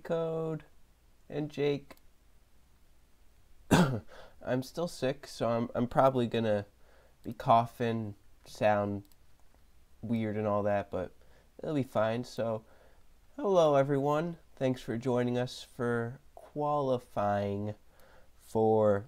Code and Jake. I'm still sick, so I'm probably gonna be coughing, sound weird and all that, but it'll be fine. So, hello everyone. Thanks for joining us for qualifying for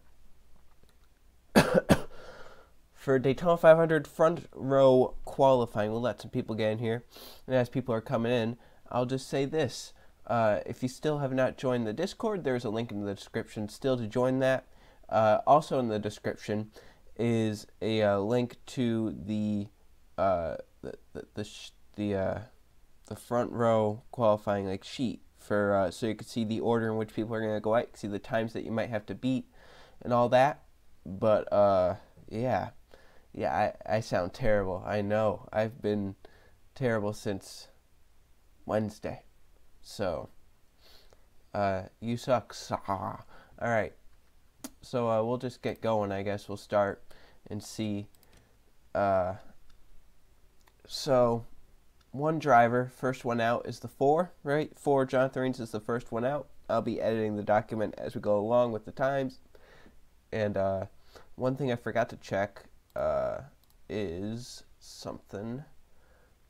for Daytona 500 front row qualifying. We'll let some people get in here, and as people are coming in, I'll just say this. If you still have not joined the Discord, there's a link in the description still to join that. Also in the description is a link to the front row qualifying sheet for so you can see the order in which people are going to go out. You can see the times that you might have to beat and all that. But yeah, I sound terrible. I know. I've been terrible since Wednesday. So you suck. All right. So we'll just get going, I guess. We'll start and see. So one driver, first one out is the 4, right? 4, Jonathan Rains is the first one out. I'll be editing the document as we go along with the times. And one thing I forgot to check is something.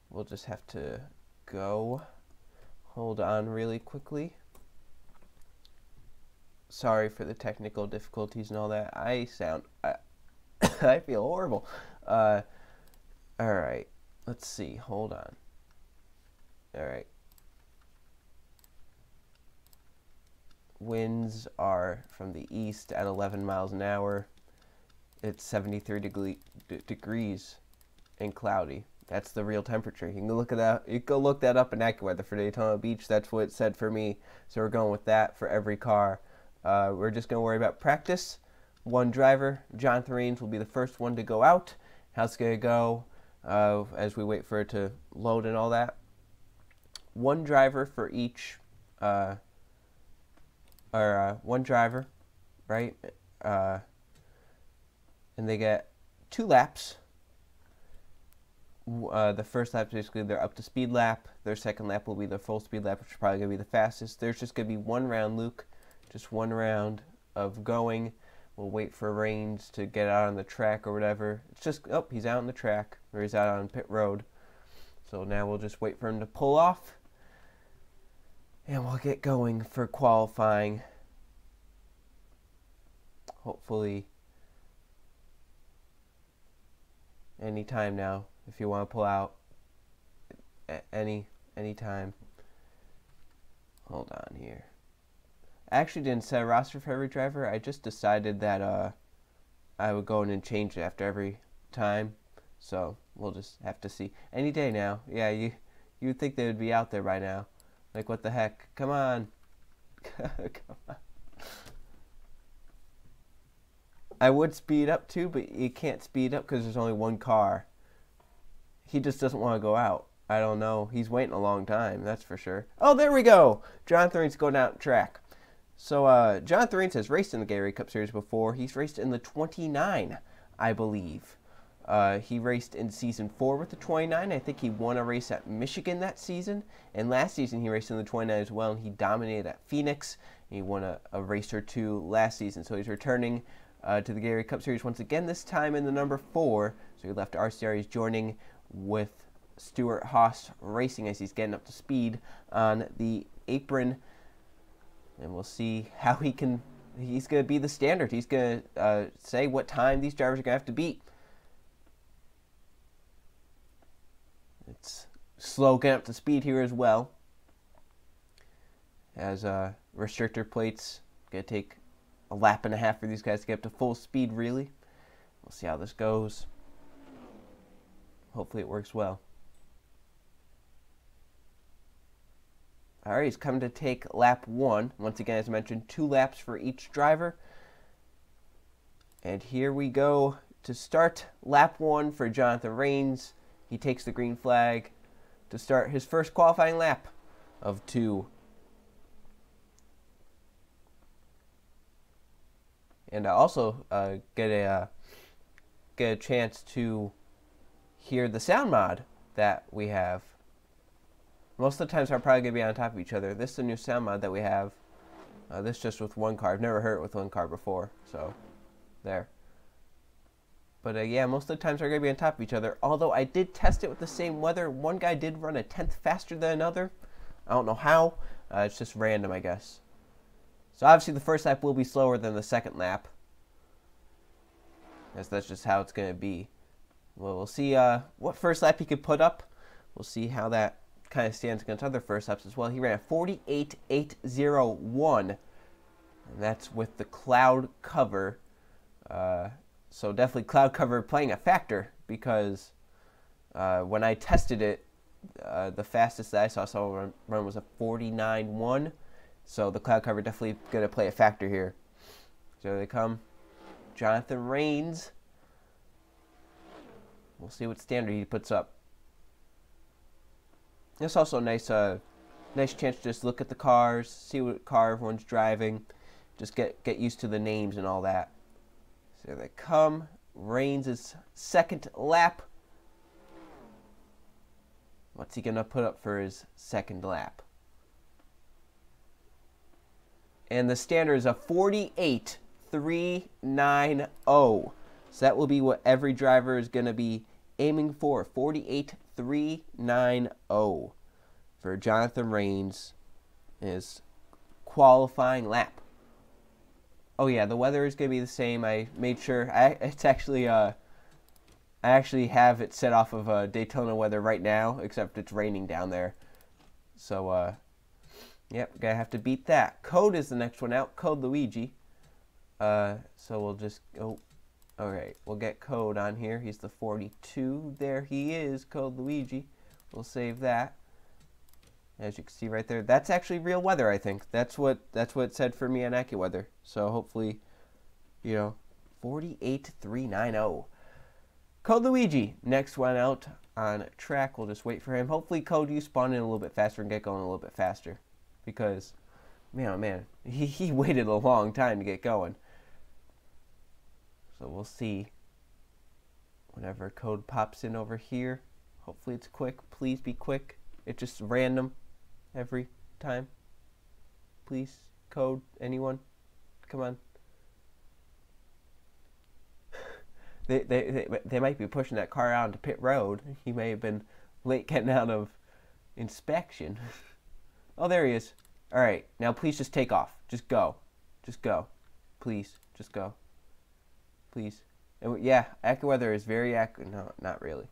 We'll just have to go. Hold on really quickly. Sorry for the technical difficulties and all that. I feel horrible. Alright. Let's see. Hold on. Alright. Winds are from the east at 11 miles an hour. It's 73 degrees and cloudy. That's the real temperature. You can look at that. You can go look that up in AccuWeather for Daytona Beach. That's what it said for me. So we're going with that for every car. We're just going to worry about practice. One driver, Jonathan Rains, will be the first one to go out. How's it going to go as we wait for it to load and all that? One driver for each, one driver, right? And they get 2 laps. The first lap is basically their up to speed lap. Their second lap will be their full speed lap, which is probably going to be the fastest. There's just going to be one round, Luke. Just one round of going. We'll wait for Rains to get out on the track or whatever. It's just, oh, he's out on the track, or he's out on pit road. So now we'll just wait for him to pull off. And we'll get going for qualifying. Hopefully any time now, if you want to pull out. Any time. Hold on here. I actually didn't set a roster for every driver. I just decided that I would go in and change it after every time. So we'll just have to see. Any day now. Yeah, you would think they would be out there by now. Like, what the heck? Come on. Come on. I would speed up too, but you can't speed up because there's only one car. He just doesn't want to go out. I don't know. He's waiting a long time, that's for sure. Oh, there we go. Jonathan Rains going down track. So, Jonathan Rains has raced in the Gatorade Cup Series before. He's raced in the 29, I believe. He raced in Season 4 with the 29. I think he won a race at Michigan that season. And last season he raced in the 29 as well, and he dominated at Phoenix. He won a race or 2 last season. So he's returning to the Gatorade Cup Series once again, this time in the number 4. So he left RCR. He's joining with Stuart Haas Racing as he's getting up to speed on the apron. And we'll see how he's going to be the standard. He's going to say what time these drivers are going to have to beat. It's slow getting up to speed here as well. As restrictor plates, going to take a lap and a half for these guys to get up to full speed, really. We'll see how this goes. Hopefully it works well. Alright, he's coming to take lap 1. Once again, as I mentioned, 2 laps for each driver. And here we go to start lap 1 for Jonathan Rains. He takes the green flag to start his first qualifying lap of 2. And I also get a chance to hear the sound mod that we have Most of the times, are probably going to be on top of each other. This is a new sound mod that we have. This just with one car. I've never heard it with one car before, so there. But yeah, most of the times they're going to be on top of each other. Although I did test it with the same weather. One guy did run a tenth faster than another. I don't know how. It's just random, I guess. So obviously the first lap will be slower than the second lap. Yes, that's just how it's going to be. Well, we'll see what first lap he could put up. We'll see how that kind of stands against other first laps as well. He ran a 48.801, and that's with the cloud cover. So definitely cloud cover playing a factor, because when I tested it, the fastest that I saw someone run was a 49.1. So the cloud cover definitely going to play a factor here. So they come. Jonathan Rains. We'll see what standard he puts up. It's also a nice chance to just look at the cars, see what car everyone's driving, just get used to the names and all that. So they come. Rains' second lap. What's he gonna put up for his second lap? And the standard is a 48.390. So that will be what every driver is gonna be aiming for. 48.390 for Jonathan Rains, his qualifying lap. Oh yeah, the weather is gonna be the same. I made sure. It's actually I actually have it set off of Daytona weather right now, except it's raining down there. So yep, gonna have to beat that. Code is the next one out. Code Luigi. So we'll just go. Alright, we'll get Code on here. He's the 42. There he is, Code Luigi. We'll save that. As you can see right there, that's actually real weather, I think. That's what it said for me on AccuWeather. So hopefully, 48.390. Code Luigi, next one out on track. We'll just wait for him. Hopefully, Code, you spawn in a little bit faster and get going a little bit faster. Because, man, oh man, he waited a long time to get going. So we'll see whenever Code pops in over here. Hopefully it's quick. Please be quick. It's just random every time. Please, Code, anyone? Come on. They might be pushing that car out onto pit road. He may have been late getting out of inspection. Oh, there he is. All right, now please just take off. Just go. Just go. Please, just go. Please. And yeah, AccuWeather is very accurate. No, not really.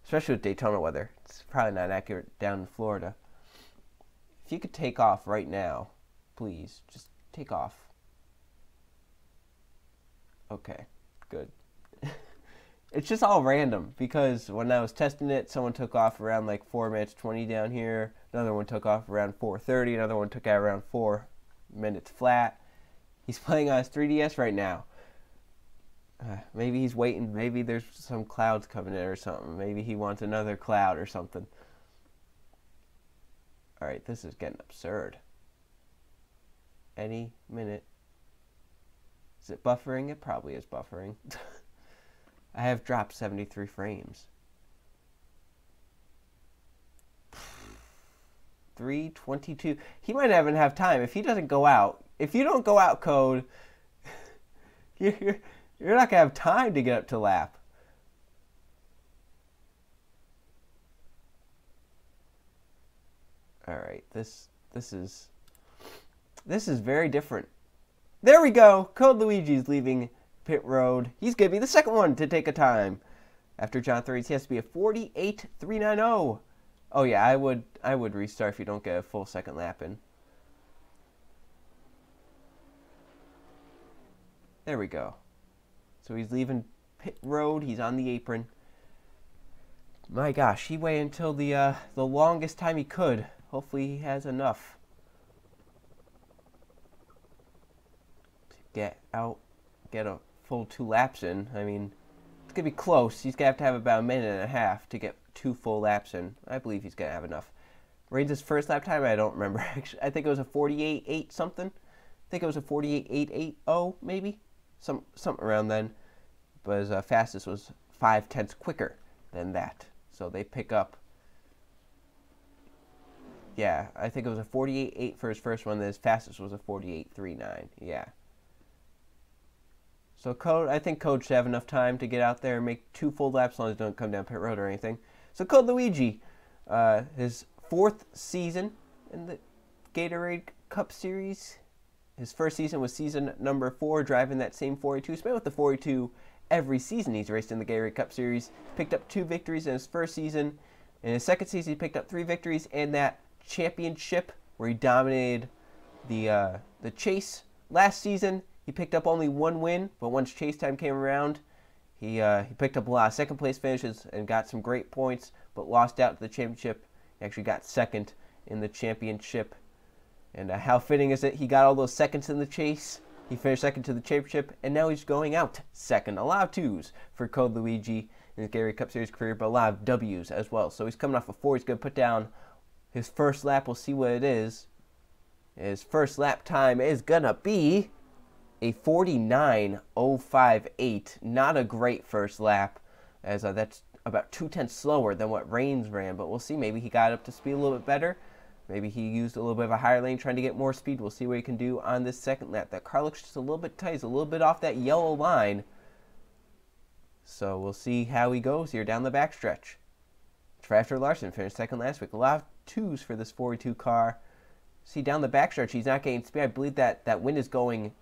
Especially with Daytona weather. It's probably not accurate down in Florida. If you could take off right now, please, just take off. Okay, good. It's just all random, because when I was testing it, someone took off around like 4 minutes 20 down here. Another one took off around 4:30. Another one took out around 4 minutes flat. He's playing on his 3DS right now. Maybe he's waiting. Maybe there's some clouds coming in or something. Maybe he wants another cloud or something. Alright, this is getting absurd. Any minute. Is it buffering? It probably is buffering. I have dropped 73 frames. 3:22. He might not even have time. If he doesn't go out, if you don't go out, Code, you're not gonna have time to get up to lap. All right, this is very different. There we go. Code Luigi's leaving pit road. He's gonna be the second one to take a time. After Jonathan Rains, he has to be a 48.390. Oh yeah, I would restart if you don't get a full second lap in. There we go. So he's leaving pit road. He's on the apron. My gosh, he waited until the longest time he could. Hopefully he has enough to get out, get a full 2 laps in. I mean, it's gonna be close. He's gonna have to have about a minute and a half to get 2 full laps in. I believe he's gonna have enough. Rains' first lap time, I don't remember. Actually, I think it was a 48.8 something. I think it was a 48.880 maybe. Something around then, but his fastest was 0.5 quicker than that. So they pick up Yeah, I think it was a 48.8 for his first one. Then his fastest was a 48.39. Yeah. So Code, I think Code should have enough time to get out there and make 2 full laps as long as it don't come down pit road or anything. So Code Luigi, his 4th season in the Gatorade Cup Series. His first season was season number 4, driving that same 42. He's been with the 42 every season he's raced in the Gatorade Cup Series. Picked up 2 victories in his first season. In his second season, he picked up 3 victories and that championship where he dominated the chase. Last season, he picked up only 1 win, but once chase time came around, he picked up a lot of second place finishes and got some great points, but lost out to the championship. He actually got 2nd in the championship. And how fitting is it? He got all those seconds in the chase. He finished 2nd to the championship, and now he's going out 2nd. A lot of 2s for Code Luigi in his Gatorade Cup Series career, but a lot of W's as well. So he's coming off a 4. He's going to put down his first lap. We'll see what it is. His first lap time is going to be a 49.058. Not a great first lap, as that's about 2/10 slower than what Reigns ran. But we'll see. Maybe he got up to speed a little bit better. Maybe he used a little bit of a higher lane trying to get more speed. We'll see what he can do on this second lap. That car looks just a little bit tight. He's a little bit off that yellow line. So we'll see how he goes here down the backstretch. Trafter Larson finished 2nd last week. A lot of 2s for this 42 car. See, down the backstretch, he's not getting speed. I believe that wind is going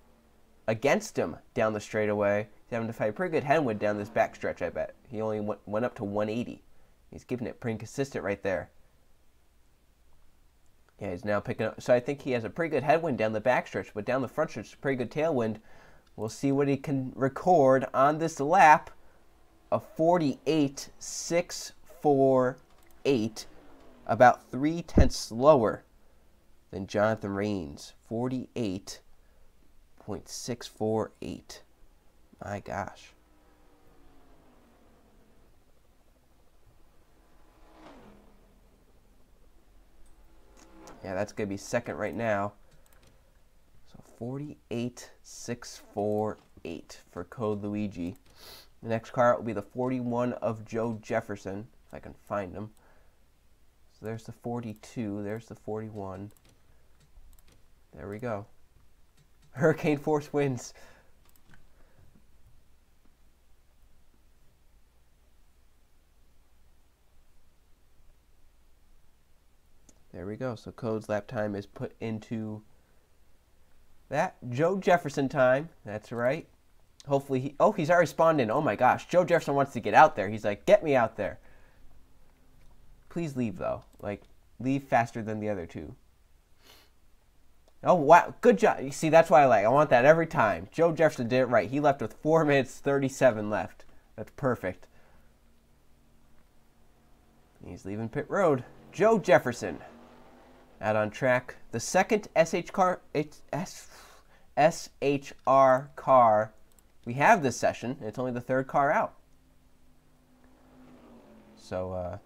against him down the straightaway. He's having to fight a pretty good headwind down this backstretch, I bet. He only went up to 180. He's keeping it pretty consistent right there. Yeah, he's now picking up. So I think he has a pretty good headwind down the backstretch, but down the front stretch, a pretty good tailwind. We'll see what he can record on this lap. A 48.648, about 3/10 slower than Jonathan Reigns. 48.648. My gosh. Yeah, that's going to be 2nd right now. So 48.648 for Code Luigi. The next car out will be the 41 of Joe Jefferson, if I can find him. So there's the 42, there's the 41. There we go. Hurricane Force wins. There we go. So Code's lap time is put into that. Joe Jefferson time. That's right. Hopefully he's already spawned in. Oh my gosh. Joe Jefferson wants to get out there. He's like, get me out there. Please leave though. Like, leave faster than the other 2. Oh wow. Good job. You see, that's why I want that every time. Joe Jefferson did it right. He left with 4 minutes 37 left. That's perfect. He's leaving pit road. Joe Jefferson. Out on track. The 2nd SHR car we have this session. It's only the 3rd car out. So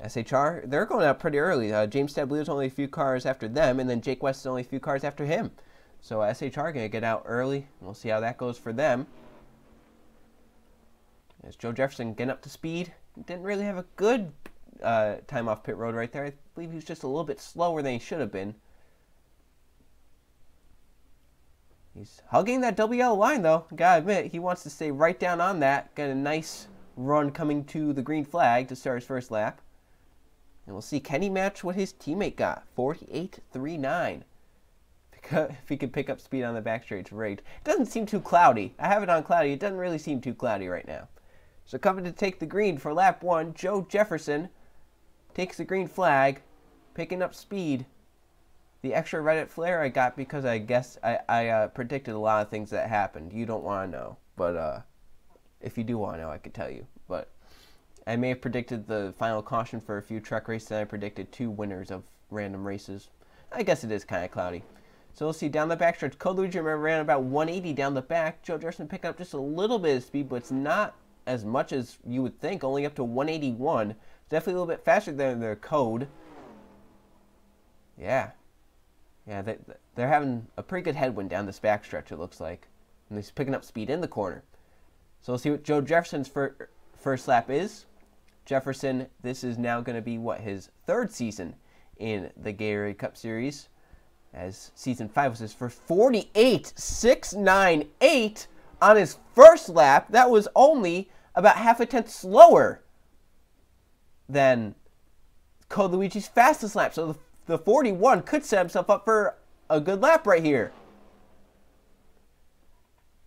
SHR, they're going out pretty early. James Stabler is only a few cars after them, and then Jake West is only a few cars after him. So SHR going to get out early. We'll see how that goes for them. As Joe Jefferson getting up to speed. Didn't really have a good time off pit road right there. I believe he was just a little bit slower than he should have been. He's hugging that WL line though. Gotta admit, he wants to stay right down on that. Got a nice run coming to the green flag to start his first lap. And we'll see, can he match what his teammate got? 48.39. If he can pick up speed on the backstretch, great. It doesn't seem too cloudy. I have it on cloudy. It doesn't really seem too cloudy right now. So coming to take the green for lap 1, Joe Jefferson takes the green flag, picking up speed. The extra Reddit flare I got because I guess I predicted a lot of things that happened. You don't want to know, but if you do want to know, I could tell you. But I may have predicted the final caution for a few truck races, and I predicted 2 winners of random races. I guess it is kind of cloudy. So we'll see down the backstretch. Code Luigi ran about 180 down the back. Joe Jefferson picking up just a little bit of speed, but it's not as much as you would think, only up to 181. Definitely a little bit faster than their Code. Yeah, they're having a pretty good headwind down this backstretch, it looks like. And he's picking up speed in the corner. So we'll see what Joe Jefferson's first lap is. Jefferson, this is now going to be, what, his 3rd season in the Gatorade Cup Series, as Season 5 was his first. 48.698 on his first lap. That was only about half a tenth slower than Code Luigi's fastest lap. So the 41 could set himself up for a good lap right here.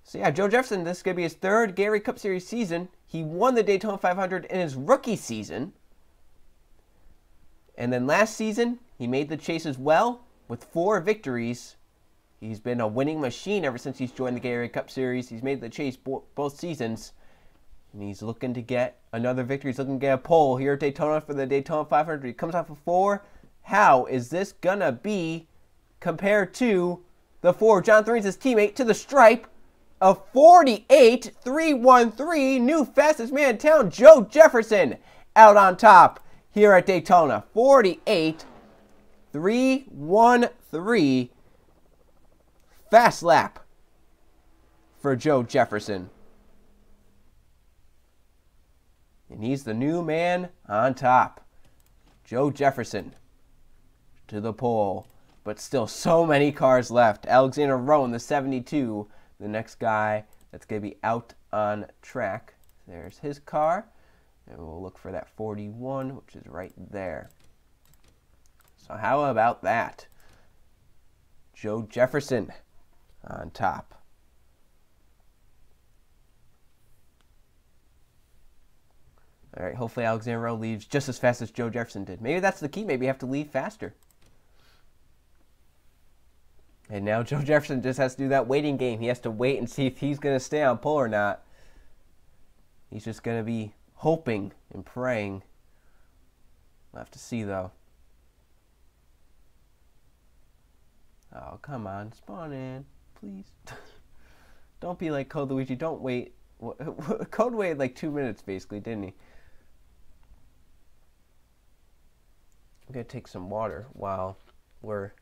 So yeah, Joe Jefferson, this is going to be his third Gatorade Cup Series season. He won the Daytona 500 in his rookie season. And then last season, he made the chase as well with 4 victories. He's been a winning machine ever since he's joined the Gatorade Cup Series. He's made the chase both seasons. And he's looking to get another victory. He's looking to get a pole here at Daytona for the Daytona 500. He comes off of 4. How is this going to be compared to the 4? John Thorne's his teammate to the stripe. A 48.313, new fastest man in town, Joe Jefferson, out on top here at Daytona. 48.313, fast lap for Joe Jefferson. And he's the new man on top. Joe Jefferson to the pole, but still so many cars left. Alexander Rowe in the 72. The next guy that's going to be out on track. There's his car. And we'll look for that 41, which is right there. So how about that? Joe Jefferson on top. All right, hopefully Alexander Rowe leaves just as fast as Joe Jefferson did. Maybe that's the key. Maybe you have to leave faster. And now Joe Jefferson just has to do that waiting game. He has to wait and see if he's going to stay on pole or not. He's just going to be hoping and praying. We'll have to see, though. Oh, come on. Spawn in, please. Don't be like Code Luigi. Don't wait. Code waited like 2 minutes, basically, didn't he? I'm going to take some water while we're...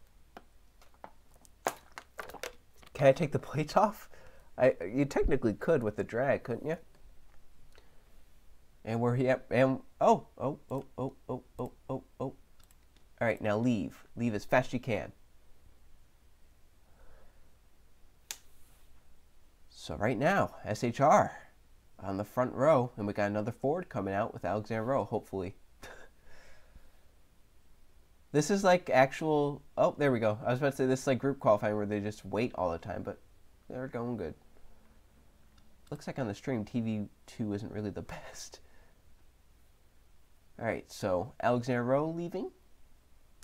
Can I take the plates off? You technically could with the drag, couldn't you? And we're here. And oh. All right, now leave. Leave as fast as you can. So right now, SHR on the front row, and we got another Ford coming out with Alexander Rowe, hopefully. This is like actual... Oh, there we go. I was about to say this is like group qualifying where they just wait all the time, but they're going good. Looks like on the stream, TV2 isn't really the best. All right, so Alexander Rowe leaving.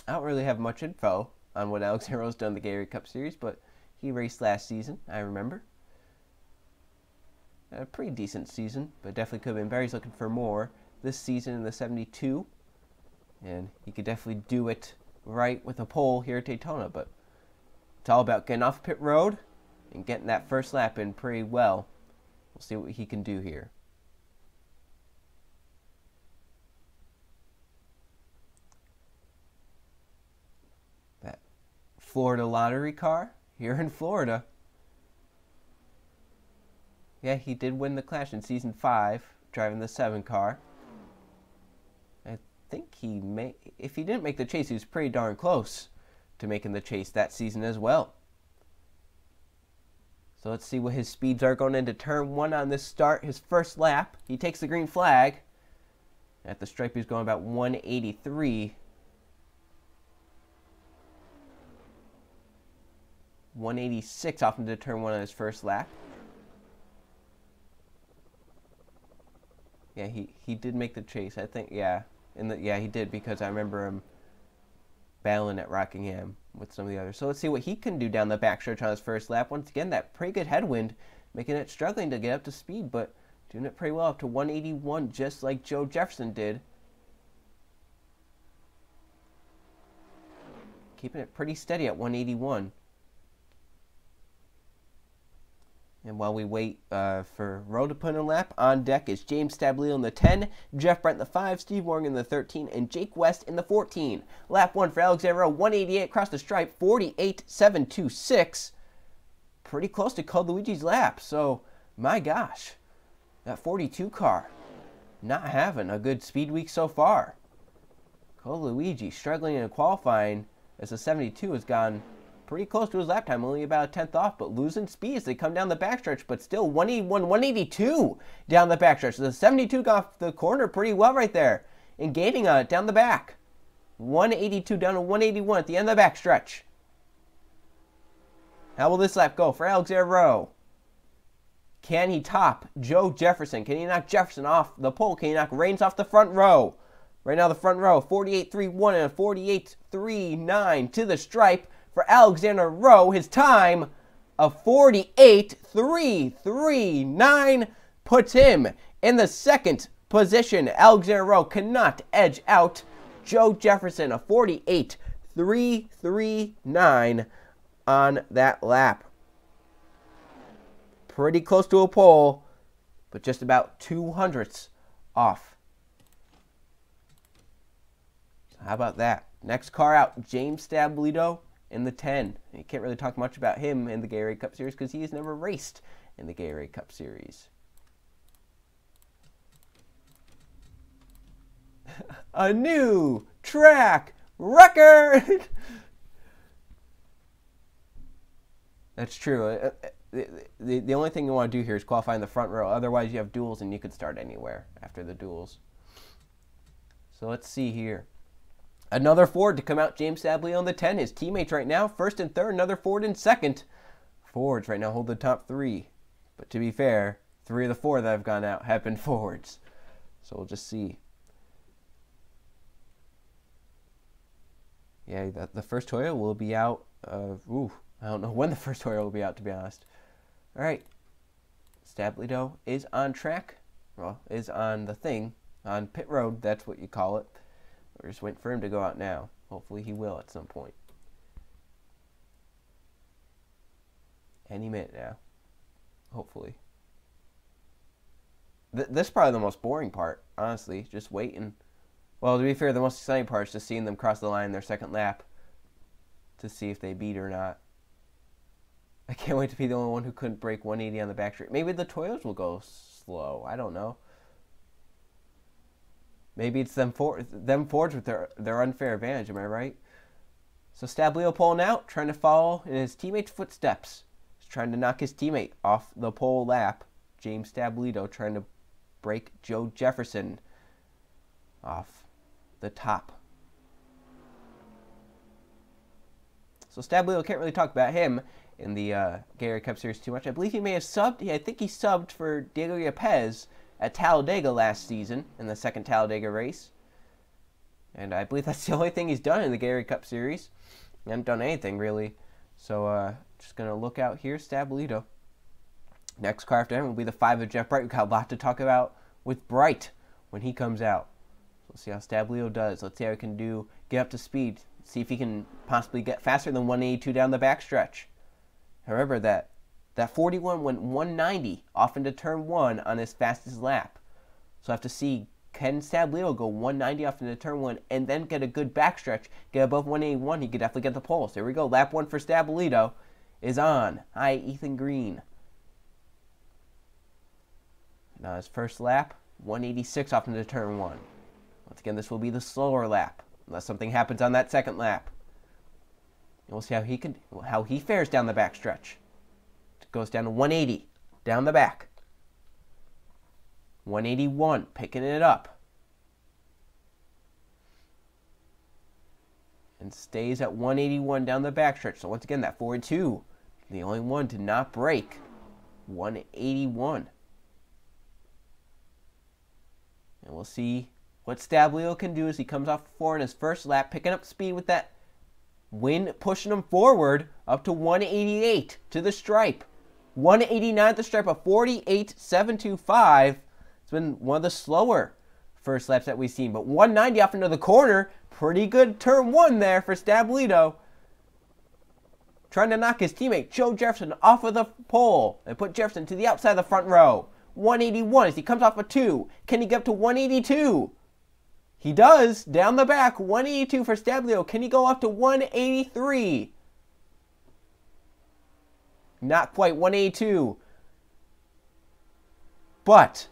I don't really have much info on what Alexander Rowe's done in the Gatorade Cup Series, but he raced last season, I remember. Had a pretty decent season, but definitely could have been better. He's looking for more this season in the 72. And he could definitely do it right with a pole here at Daytona. But it's all about getting off pit road and getting that first lap in pretty well. We'll see what he can do here. That Florida lottery car here in Florida. Yeah, he did win the Clash in Season 5, driving the 7 car. I think if he didn't make the chase, he was pretty darn close to making the chase that season as well. So let's see what his speeds are going into turn 1 on this start. His first lap, he takes the green flag. At the stripe, he's going about 183. 186 off into turn 1 on his first lap. Yeah, he did make the chase, I think. Yeah, he did, because I remember him battling at Rockingham with some of the others. So let's see what he can do down the backstretch on his first lap. Once again, that pretty good headwind, making it struggling to get up to speed, but doing it pretty well up to 181, just like Joe Jefferson did. Keeping it pretty steady at 181. And while we wait for Rowe to put in a lap, on deck is James Stabliel in the 10, Jeff Brent in the 5, Steve Morgan in the 13, and Jake West in the 14. Lap 1 for Alexander Rowe, 188 across the stripe, 48.726. Pretty close to Code Luigi's lap, so my gosh, that 42 car not having a good speed week so far. Luigi struggling in qualifying as the 72 has gone pretty close to his lap time, only about a 10th off, but losing speed as they come down the backstretch, but still 181, 182 down the backstretch. So the 72 got off the corner pretty well right there and gaining on it down the back. 182 down to 181 at the end of the backstretch. How will this lap go for Alexander Rowe? Can he top Joe Jefferson? Can he knock Jefferson off the pole? Can he knock Reigns off the front row? Right now the front row, 48.31 and a 48.39 to the stripe for Alexander Rowe. His time of 48.339 puts him in the second position. Alexander Rowe cannot edge out Joe Jefferson, a 48.339 on that lap. Pretty close to a pole, but just about 200ths off. So how about that? Next car out, James Stablito in the 10. You can't really talk much about him in the Gatorade Cup Series because he has never raced in the Gatorade Cup Series. A new track record! That's true. The only thing you want to do here is qualify in the front row. Otherwise, you have duels and you could start anywhere after the duels. So let's see here. Another Ford to come out. James Stablito on the 10. His teammates right now, first and third. Another Ford in second. Fords right now hold the top three. But to be fair, 3 of the 4 that have gone out have been Fords. So we'll just see. Yeah, the first Toyota will be out. I don't know when the first Toyota will be out, to be honest. All right. Stablito is on track. Well, is on the thing. On pit road, that's what you call it. We're just waiting for him to go out now. Hopefully he will at some point. Any minute now. Hopefully. This is probably the most boring part, honestly. Just waiting. Well, to be fair, the most exciting part is just seeing them cross the line in their second lap to see if they beat or not. I can't wait to be the only one who couldn't break 180 on the back straight. Maybe the Toyotas will go slow. I don't know. Maybe it's them Fords with their unfair advantage. Am I right? So Stablito pulling out, trying to follow in his teammate's footsteps. He's trying to knock his teammate off the pole lap. James Stablito trying to break Joe Jefferson off the top. So Stablito, can't really talk about him in the Gatorade Cup Series too much. I believe he may have subbed. I think he subbed for Diego Yepes at Talladega last season in the second Talladega race. And I believe that's the only thing he's done in the Gatorade Cup Series. He hasn't done anything, really. So just going to look out here, Stablito. Next car after him will be the 5 of Jeff Bright. We've got a lot to talk about with Bright when he comes out. So let's see how Stablito does. Let's see how he can do, get up to speed. See if he can possibly get faster than 182 down the backstretch. However, that 41 went 190 off into turn 1 on his fastest lap. So I have to see, can Stablito go 190 off into turn 1 and then get a good backstretch, get above 181? He could definitely get the pole. So here we go. Lap 1 for Stablito is on. Hi, Ethan Green. Now his first lap, 186 off into turn 1. Once again, this will be the slower lap, unless something happens on that second lap. And we'll see how he fares down the backstretch. It goes down to 180 down the back. 181, picking it up. And stays at 181 down the backstretch. So once again, that 4-2, the only one to not break 181. And we'll see what Stablito can do as he comes off 4 in his first lap, picking up speed with that wind, pushing him forward up to 188 to the stripe. 189 at the stripe, a 48.725. It's been one of the slower first laps that we've seen, but 190 off into the corner. Pretty good turn 1 there for Stablito. Trying to knock his teammate Joe Jefferson off of the pole and put Jefferson to the outside of the front row. 181 as he comes off a 2. Can he get up to 182? He does. Down the back, 182 for Stablito. Can he go up to 183? Not quite, 182. But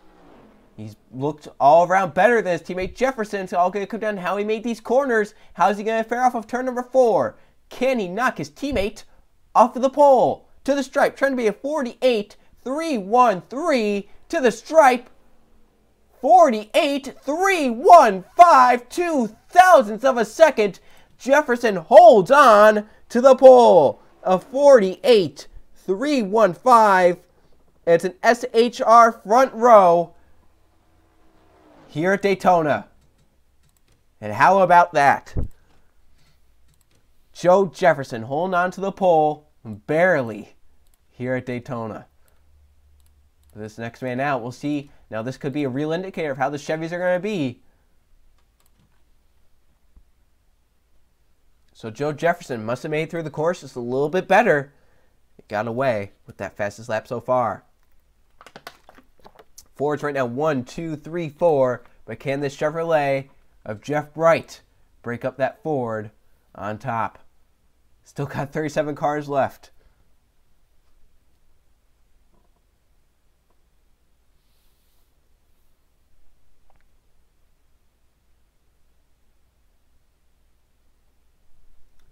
He's looked all around better than his teammate Jefferson. It's all going to come down to how he made these corners. How's he going to fare off of turn number 4? Can he knock his teammate off of the pole? To the stripe. Trying to be a 48.313 to the stripe. 48.315, 2 thousandths of a second. Jefferson holds on to the pole. A 48.315. It's an SHR front row here at Daytona. And how about that? Joe Jefferson holding on to the pole barely here at Daytona. This next man out, we'll see. Now this could be a real indicator of how the Chevys are going to be. So Joe Jefferson must have made it through the course just a little bit better. It got away with that fastest lap so far. Fords right now 1, 2, 3, 4. But can this Chevrolet of Jeff Bright break up that Ford on top? Still got 37 cars left.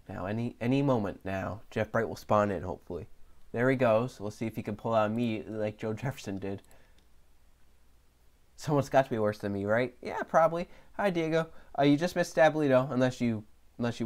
Now, any moment now, Jeff Bright will spawn in, hopefully. There he goes. We'll see if he can pull out immediately like Joe Jefferson did. Someone's got to be worse than me, right? Yeah, probably. Hi, Diego. You just missed Stablito, unless you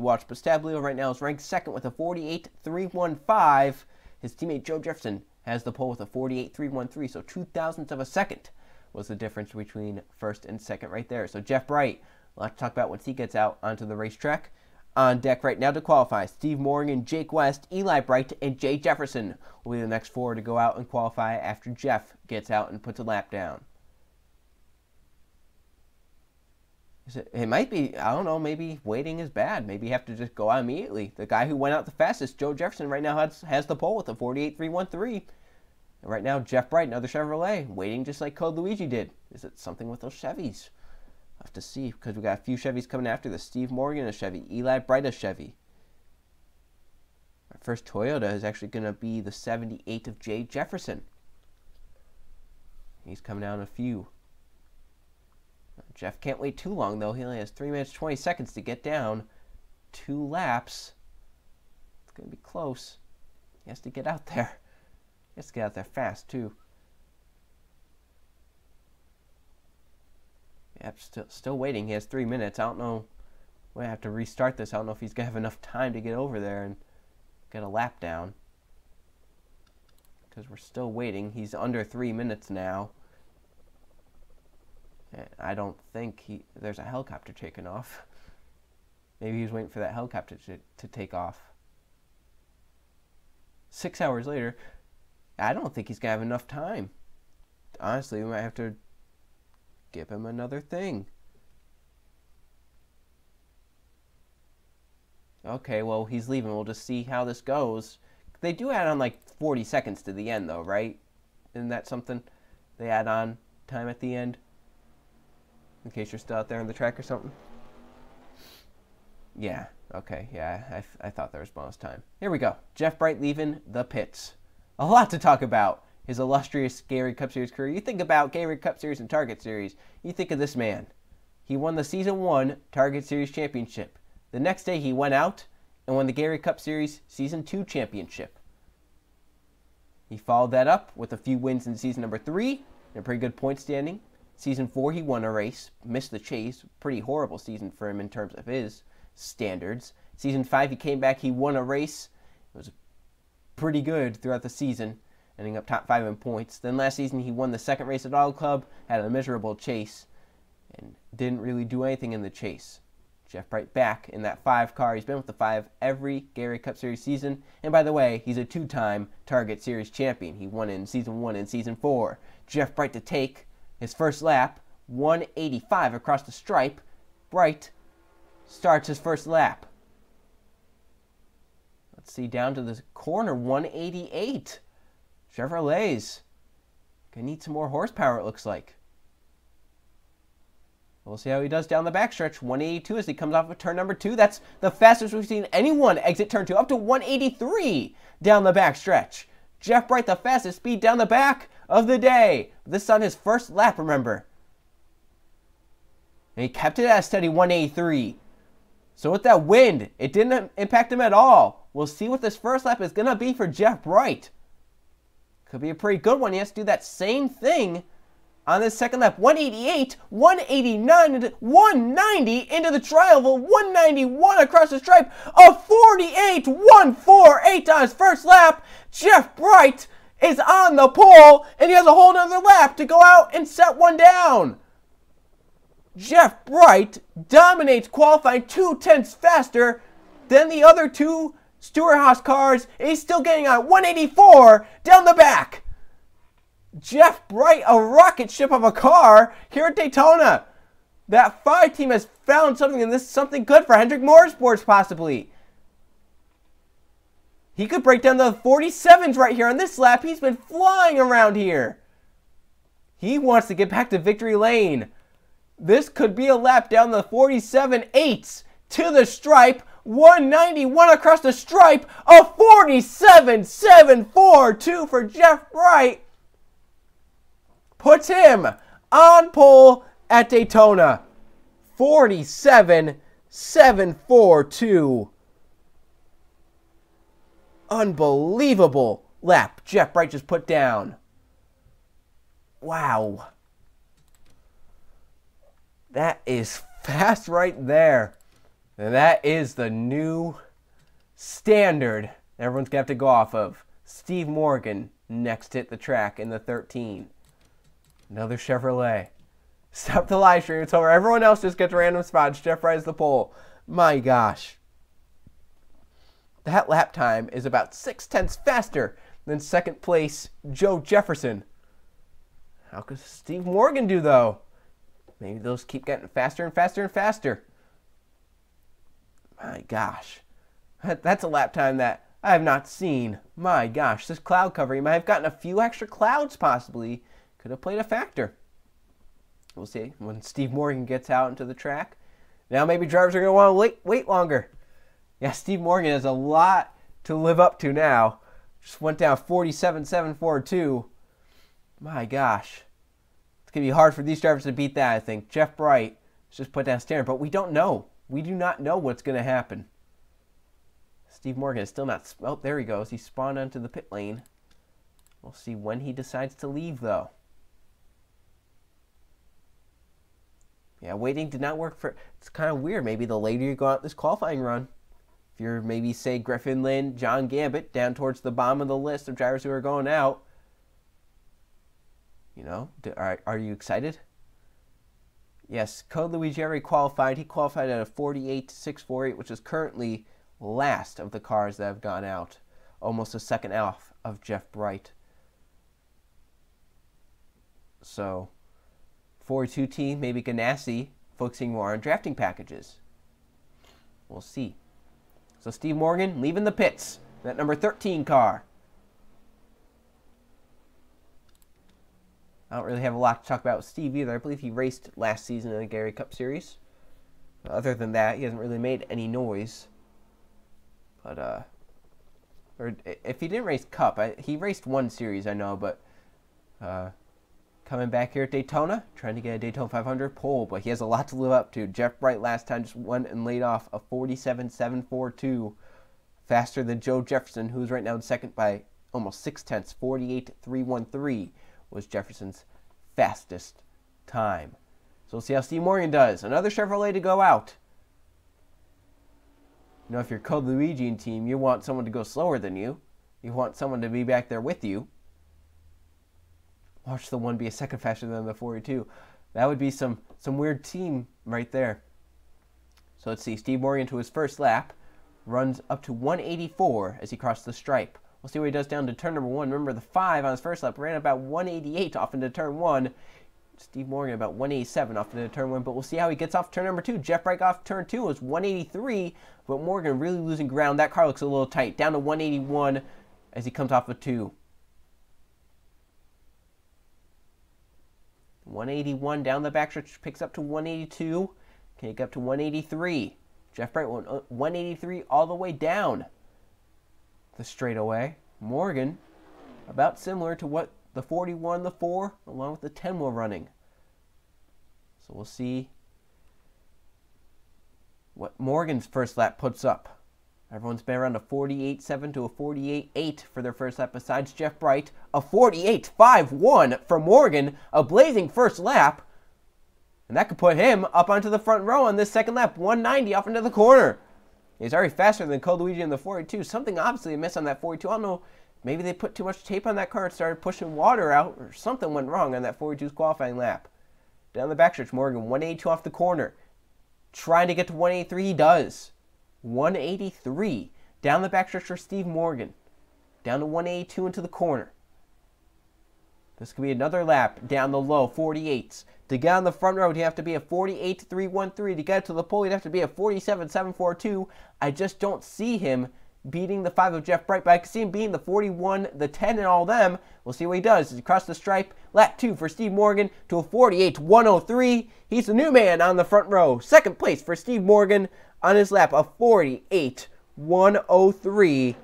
watched. But Stablito right now is ranked second with a 48.315. His teammate Joe Jefferson has the pole with a 48.313. So 2 thousandths of a second was the difference between first and second right there. So Jeff Bright, a lot to talk about once he gets out onto the racetrack. On deck right now to qualify, Steve Morgan, Jake West, Eli Bright, and Jay Jefferson will be the next 4 to go out and qualify after Jeff gets out and puts a lap down. It might be, I don't know, maybe waiting is bad. Maybe you have to just go out immediately. The guy who went out the fastest, Joe Jefferson, right now has the pole with a 48.313. And right now, Jeff Bright, another Chevrolet, waiting just like Code Luigi did. Is it something with those Chevys? I'll have to see, because we got a few Chevys coming after this. Steve Morgan, a Chevy. Eli Bright, a Chevy. Our first Toyota is actually going to be the 78 of Jay Jefferson. He's coming out in a few. Jeff can't wait too long, though. He only has 3 minutes, 20 seconds to get down 2 laps. It's going to be close. He has to get out there. He has to get out there fast, too. Yep, still waiting. He has 3 minutes. I don't know. We have to restart this. I don't know if he's going to have enough time to get over there and get a lap down. Because we're still waiting. He's under 3 minutes now. And I don't think there's a helicopter taking off. Maybe he was waiting for that helicopter to take off. 6 hours later, I don't think he's going to have enough time. Honestly, we might have to give him another thing. Okay, well, he's leaving. We'll just see how this goes. They do add on like 40 seconds to the end, though, right? Isn't that something? They add on time at the end? In case you're still out there on the track or something? Yeah, okay, yeah, I thought there was bonus time. Here we go. Jeff Bright leaving the pits. A lot to talk about. His illustrious Gatorade Cup Series career. You think about Gatorade Cup Series and Target Series, you think of this man. He won the Season 1 Target Series Championship. The next day he went out and won the Gatorade Cup Series Season 2 Championship. He followed that up with a few wins in Season number 3 and a pretty good point standing. Season 4 he won a race, missed the chase. Pretty horrible season for him in terms of his standards. Season 5 he came back, he won a race. It was pretty good throughout the season, ending up top 5 in points. Then last season he won the second race at Auto Club, had a miserable chase, and didn't really do anything in the chase. Jeff Bright back in that 5 car. He's been with the 5 every Gatorade Cup Series season. And by the way, he's a 2-time Target Series champion. He won in Season 1 and Season 4. Jeff Bright to take his first lap, 185 across the stripe. Bright starts his first lap. Let's see, down to the corner, 188. Chevrolets. Gonna need some more horsepower, it looks like. We'll see how he does down the backstretch. 182 as he comes off of turn number 2. That's the fastest we've seen anyone exit turn 2. Up to 183 down the backstretch. Jeff Bright, the fastest speed down the back of the day. This is on his first lap, remember. And he kept it at a steady 183. So with that wind, it didn't impact him at all. We'll see what this first lap is going to be for Jeff Bright. Could be a pretty good one. He has to do that same thing on this second lap. 188, 189, 190 into the tri-oval, 191 across the stripe, a 48, 148 on his first lap. Jeff Bright is on the pole, and he has a whole nother lap to go out and set one down. Jeff Bright dominates qualifying 2/10 faster than the other two Stewart-Haas cars. He's still getting on 184 down the back. Jeff Bright, a rocket ship of a car here at Daytona. That 5 team has found something, and this is something good for Hendrick Motorsports possibly. He could break down the 47s right here on this lap. He's been flying around here. He wants to get back to victory lane. This could be a lap down the 47-8s to the stripe. 191 across the stripe. A 47-742 for Jeff Bright. Puts him on pole at Daytona. 47-742. Unbelievable lap Jeff Bright just put down. Wow. That is fast right there. And that is the new standard everyone's going to have to go off of. Steve Morgan next hit the track in the 13. Another Chevrolet. Stop the live stream. It's over. Everyone else just gets random spots. Jeff Bright is the pole. My gosh. That lap time is about 6/10 faster than second place Joe Jefferson. How could Steve Morgan do, though? Maybe those keep getting faster and faster and faster. My gosh. That's a lap time that I have not seen. My gosh. This cloud cover, you might have gotten a few extra clouds possibly. Could have played a factor. We'll see when Steve Morgan gets out into the track. Now maybe drivers are going to want to wait longer. Yeah, Steve Morgan has a lot to live up to now. Just went down 47-742. My gosh. It's going to be hard for these drivers to beat that, I think. Jeff Bright just put down standard, but we don't know. We do not know what's going to happen. Steve Morgan is still not... Oh, there he goes. He spawned onto the pit lane. We'll see when he decides to leave, though. Yeah, waiting did not work for... It's kind of weird. Maybe the later you go out this qualifying run, if you're maybe, say, Griffin Lynn, John Gambit, down towards the bottom of the list of drivers who are going out, you know, are you excited? Yes, Code Luigi already qualified. He qualified at a 48.648, which is currently last of the cars that have gone out. Almost a second off of Jeff Bright. So, 42 team, maybe Ganassi, focusing more on drafting packages. We'll see. So Steve Morgan leaving the pits. That number 13 car. I don't really have a lot to talk about with Steve either. I believe he raced last season in the Gary Cup Series. Other than that, he hasn't really made any noise. But, or if he didn't race Cup, he raced one series, I know, but coming back here at Daytona, trying to get a Daytona 500 pole, but he has a lot to live up to. Jeff Bright last time just went and laid off a 47.742, faster than Joe Jefferson, who's right now in second by almost 6/10. 48.313 was Jefferson's fastest time. So we'll see how Steve Morgan does. Another Chevrolet to go out. You know, if you're Code Luigi team, you want someone to go slower than you. You want someone to be back there with you. Watch the one be a second faster than the 42. That would be some weird team right there. So let's see. Steve Morgan to his first lap. Runs up to 184 as he crosses the stripe. We'll see what he does down to turn number 1. Remember, the 5 on his first lap ran about 188 off into turn 1. Steve Morgan about 187 off into turn 1. But we'll see how he gets off turn number 2. Jeff Bright off turn 2 was 183. But Morgan really losing ground. That car looks a little tight. Down to 181 as he comes off of 2. 181 down the backstretch, picks up to 182. Can he get up to 183? Jeff Bright went 183 all the way down the straightaway. Morgan, about similar to what the 41, the 4, along with the 10 were running. So we'll see what Morgan's first lap puts up. Everyone's been around a 48.7 to a 48.8 for their first lap besides Jeff Bright. A 48.51 for Morgan, a blazing first lap. And that could put him up onto the front row on this second lap. 190 off into the corner. He's already faster than Cole Luigi in the 42. Something obviously amiss on that 42. I don't know. Maybe they put too much tape on that car and started pushing water out, or something went wrong on that 42's qualifying lap. Down the backstretch, Morgan 182 off the corner. Trying to get to 183, he does. 183. Down the backstretch for Steve Morgan. Down to 182 into the corner. This could be another lap down the low, 48s. To get on the front row, he'd have to be a 48.313. To get to the pole, he'd have to be a 47.742. I just don't see him beating the 5 of Jeff Bright, but I can see him beating the 41, the 10, and all them. We'll see what he does. He crosses the stripe. Lap 2 for Steve Morgan to a 48.103. He's the new man on the front row. Second place for Steve Morgan on his lap, a 48.103.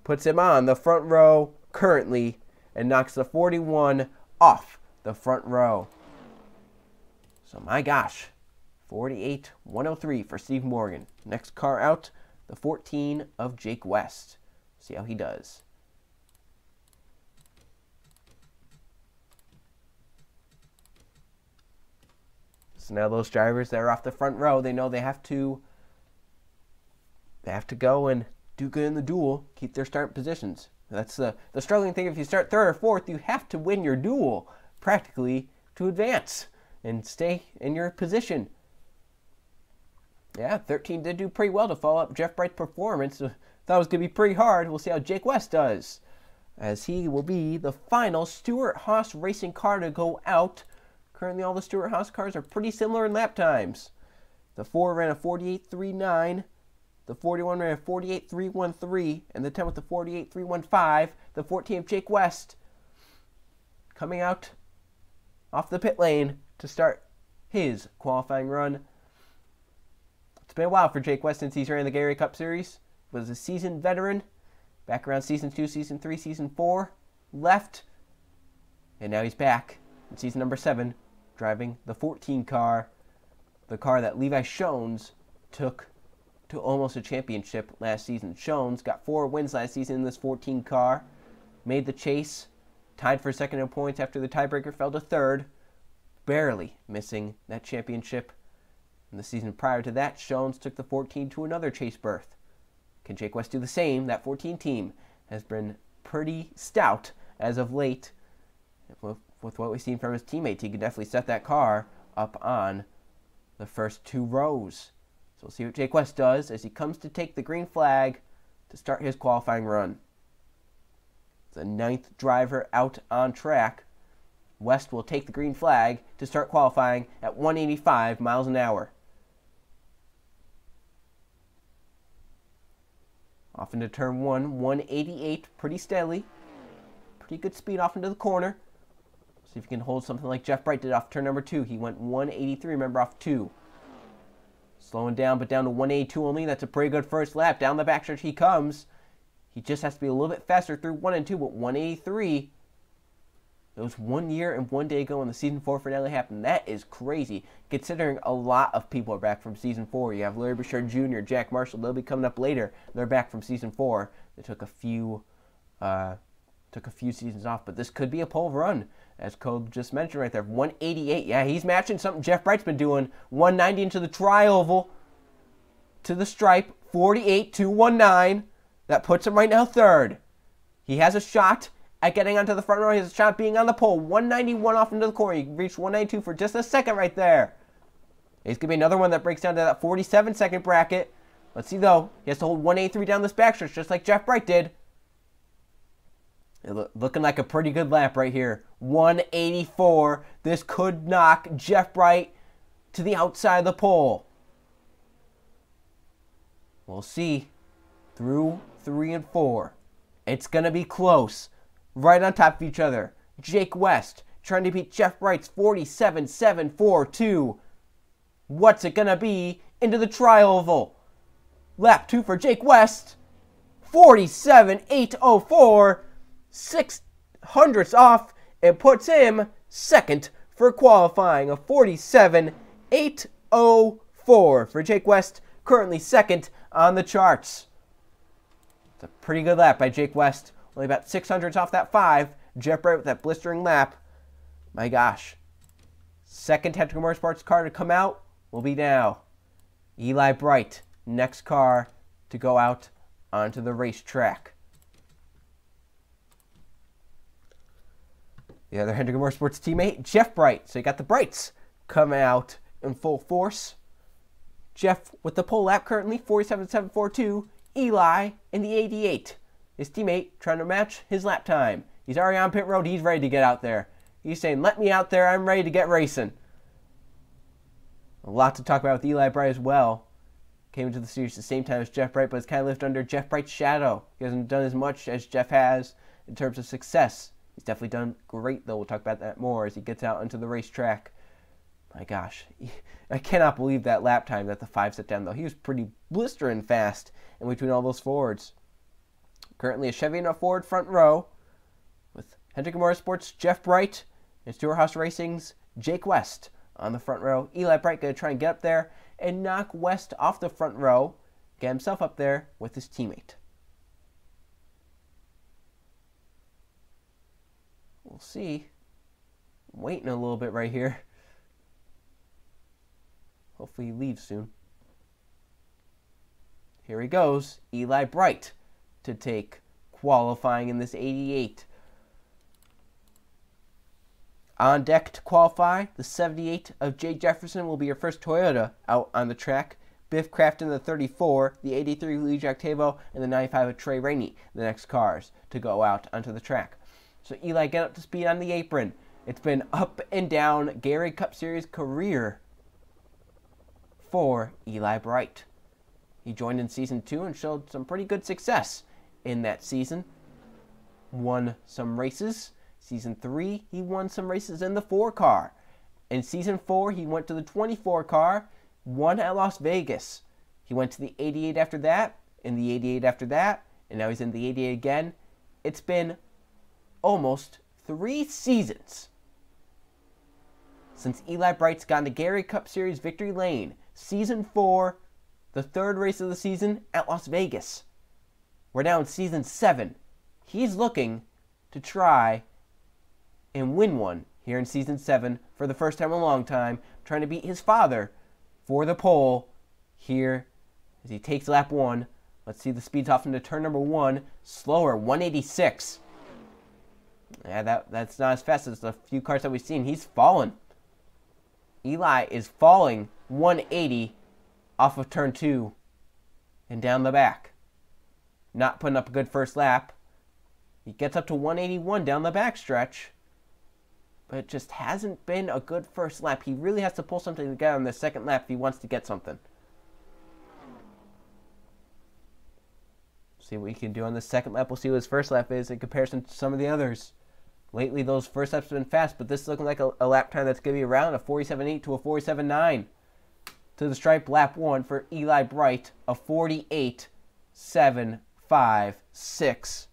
Puts him on the front row currently and knocks the 41 off the front row. So my gosh, 48.103 for Steve Morgan. Next car out, the 14 of Jake West. See how he does. So now those drivers that are off the front row, they know they have to go and do good in the duel, keep their start positions. That's the struggling thing. If you start third or fourth, you have to win your duel practically to advance and stay in your position. Yeah, 13 did do pretty well to follow up Jeff Bright's performance. Thought it was going to be pretty hard. We'll see how Jake West does, as he will be the final Stewart-Haas racing car to go out. Currently, all the Stewart-Haas cars are pretty similar in lap times. The 4 ran a 48.39. The 41 ran a 48.313. And the 10 with the 48.315. The 14 of Jake West coming out off the pit lane to start his qualifying run. It's been a while for Jake West since he's ran the Gatorade Cup Series. Was a seasoned veteran. Back around Season 2, Season 3, Season 4. Left. And now he's back in Season number 7, driving the 14 car. The car that Levi Shones took to almost a championship last season. Shones got 4 wins last season in this 14 car. Made the chase. Tied for second in points after the tiebreaker fell to third. Barely missing that championship. In the season prior to that, Shones took the 14 to another chase berth. Can Jake West do the same? That 14 team has been pretty stout as of late. With what we've seen from his teammates, he could definitely set that car up on the first 2 rows. So we'll see what Jake West does as he comes to take the green flag to start his qualifying run. The 9th driver out on track. West will take the green flag to start qualifying at 185 miles an hour. Off into turn 1, 188, pretty steadily. Pretty good speed off into the corner. See if he can hold something like Jeff Bright did off turn number 2. He went 183, remember, off 2. Slowing down, but down to 182 only. That's a pretty good first lap. Down the backstretch he comes. He just has to be a little bit faster through 1 and 2, but 183. It was 1 year and 1 day ago when the Season 4 finale happened. That is crazy, considering a lot of people are back from Season 4. You have Larry Bouchard Jr., Jack Marshall. They'll be coming up later. They're back from Season 4. They took a few seasons off, but this could be a pole run, as Code just mentioned right there. 188. Yeah, he's matching something Jeff Bright's been doing. 190 into the tri-oval to the stripe. 48.219. That puts him right now third. He has a shot at getting onto the front row. He has a shot being on the pole. 191 off into the corner. He reached 192 for just a second right there. He's going to be another one that breaks down to that 47-second bracket. Let's see, though. He has to hold 183 down this backstretch, just like Jeff Bright did. Looking like a pretty good lap right here. 184. This could knock Jeff Bright to the outside of the pole. We'll see. Through 3 and 4. It's going to be close. Right on top of each other. Jake West trying to beat Jeff Bright's 47.742. What's it going to be into the tri-oval? Lap 2 for Jake West. 47.804. 600ths off. It puts him second for qualifying. A 47.804 4 for Jake West, currently second on the charts. It's a pretty good lap by Jake West. Only about 600s off that 5. Jeff Bright with that blistering lap. My gosh. Second Hendrick Motorsports car to come out will be now Eli Bright. Next car to go out onto the racetrack. The other Hendrick Motorsports teammate, Jeff Bright. So you got the Brights coming out in full force. Jeff with the pole lap currently, 47.742. Eli in the 88. His teammate trying to match his lap time. He's already on pit road. He's ready to get out there. He's saying, let me out there. I'm ready to get racing. A lot to talk about with Eli Bright as well. Came into the series at the same time as Jeff Bright, but has kind of lived under Jeff Bright's shadow. He hasn't done as much as Jeff has in terms of success. He's definitely done great, though. We'll talk about that more as he gets out onto the racetrack. My gosh. I cannot believe that lap time that the 5 set down, though. He was pretty blistering fast in between all those Fords. Currently a Chevy in a Ford front row with Hendrick Motorsports' Jeff Bright and Stewart Haas Racing's Jake West on the front row. Eli Bright going to try and get up there and knock West off the front row, get himself up there with his teammate. We'll see. I'm waiting a little bit right here. Hopefully he leaves soon. Here he goes, Eli Bright to take qualifying in this 88. On deck to qualify, the 78 of Jay Jefferson will be your first Toyota out on the track. Biff Crafton, the 34, the 83 Lee Jack Tavo, and the 95 of Trey Rainey, the next cars to go out onto the track. So Eli, get up to speed on the apron. It's been up and down Gatorade Cup Series career for Eli Bright. He joined in Season 2 and showed some pretty good success in that season. Won some races. Season 3, he won some races in the 4 car. In Season 4, he went to the 24 car, won at Las Vegas. He went to the 88 after that, in the 88 after that, and now he's in the 88 again. It's been almost 3 seasons since Eli Bright's gone to Gatorade Cup Series victory lane. Season 4, the 3rd race of the season at Las Vegas. We're now in Season 7. He's looking to try and win one here in Season 7 for the first time in a long time, trying to beat his father for the pole here as he takes lap 1. Let's see the speeds off into turn number 1. Slower, 186. Yeah, that's not as fast as the few cars that we've seen. He's fallen. Eli is falling 180 off of turn 2 and down the back. Not putting up a good first lap. He gets up to 181 down the back stretch, but it just hasn't been a good first lap. He really has to pull something together on the second lap if he wants to get something. See what he can do on the second lap. We'll see what his first lap is in comparison to some of the others. Lately, those first laps have been fast, but this is looking like a lap time that's going to be around a 47.8 to a 47.9. To the stripe, lap 1 for Eli Bright, a 48.756.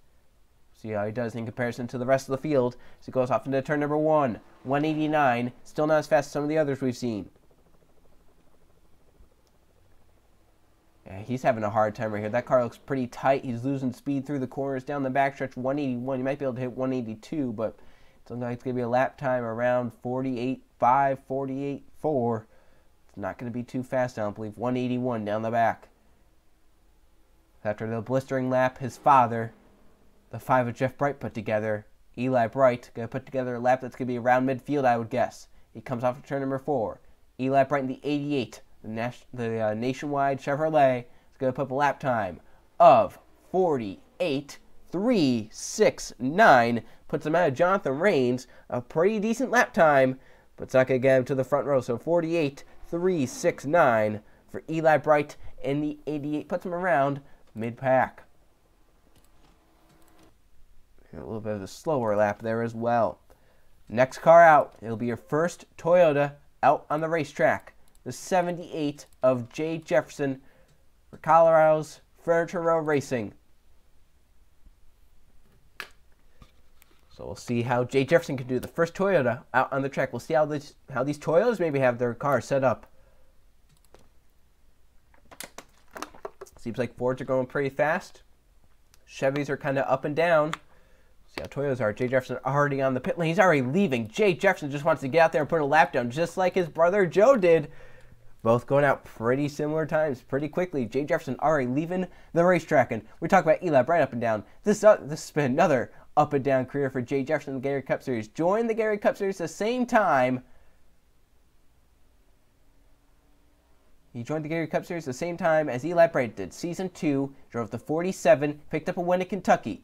See how he does in comparison to the rest of the field as he goes off into turn number 1. 189, still not as fast as some of the others we've seen. Yeah, he's having a hard time right here. That car looks pretty tight. He's losing speed through the corners down the backstretch. 181. He might be able to hit 182, but it's looking like it's going to be a lap time around 48.5, 48.4. It's not going to be too fast, I don't believe. 181 down the back. After the blistering lap, his father, the 5 of Jeff Bright, put together. Eli Bright going to put together a lap that's going to be around midfield, I would guess. He comes off of turn number 4. Eli Bright in the 88. The Nationwide Chevrolet is going to put up a lap time of 48.369. Puts him out of Jonathan Rains. A pretty decent lap time, but it's not going to get him to the front row. So 48.369 for Eli Bright in the 88. Puts him around mid-pack. A little bit of a slower lap there as well. Next car out, it'll be your first Toyota out on the racetrack. The 78 of Jay Jefferson for Colorado's Furniture Row Racing. So we'll see how Jay Jefferson can do. The first Toyota out on the track. We'll see how these Toyotas maybe have their car set up. Seems like Fords are going pretty fast. Chevys are kind of up and down. See how Toyotas are. Jay Jefferson already on the pit lane. He's already leaving. Jay Jefferson just wants to get out there and put a lap down, just like his brother Joe did. Both going out pretty similar times, pretty quickly. Jay Jefferson already leaving the racetrack. And we talk about Eli right up and down. This has been another up and down career for Jay Jefferson in the Gatorade Cup Series. Joined the Gatorade Cup Series the same time. He joined the Gatorade Cup Series the same time as Eli Bright did. Season 2, drove the 47, picked up a win at Kentucky.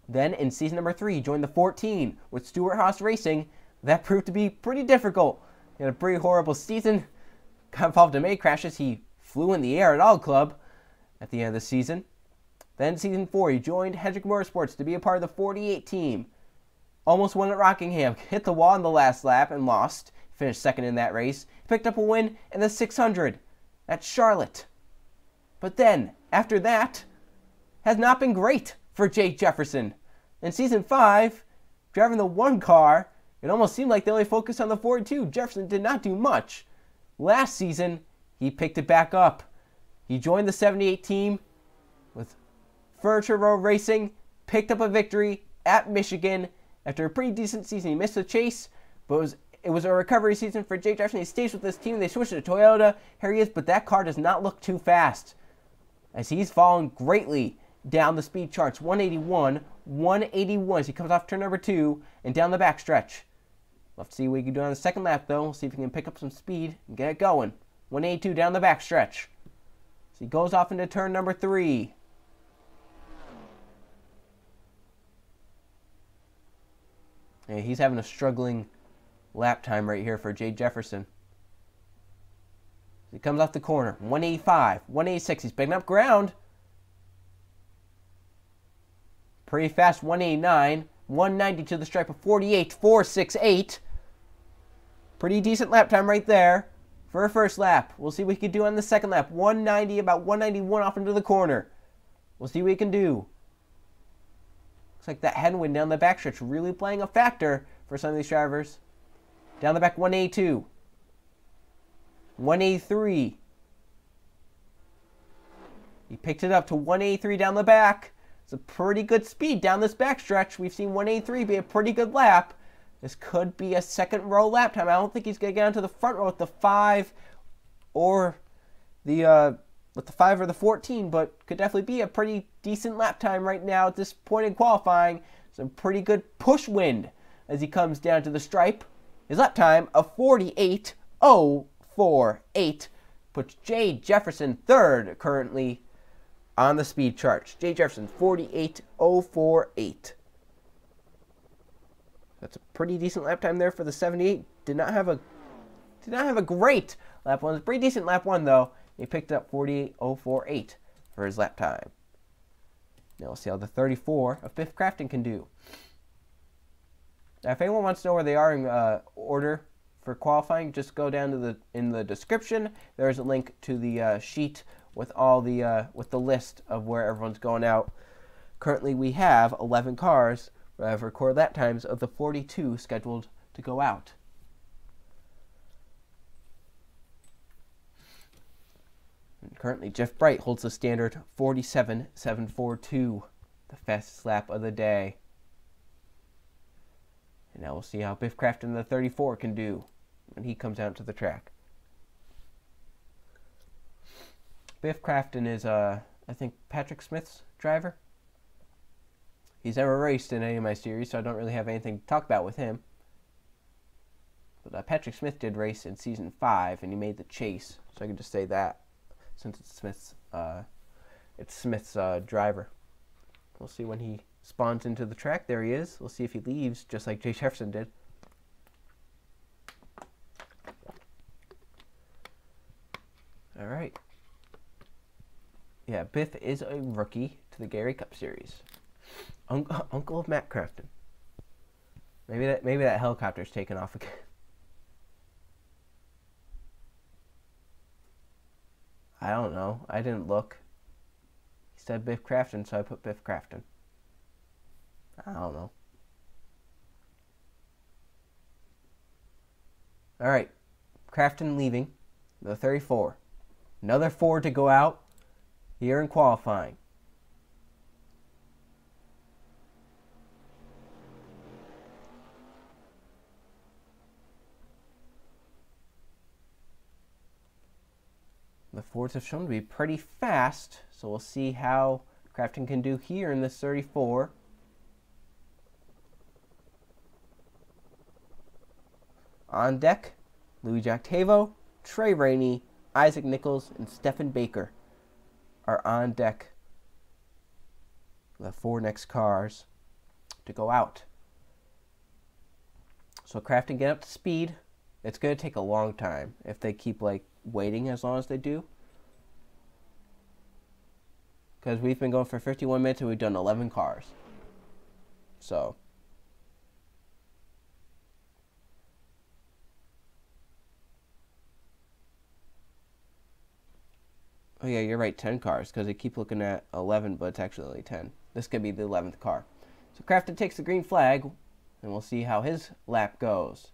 Then in season number 3, he joined the 14 with Stewart Haas Racing. That proved to be pretty difficult. He had a pretty horrible season. Got involved in many crashes. He flew in the air at All Club at the end of the season. Then season 4, he joined Hendrick Motorsports to be a part of the 48 team. Almost won at Rockingham. Hit the wall in the last lap and lost. Finished second in that race. Picked up a win in the 600 at Charlotte. But then, after that, has not been great for Jay Jefferson. In season 5, driving the 1 car, it almost seemed like they only focused on the 42. Jefferson did not do much. Last season, he picked it back up. He joined the 78 team with Furniture Row Racing, picked up a victory at Michigan. After a pretty decent season, he missed the chase, but it was a recovery season for Jay Jefferson. He stays with this team. They switched to Toyota. Here he is, but that car does not look too fast, as he's fallen greatly down the speed charts. 181, 181 as he comes off turn number 2 and down the backstretch. We'll have to see what he can do on the second lap, though. We'll see if he can pick up some speed and get it going. 182 down the backstretch. So he goes off into turn number 3. And he's having a struggling lap time right here for Jay Jefferson. He comes off the corner. 185, 186. He's picking up ground. Pretty fast, 189. 190 to the stripe of 48, 468. Pretty decent lap time right there for a first lap. We'll see what he can do on the second lap. 190, about 191 off into the corner. We'll see what he can do. Looks like that headwind down the backstretch really playing a factor for some of these drivers. Down the back, 182. 183. He picked it up to 183 down the back. It's a pretty good speed down this backstretch. We've seen 183 be a pretty good lap. This could be a second row lap time. I don't think he's going to get onto the front row with the 5 or the 14, but could definitely be a pretty decent lap time right now at this point in qualifying. Some pretty good push wind as he comes down to the stripe. His lap time of 48.048 puts Jay Jefferson third currently on the speed chart. Jay Jefferson, 48.048. That's a pretty decent lap time there for the 78. Did not have a great lap 1. It's a pretty decent lap 1 though. He picked up 48.048 for his lap time. Now we'll see how the 34 of Biff Crafton can do. Now, if anyone wants to know where they are in order for qualifying, just go down to in the description. There's a link to the sheet with all the with the list of where everyone's going out. Currently, we have 11 cars that have recorded lap times of the 42 scheduled to go out. And currently, Jeff Bright holds the standard 47.742, the fastest lap of the day. And now we'll see how Biff Crafton the 34 can do when he comes out to the track. Biff Crafton is, I think, Patrick Smith's driver. He's never raced in any of my series, so I don't really have anything to talk about with him. But Patrick Smith did race in Season 5, and he made the chase. So I can just say that, since it's Smith's driver. We'll see when he spawns into the track. There he is. We'll see if he leaves, just like Jay Jefferson did. All right. Yeah, Biff is a rookie to the Gatorade Cup Series. Uncle of Matt Crafton. Maybe that helicopter's taken off again. I don't know. I didn't look. He said Biff Crafton, so I put Biff Crafton. I don't know. All right. Crafton leaving. The 34. Another 4 to go out. here in qualifying. The Fords have shown to be pretty fast, so we'll see how Crafton can do here in this 34. On deck, Louis Jactavo, Trey Rainey, Isaac Nichols, and Stephen Baker are on deck. The 4 next cars to go out. So Crafton get up to speed. It's going to take a long time if they keep waiting as long as they do. Because we've been going for 51 minutes and we've done 11 cars. So. Oh yeah, you're right, 10 cars. Because they keep looking at 11, but it's actually only 10. This could be the 11th car. So Crafton takes the green flag. And we'll see how his lap goes.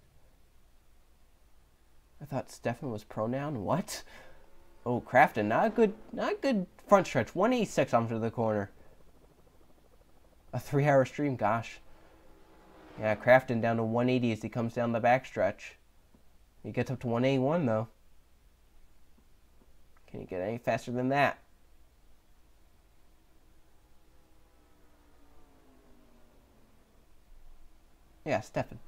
I thought Stefan was pronoun. What? Oh, Crafton, not a good front stretch. 186 onto the corner. A 3-hour stream, gosh. Yeah, Crafton down to 180 as he comes down the back stretch. He gets up to 181 though. Can he get any faster than that? Yeah, Stefan.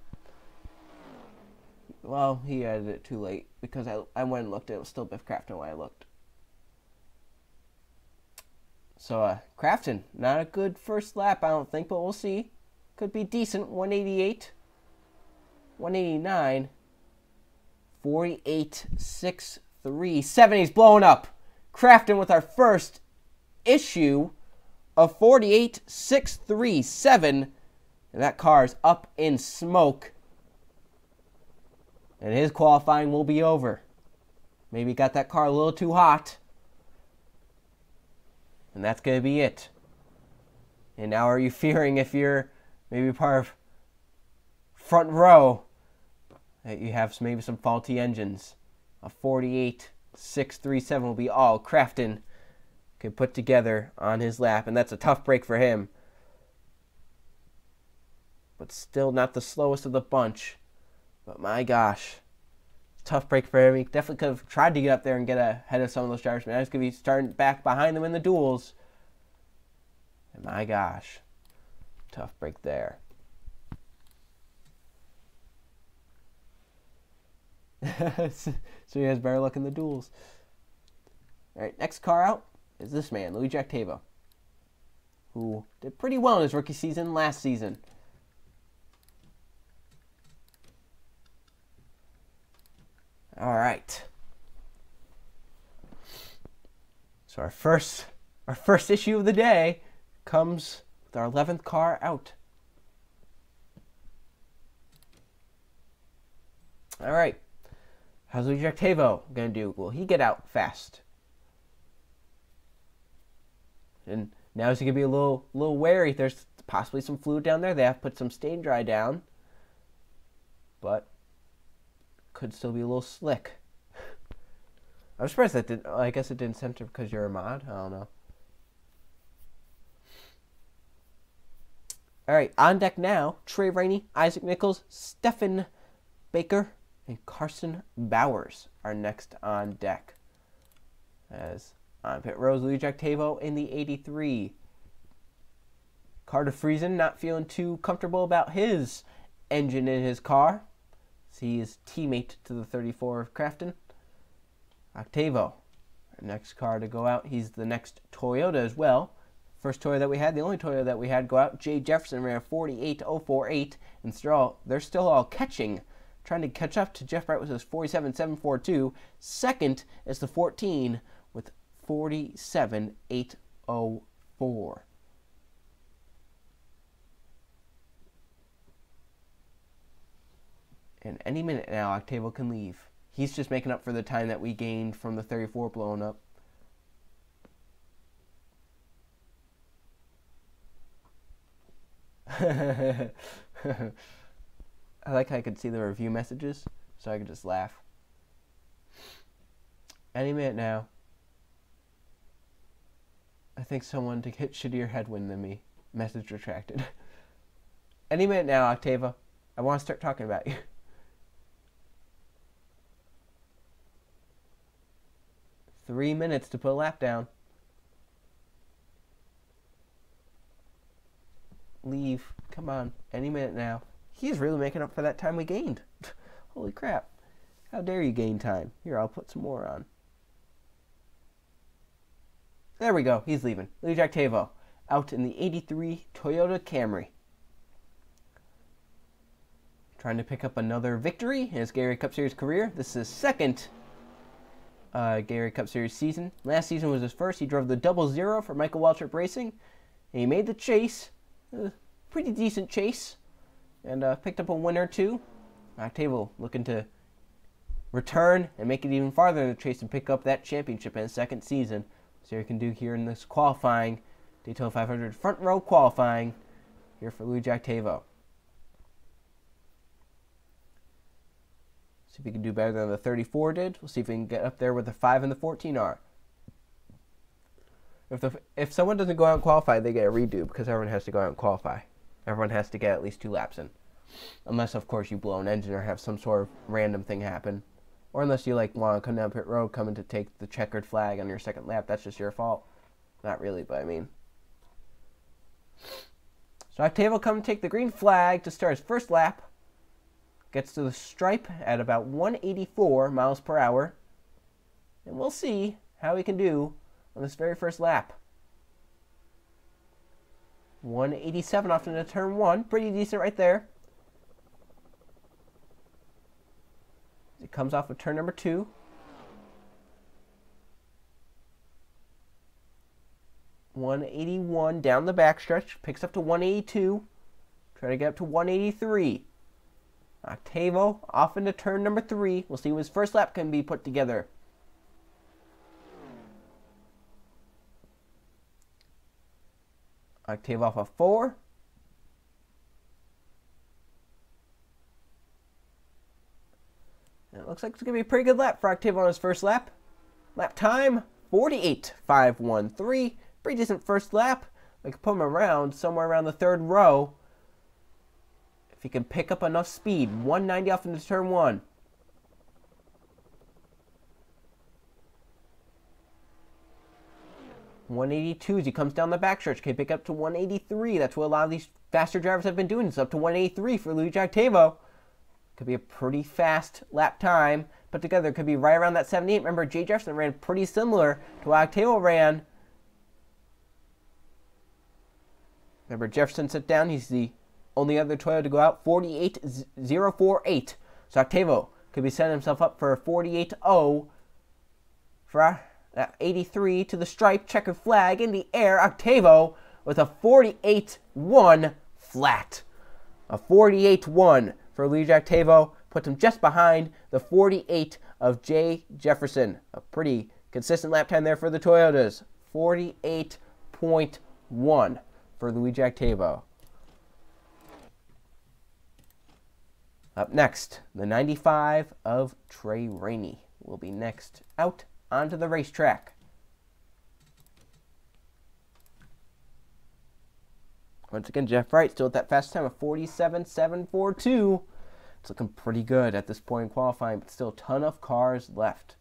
Well, he added it too late because I went and looked. It was still Biff Crafton when I looked. So, Crafton, not a good first lap, I don't think, but we'll see. Could be decent. 188, 189, 48.637. He's blowing up. Crafton with our first issue of 48.637. And that car is up in smoke. And his qualifying will be over. Maybe got that car a little too hot. And that's going to be it. And now are you fearing if you're maybe part of front row that you have maybe some faulty engines? A 48.637 will be all Crafton can put together on his lap. And that's a tough break for him. But still not the slowest of the bunch. But my gosh, tough break for him. He definitely could have tried to get up there and get ahead of some of those drivers. But now he's going to be starting back behind them in the duels. And my gosh, tough break there. So he has better luck in the duels. All right, next car out is this man, Louis Jactavo, who did pretty well in his rookie season last season. All right. So our first issue of the day comes with our 11th car out. All right. How's Louis Jactavo going to do? Will he get out fast? And now is he going to be a little wary? There's possibly some fluid down there. They have put some stain dry down. But could still be a little slick. I'm surprised that didn't. I guess it didn't center because you're a mod. I don't know. All right, on deck now, Trey Rainey, Isaac Nichols, Stephen Baker, and Carson Bowers are next on deck. As on pit rows, Louis Jactavo in the 83. Carter Friesen not feeling too comfortable about his engine in his car. He is teammate to the 34 of Crafton. Octavo, our next car to go out. He's the next Toyota as well. First Toyota that we had, the only Toyota that we had go out. Jay Jefferson ran a 48.048, and they're still all catching, trying to catch up to Jeff Bright with his 47.742. Second is the 14 with 47.804. And any minute now, Octavo can leave. He's just making up for the time that we gained from the 34 blowing up. I like how I could see the review messages, so I could just laugh. Any minute now. I think someone to hit shittier headwind than me. Message retracted. Any minute now, Octava. I want to start talking about you. Three minutes to put a lap down. Leave. Come on. Any minute now. He's really making up for that time we gained. Holy crap. How dare you gain time. Here, I'll put some more on. There we go. He's leaving. Luigi Octavo out in the 83 Toyota Camry. Trying to pick up another victory in his Gatorade Cup Series career. This is his second Gatorade Cup Series season. Last season was his first. He drove the 00 for Michael Waltrip Racing. And he made the chase. Pretty decent chase. And picked up a win or two. Octavo looking to return and make it even farther in the chase and pick up that championship in his second season. See what he can do here in this qualifying. Daytona 500 front row qualifying here for Luigi Octavo. See if he can do better than the 34 did. We'll see if he can get up there with the 5 and the 14 are. If someone doesn't go out and qualify, they get a redo because everyone has to go out and qualify. Everyone has to get at least 2 laps in. Unless, of course, you blow an engine or have some sort of random thing happen. Or unless you want to come down pit road, coming to take the checkered flag on your second lap. That's just your fault. Not really, but I mean. So Octavo come take the green flag to start his first lap. Gets to the stripe at about 184 miles per hour. And we'll see how he can do on this very first lap. 187 off into turn 1. Pretty decent right there. It comes off of turn number 2. $181 down the backstretch. Picks up to 182. Try to get up to 183. Octavo off into turn number 3. We'll see what his first lap can be put together. Octavo off of 4. And it looks like it's going to be a pretty good lap for Octavo on his first lap. Lap time, 48.513. Pretty decent first lap. We can put him around somewhere around the 3rd row. If he can pick up enough speed. 190 off into turn 1. $182 as he comes down the backstretch. Can pick up to 183. That's what a lot of these faster drivers have been doing. It's up to 183 for Luigi Octavo. Could be a pretty fast lap time put together. Could be right around that 78. Remember, Jay Jefferson ran pretty similar to what Octavo ran. Remember, Jefferson sat down. He's the only other Toyota to go out. 48.048. So Octavo could be setting himself up for a 48.0 for 83 to the stripe. Checkered flag in the air. Octavo with a 48.1 flat. A 48.1 for Luigi Octavo. Puts him just behind the 48 of Jay Jefferson. A pretty consistent lap time there for the Toyotas. 48.1 for Luigi Octavo. Up next, the 95 of Trey Rainey will be next out onto the racetrack. Once again, Jeff Wright still at that fast time of 47.742. It's looking pretty good at this point in qualifying, but still a ton of cars left.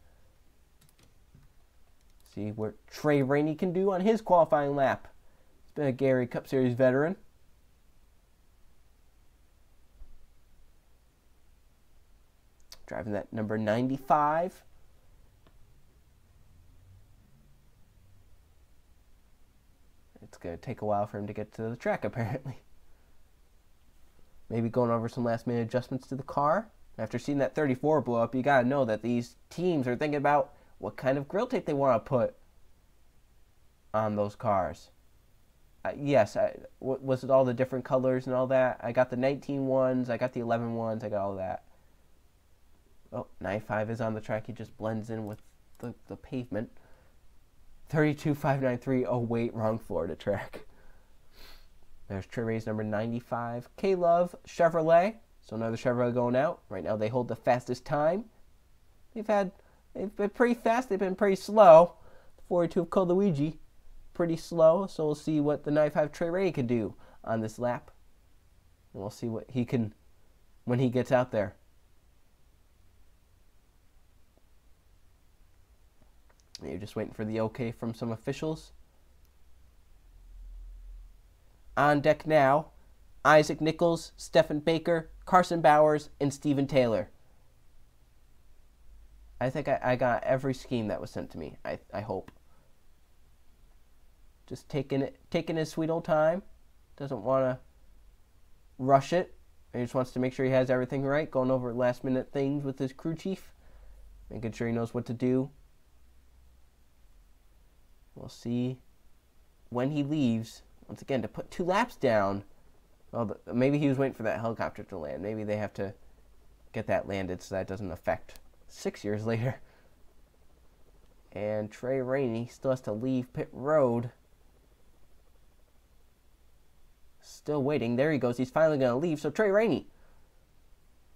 See what Trey Rainey can do on his qualifying lap. He's been a Gatorade Cup Series veteran. Driving that number 95. It's going to take a while for him to get to the track, apparently. Maybe going over some last-minute adjustments to the car. After seeing that 34 blow up, you got to know that these teams are thinking about what kind of grill tape they want to put on those cars. Yes, was it all the different colors and all that? I got the 19 ones, I got the 11 ones, I got all that. Oh, 95 is on the track. He just blends in with the pavement. 32.593. Oh, wait, wrong Florida track. There's Trey Rainey's number 95. K-Love Chevrolet. So another Chevrolet going out. Right now they hold the fastest time. They've been pretty fast. They've been pretty slow. 42 of Luigi. pretty slow, so we'll see what the 95 Trey Rainey can do on this lap. And we'll see what he can when he gets out there. You're just waiting for the okay from some officials. On deck now, Isaac Nichols, Stephen Baker, Carson Bowers, and Steven Taylor. I think I got every scheme that was sent to me, I hope. Just taking his sweet old time. Doesn't want to rush it. He just wants to make sure he has everything right. Going over last minute things with his crew chief. Making sure he knows what to do. We'll see when he leaves. Once again, to put 2 laps down. Well, maybe he was waiting for that helicopter to land. Maybe they have to get that landed so that doesn't affect 6 years later. And Trey Rainey still has to leave pit road. Still waiting. There he goes. He's finally going to leave. So Trey Rainey,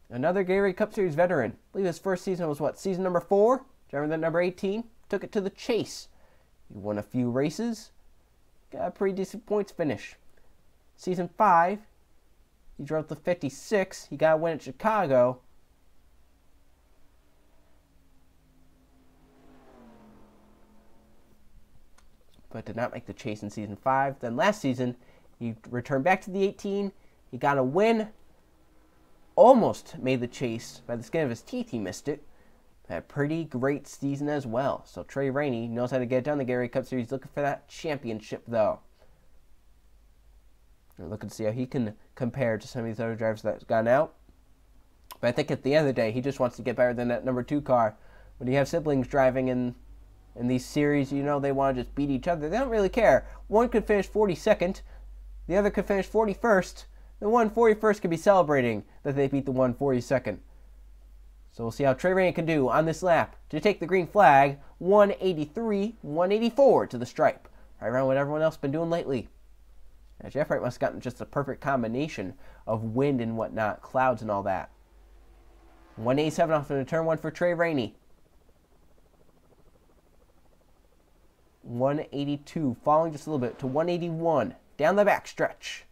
another Gatorade Cup Series veteran. I believe his first season was what? Season number 4? Driving that number 18. Took it to the chase. He won a few races. Got a pretty decent points finish. Season 5, he drove the 56. He got a win at Chicago. But did not make the chase in Season 5. Then last season, he returned back to the 18. He got a win. Almost made the chase. By the skin of his teeth, he missed it. Had a pretty great season as well. So Trey Rainey knows how to get done the Gatorade Cup Series. Looking for that championship, though. We're looking to see how he can compare to some of these other drivers that's gone out. But I think at the end of the day, he just wants to get better than that number 2 car. When you have siblings driving in these series, you know they want to just beat each other. They don't really care. One could finish 42nd. The other could finish 41st. The one 41st could be celebrating that they beat the one 42nd. So we'll see how Trey Rainey can do on this lap to take the green flag. 183, 184 to the stripe. Right around what everyone else has been doing lately. Now, Jeff Wright must have gotten just a perfect combination of wind and whatnot, clouds and all that. 187 off into turn 1 for Trey Rainey. 182, falling just a little bit to 181. Down the back stretch.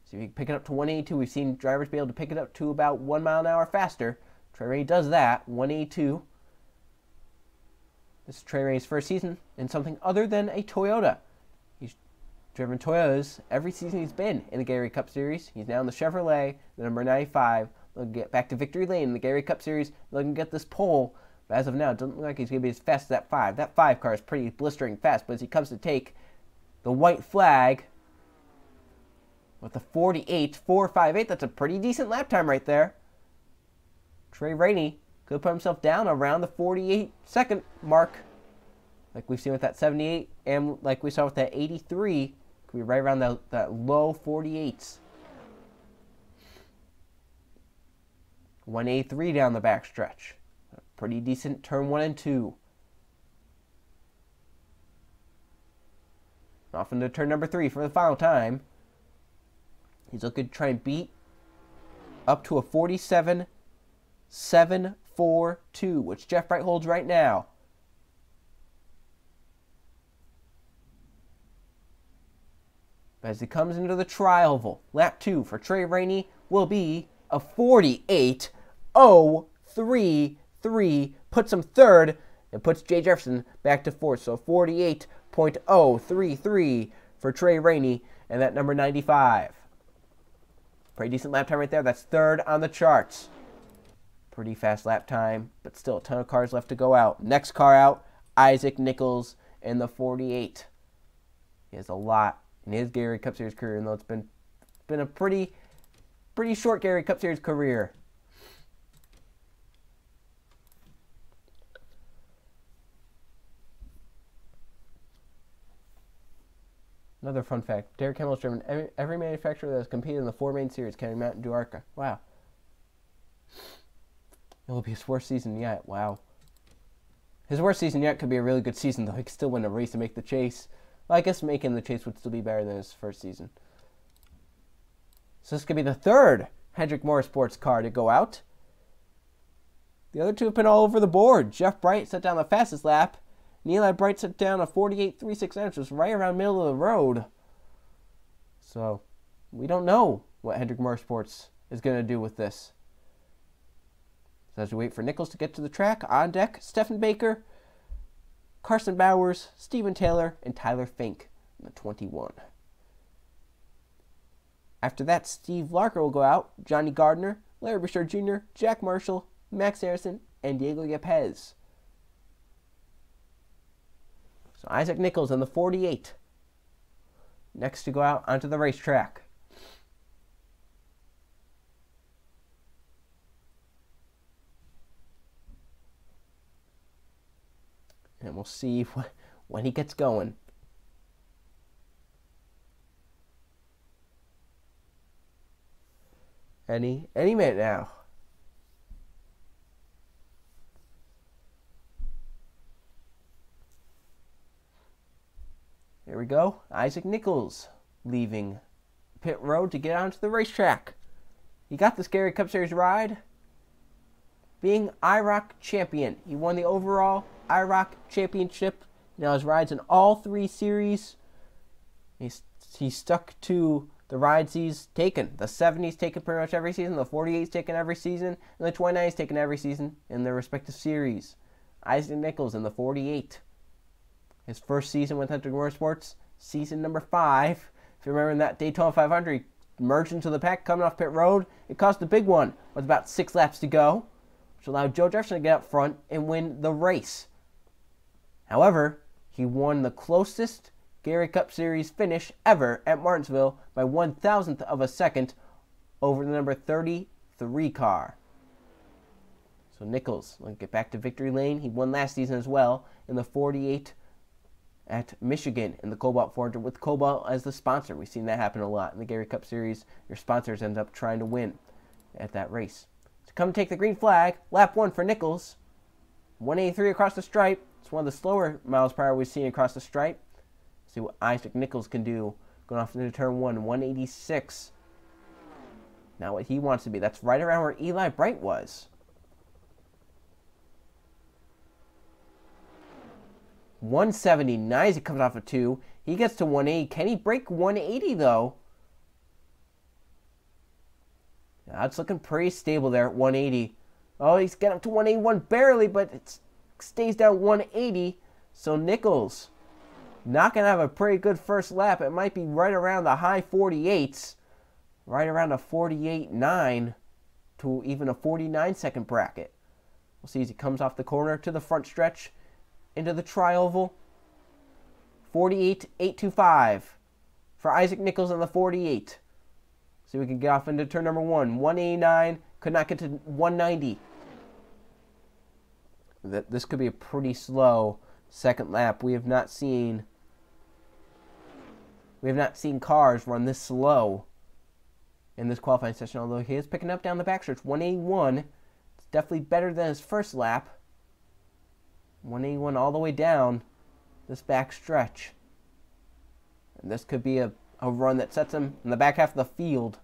See if you can pick it up to 182. We've seen drivers be able to pick it up to about 1 mile an hour faster. Trey Rainey does that, 182. This is Trey Rainey's first season in something other than a Toyota. He's driven Toyotas every season he's been in the Gatorade Cup Series. He's now in the Chevrolet, the number 95. Looking to get back to victory lane in the Gatorade Cup Series. Looking to get this pole. But as of now, it doesn't look like he's going to be as fast as that 5. That 5 car is pretty blistering fast. But as he comes to take the white flag with the 48.458, that's a pretty decent lap time right there. Trey Rainey could put himself down around the 48-second mark. Like we've seen with that 78 and like we saw with that 83. Could be right around that low 48s. 183 down the backstretch. Pretty decent turn 1 and 2. Off into turn number 3 for the final time. He's looking to try and beat up to a 47.742, which Jeff Wright holds right now. As he comes into the trioval, lap 2 for Trey Rainey will be a 48.033, puts him third and puts Jay Jefferson back to fourth. So 48.033 for Trey Rainey and that number 95. Pretty decent lap time right there. That's third on the charts. Pretty fast lap time, but still a ton of cars left to go out. Next car out, Isaac Nichols in the 48. He has a lot in his Gatorade Cup Series career, and though it's been a pretty short Gatorade Cup Series career. Another fun fact, Derek Hamill's driven every manufacturer that has competed in the 4 main series, Kenny Mountain, Duarca. Wow. It will be his worst season yet. Wow. His worst season yet could be a really good season, though. He could still win a race and make the chase. Well, I guess making the chase would still be better than his first season. So this could be the third Hendrick Motorsports car to go out. The other two have been all over the board. Jeff Bright set down the fastest lap, And Eli Bright set down a 48.36 inches right around middle of the road. So we don't know what Hendrick Motorsports is going to do with this. So as we wait for Nichols to get to the track, on deck, Stephen Baker, Carson Bowers, Steven Taylor, and Tyler Fink in the 21. After that, Steve Larker will go out, Johnny Gardner, Larry Bouchard Jr., Jack Marshall, Max Harrison, and Diego Yepes. So Isaac Nichols in the 48. Next to go out onto the racetrack. And we'll see when he gets going. Any minute now. Here we go. Isaac Nichols leaving pit road to get onto the racetrack. He got the Scary Cup Series ride, being IROC champion. He won the overall IROC championship. Now his rides in all 3 series. He stuck to the rides he's taken. The 70's taken pretty much every season. The 48's taken every season. And the 29's taken every season in their respective series. Isaac Nichols in the 48. His first season with Hendrick Motorsports, season number 5. If you remember in that Daytona 500, he merged into the pack coming off pit road. It caused a big one with about 6 laps to go, which allowed Joe Jefferson to get up front and win the race. However, he won the closest Gary Cup Series finish ever at Martinsville by 1,000th of a second over the number 33 car. So Nichols will get back to victory lane. He won last season as well in the 48 at Michigan in the Cobalt 400 with Cobalt as the sponsor. We've seen that happen a lot in the Gary Cup Series. Your sponsors end up trying to win at that race. To come take the green flag, lap 1 for Nichols. 183 across the stripe. It's one of the slower miles per hour we've seen across the stripe. See what Isaac Nichols can do going off into turn 1. 186. Not what he wants to be. That's right around where Eli Bright was. 179 as he comes off of 2. He gets to 180. Can he break 180 though? That's looking pretty stable there at 180. Oh, he's getting up to 181 barely, but it stays down 180. So Nichols not going to have a pretty good first lap. It might be right around the high 48s. Right around a 48.9 to even a 49-second bracket. We'll see as he comes off the corner to the front stretch into the tri-oval. 48.825 for Isaac Nichols on the 48. So we can get off into turn number 1. 189, could not get to 190. This could be a pretty slow second lap. We have not seen cars run this slow in this qualifying session, although he is picking up down the backstretch. 181. It's definitely better than his first lap. 181 all the way down this back stretch. And this could be a run that sets him in the back half of the field.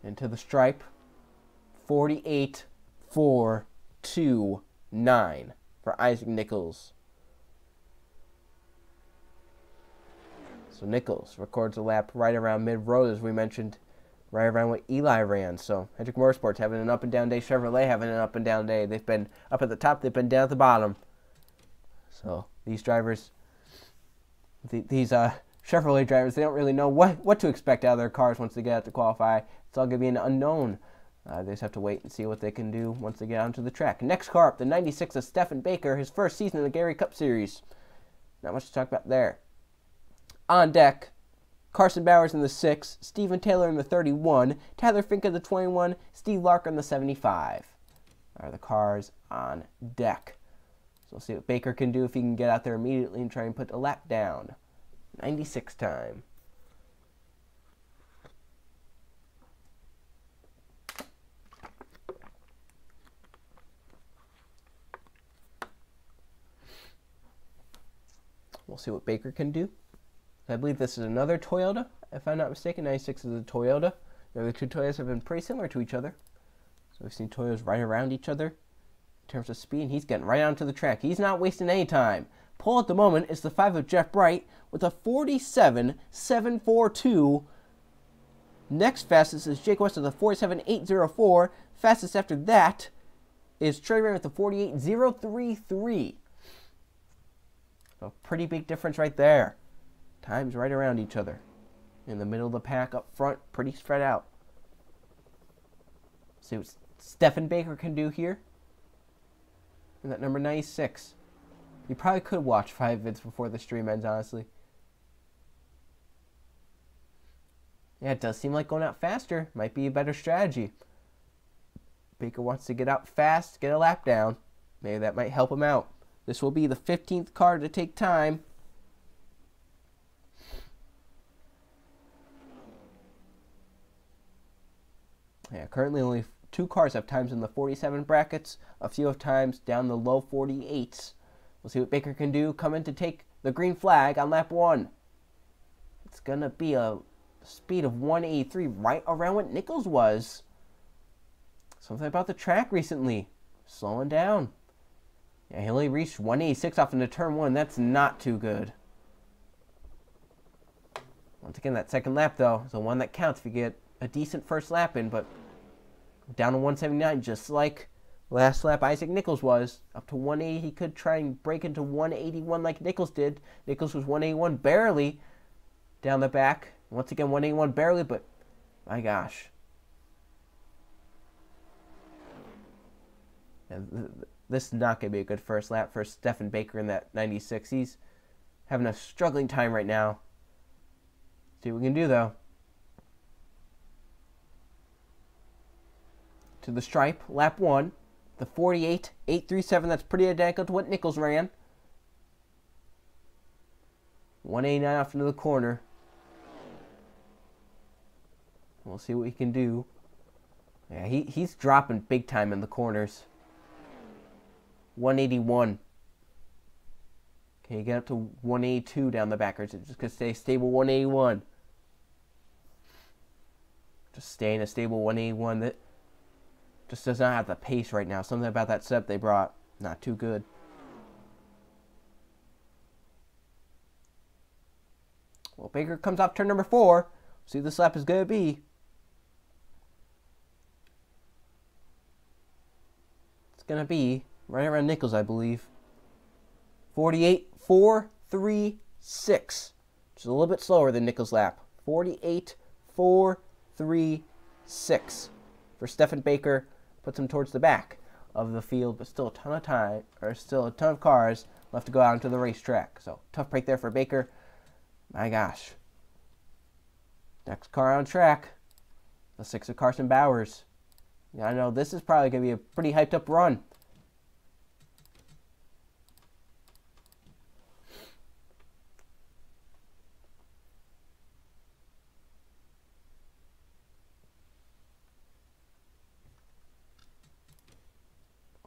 Into the stripe. 48.429 for Isaac Nichols. So Nichols records a lap right around mid-road, as we mentioned, right around what Eli ran. So Hendrick Motorsports having an up-and-down day. Chevrolet having an up-and-down day. They've been up at the top. They've been down at the bottom. So these drivers, these Chevrolet drivers, they don't really know what to expect out of their cars once they get out to qualify. It's all going to be an unknown. They just have to wait and see what they can do once they get onto the track. Next car up, the 96 of Stephen Baker, his first season in the Gary Cup Series. Not much to talk about there. On deck, Carson Bowers in the 6, Steven Taylor in the 31, Tyler Fink in the 21, Steve Larker in the 75. Are the cars on deck. So we'll see what Baker can do if he can get out there immediately and try and put a lap down. 96 time. We'll see what Baker can do. I believe this is another Toyota, if I'm not mistaken. 96 is a Toyota. The other two Toyotas have been pretty similar to each other. So we've seen Toyotas right around each other in terms of speed. And he's getting right onto the track. He's not wasting any time. Pole at the moment is the 5 of Jeff Bright with a 47.742. Next fastest is Jake West with a 47.804. Fastest after that is Trey Ray with a 48.033. So pretty big difference right there. Times right around each other. In the middle of the pack up front, pretty spread out. See what Stephen Baker can do here. And that number 96. You probably could watch 5 vids before the stream ends, honestly. Yeah, it does seem like going out faster might be a better strategy. Baker wants to get out fast, get a lap down. Maybe that might help him out. This will be the 15th car to take time. Yeah, currently only 2 cars have times in the 47 brackets. A few have times down the low 48s. We'll see what Baker can do. Coming to take the green flag on lap 1. It's going to be a speed of 183, right around what Nichols was. Something about the track recently. Slowing down. Yeah, he only reached 186 off into turn 1. That's not too good. Once again, that second lap, though, is the one that counts if you get a decent first lap in, but down to 179, just like last lap Isaac Nichols was. Up to 180, he could try and break into 181 like Nichols did. Nichols was 181 barely down the back. Once again, 181 barely, but my gosh. And this is not going to be a good first lap for Stephen Baker in that 96. He's having a struggling time right now. See what we can do, though. To the stripe, lap 1. The 48.837, that's pretty identical to what Nichols ran. 189 off into the corner. We'll see what he can do. Yeah, he's dropping big time in the corners. 181. Can you get up to 182 down the back, or is it just going to stay stable 181? Just stay in a stable 181. That just does not have the pace right now. Something about that setup they brought, not too good. Well, Baker comes off turn number 4. See what this lap is going to be. It's going to be right around Nichols, I believe. 48.436. Which is a little bit slower than Nichols' lap. 48.436 for Stephen Baker. Puts him towards the back of the field, but still a ton of time, or still a ton of cars left to go out into the racetrack. So tough break there for Baker. My gosh. Next car on track, the 6 of Carson Bowers. Yeah, I know this is probably going to be a pretty hyped up run.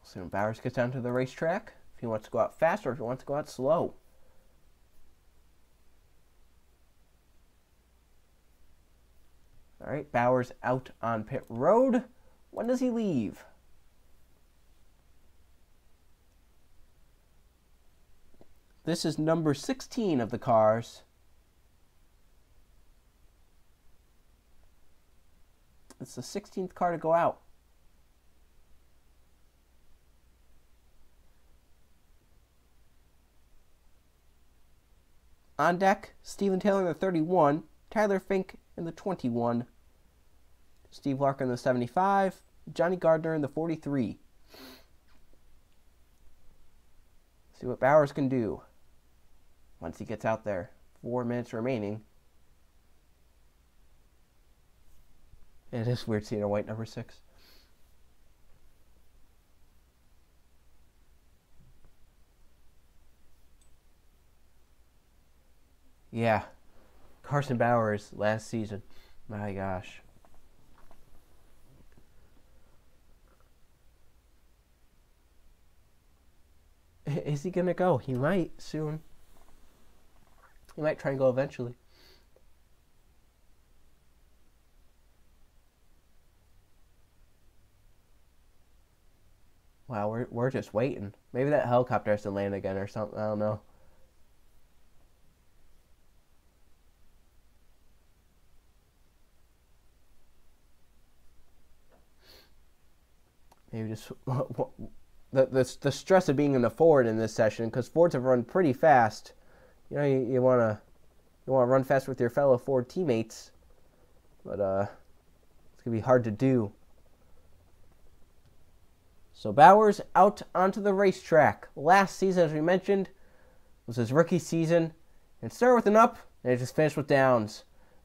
So when Bowers gets down to the racetrack, if he wants to go out fast or if he wants to go out slow. All right, Bowers out on pit road. When does he leave? This is number 16 of the cars. It's the 16th car to go out. On deck, Steven Taylor in the 31, Tyler Fink in the 21, Steve Larker in the 75, Johnny Gardner in the 43. See what Bowers can do once he gets out there. 4 minutes remaining. It is weird seeing a white number 6. Yeah, Carson Bowers last season. My gosh. Is he going to go? He might soon. He might try and go eventually. Wow, we're just waiting. Maybe that helicopter has to land again or something. I don't know. Maybe just the stress of being in the Ford in this session, because Fords have run pretty fast. You know, you wanna run fast with your fellow Ford teammates, but it's gonna be hard to do. So Bowers out onto the racetrack. Last season, as we mentioned, was his rookie season. It started with an up, and it just finished with downs.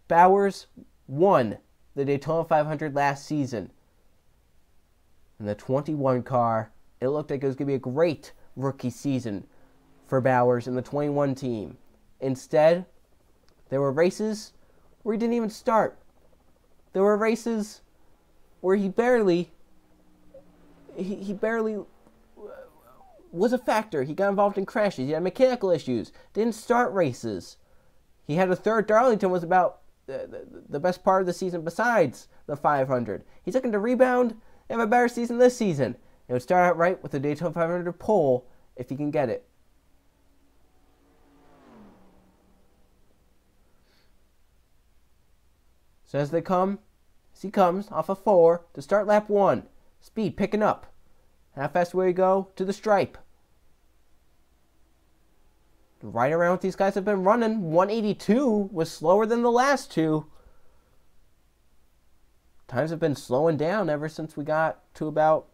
Bowers won the Daytona 500 last season. In the 21 car, it looked like it was going to be a great rookie season for Bowers and the 21 team. Instead, there were races where he didn't even start. There were races where he barely was a factor. He got involved in crashes. He had mechanical issues. Didn't start races. He had a third. Darlington was about the best part of the season besides the 500. He's looking to rebound and have a better season this season. It would start out right with the Daytona 500 pole if he can get it. So as he comes off of 4 to start lap 1. Speed picking up. How fast will he go to the stripe? Right around what these guys have been running. 182 was slower than the last two. Times have been slowing down ever since we got to about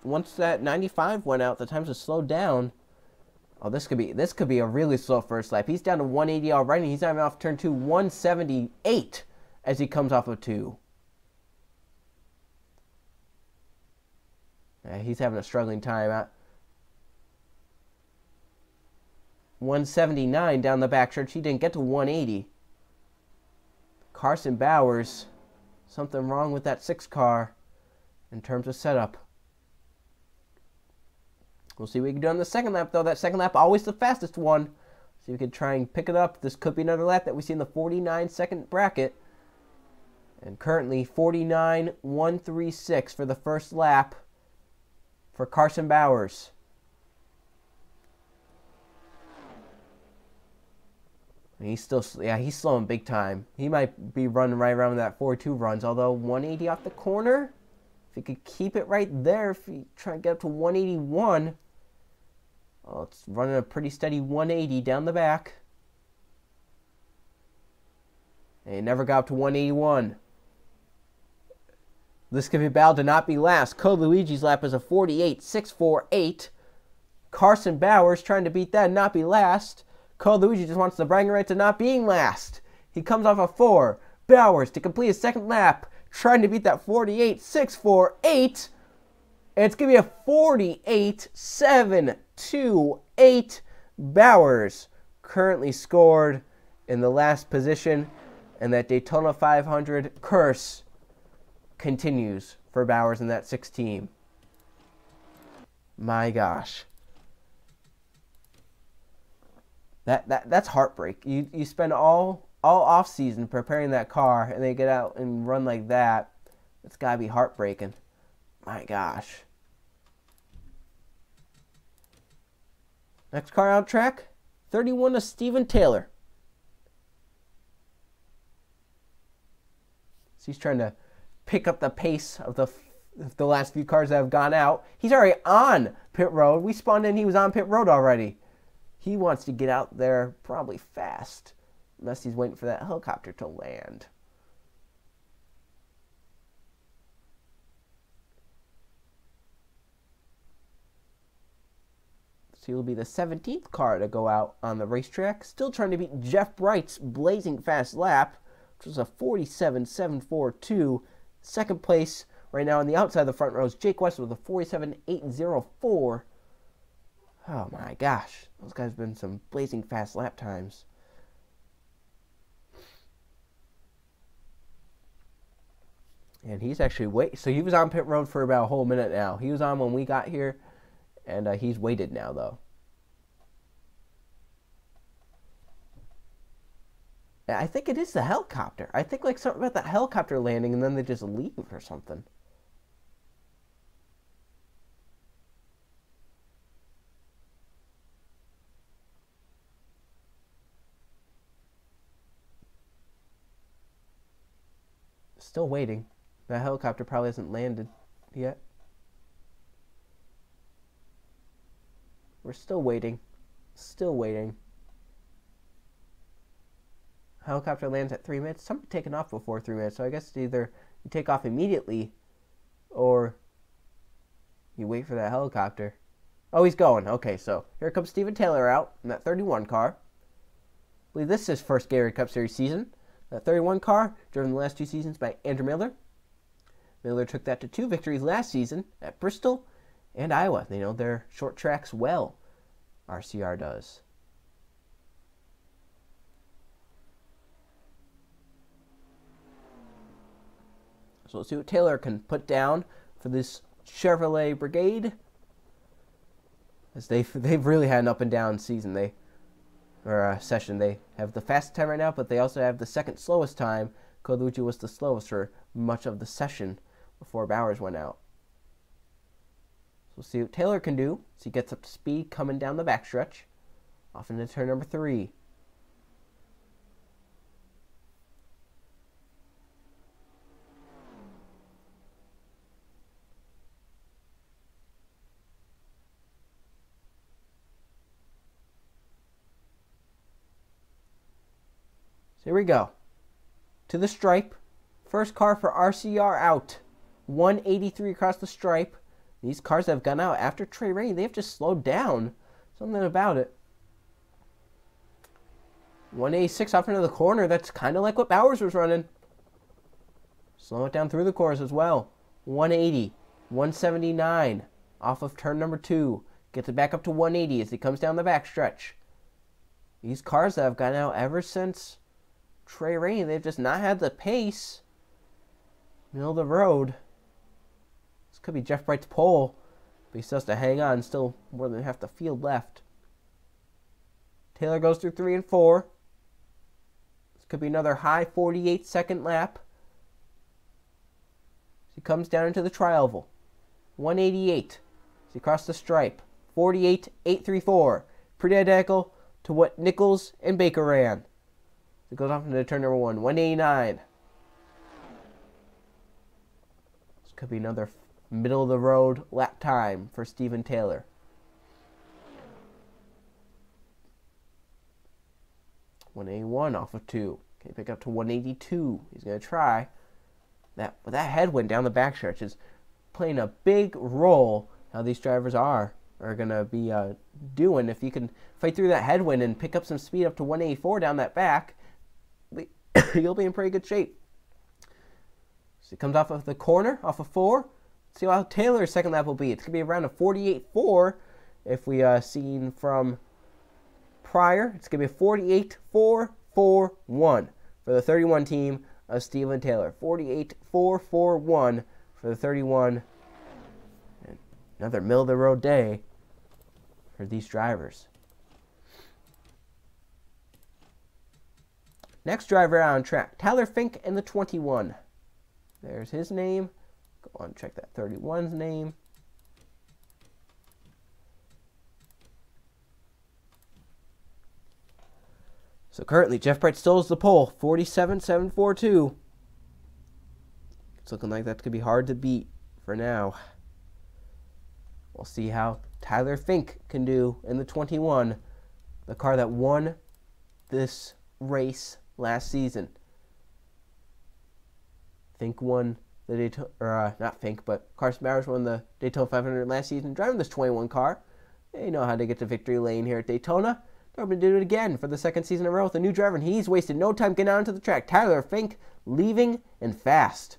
once that 95 went out, the times have slowed down. Oh, this could be a really slow first lap. He's down to 180 already. He's not even off turn 2, 178 as he comes off of 2. Yeah, he's having a struggling time at 179 down the backstretch. He didn't get to 180. Carson Bowers, something wrong with that 6 car in terms of setup. We'll see what we can do on the second lap, though. That second lap, always the fastest one. See if we can try and pick it up. This could be another lap that we see in the 49-second bracket. And currently, 49.136 for the first lap for Carson Bowers. And he's slowing big time. He might be running right around that 4.2 runs, although 180 off the corner, if he could keep it right there, if he try to get up to 181, well, it's running a pretty steady 180 down the back. And he never got up to 181. This could be battled to not be last. Code Luigi's lap is a 48.648. Carson Bowers trying to beat that and not be last. Code Luigi just wants the bragging right to not being last. He comes off of 4. Bowers to complete his second lap, trying to beat that 48.648. And it's going to be a 48.728. Bowers currently scored in the last position. And that Daytona 500 curse continues for Bowers and that 6 team. My gosh. That's heartbreak. You spend all off season preparing that car, and they get out and run like that. It's gotta be heartbreaking. My gosh. Next car out track, 31 of Steven Taylor. So he's trying to pick up the pace of the last few cars that have gone out. He's already on pit road. We spawned in, he was on pit road already. He wants to get out there probably fast, unless he's waiting for that helicopter to land. So he'll be the 17th car to go out on the racetrack. Still trying to beat Jeff Bright's blazing fast lap, which was a 47.742. Second place right now on the outside of the front row is Jake West with a 47.804. Oh my gosh, those guys have been some blazing fast lap times. And he's actually so he was on pit road for about a whole minute now. He was on when we got here, and he's waited now though. I think it is the helicopter. I think like something about that helicopter landing and then they just leave or something. Still waiting. That helicopter probably hasn't landed yet. We're still waiting. Still waiting. Helicopter lands at 3 minutes. Some taken off before 3 minutes, so I guess either you take off immediately or you wait for that helicopter. Oh, he's going. Okay, so here comes Steven Taylor out in that 31 car. I believe this is his first Gatorade Cup Series season. That 31 car, driven the last 2 seasons by Andrew Miller. Miller took that to 2 victories last season at Bristol and Iowa. They know their short tracks well. RCR does. So let's see what Taylor can put down for this Chevrolet Brigade. As they've really had an up and down season. Session. They have the fastest time right now, but they also have the second slowest time. Colucci was the slowest for much of the session before Bowers went out. So we'll see what Taylor can do as he gets up to speed coming down the backstretch. Off into turn number 3. Here we go. To the stripe. First car for RCR out. 183 across the stripe. These cars that have gone out after Trey Rainey, they've just slowed down. Something about it. 186 off into the corner. That's kind of like what Bowers was running. Slow it down through the corners as well. 180. 179 off of turn number 2. Gets it back up to 180 as he comes down the backstretch. These cars that have gone out ever since Trey Rainey, they've just not had the pace. Middle of the road. This could be Jeff Bright's pole, but he still has to hang on. Still more than half the field left. Taylor goes through 3 and 4. This could be another high 48-second lap. He comes down into the tri-oval. 188. He crossed the stripe. 48.834. Pretty identical to what Nichols and Baker ran. It goes off into turn number 1. 189. This could be another middle-of-the-road lap time for Steven Taylor. .181 off of 2. Can pick up to 182. He's going to try. That headwind down the backstretch is playing a big role how these drivers are going to be doing. If you can fight through that headwind and pick up some speed up to 184 down that back, you'll be in pretty good shape. So he comes off of the corner, off of 4. Let's see how Taylor's second lap will be. It's going to be around a 48.4 if we seen from prior. It's going to be a 48.441 for the 31 team of Steven Taylor. 48.441 for the 31. And another middle-of-the-road day for these drivers. Next driver out on track, Tyler Fink in the 21. There's his name. Go on, check that 31's name. So currently, Jeff Bright still has the pole, 47.742. It's looking like that's going to be hard to beat for now. We'll see how Tyler Fink can do in the 21, the car that won this race last season. Fink won the Daytona, or not Fink, but Carson Bowers won the Daytona 500 last season, driving this 21 car. They know how to get to victory lane here at Daytona. They're going to do it again for the second season in a row with a new driver, and he's wasted no time getting out onto the track. Tyler Fink leaving and fast.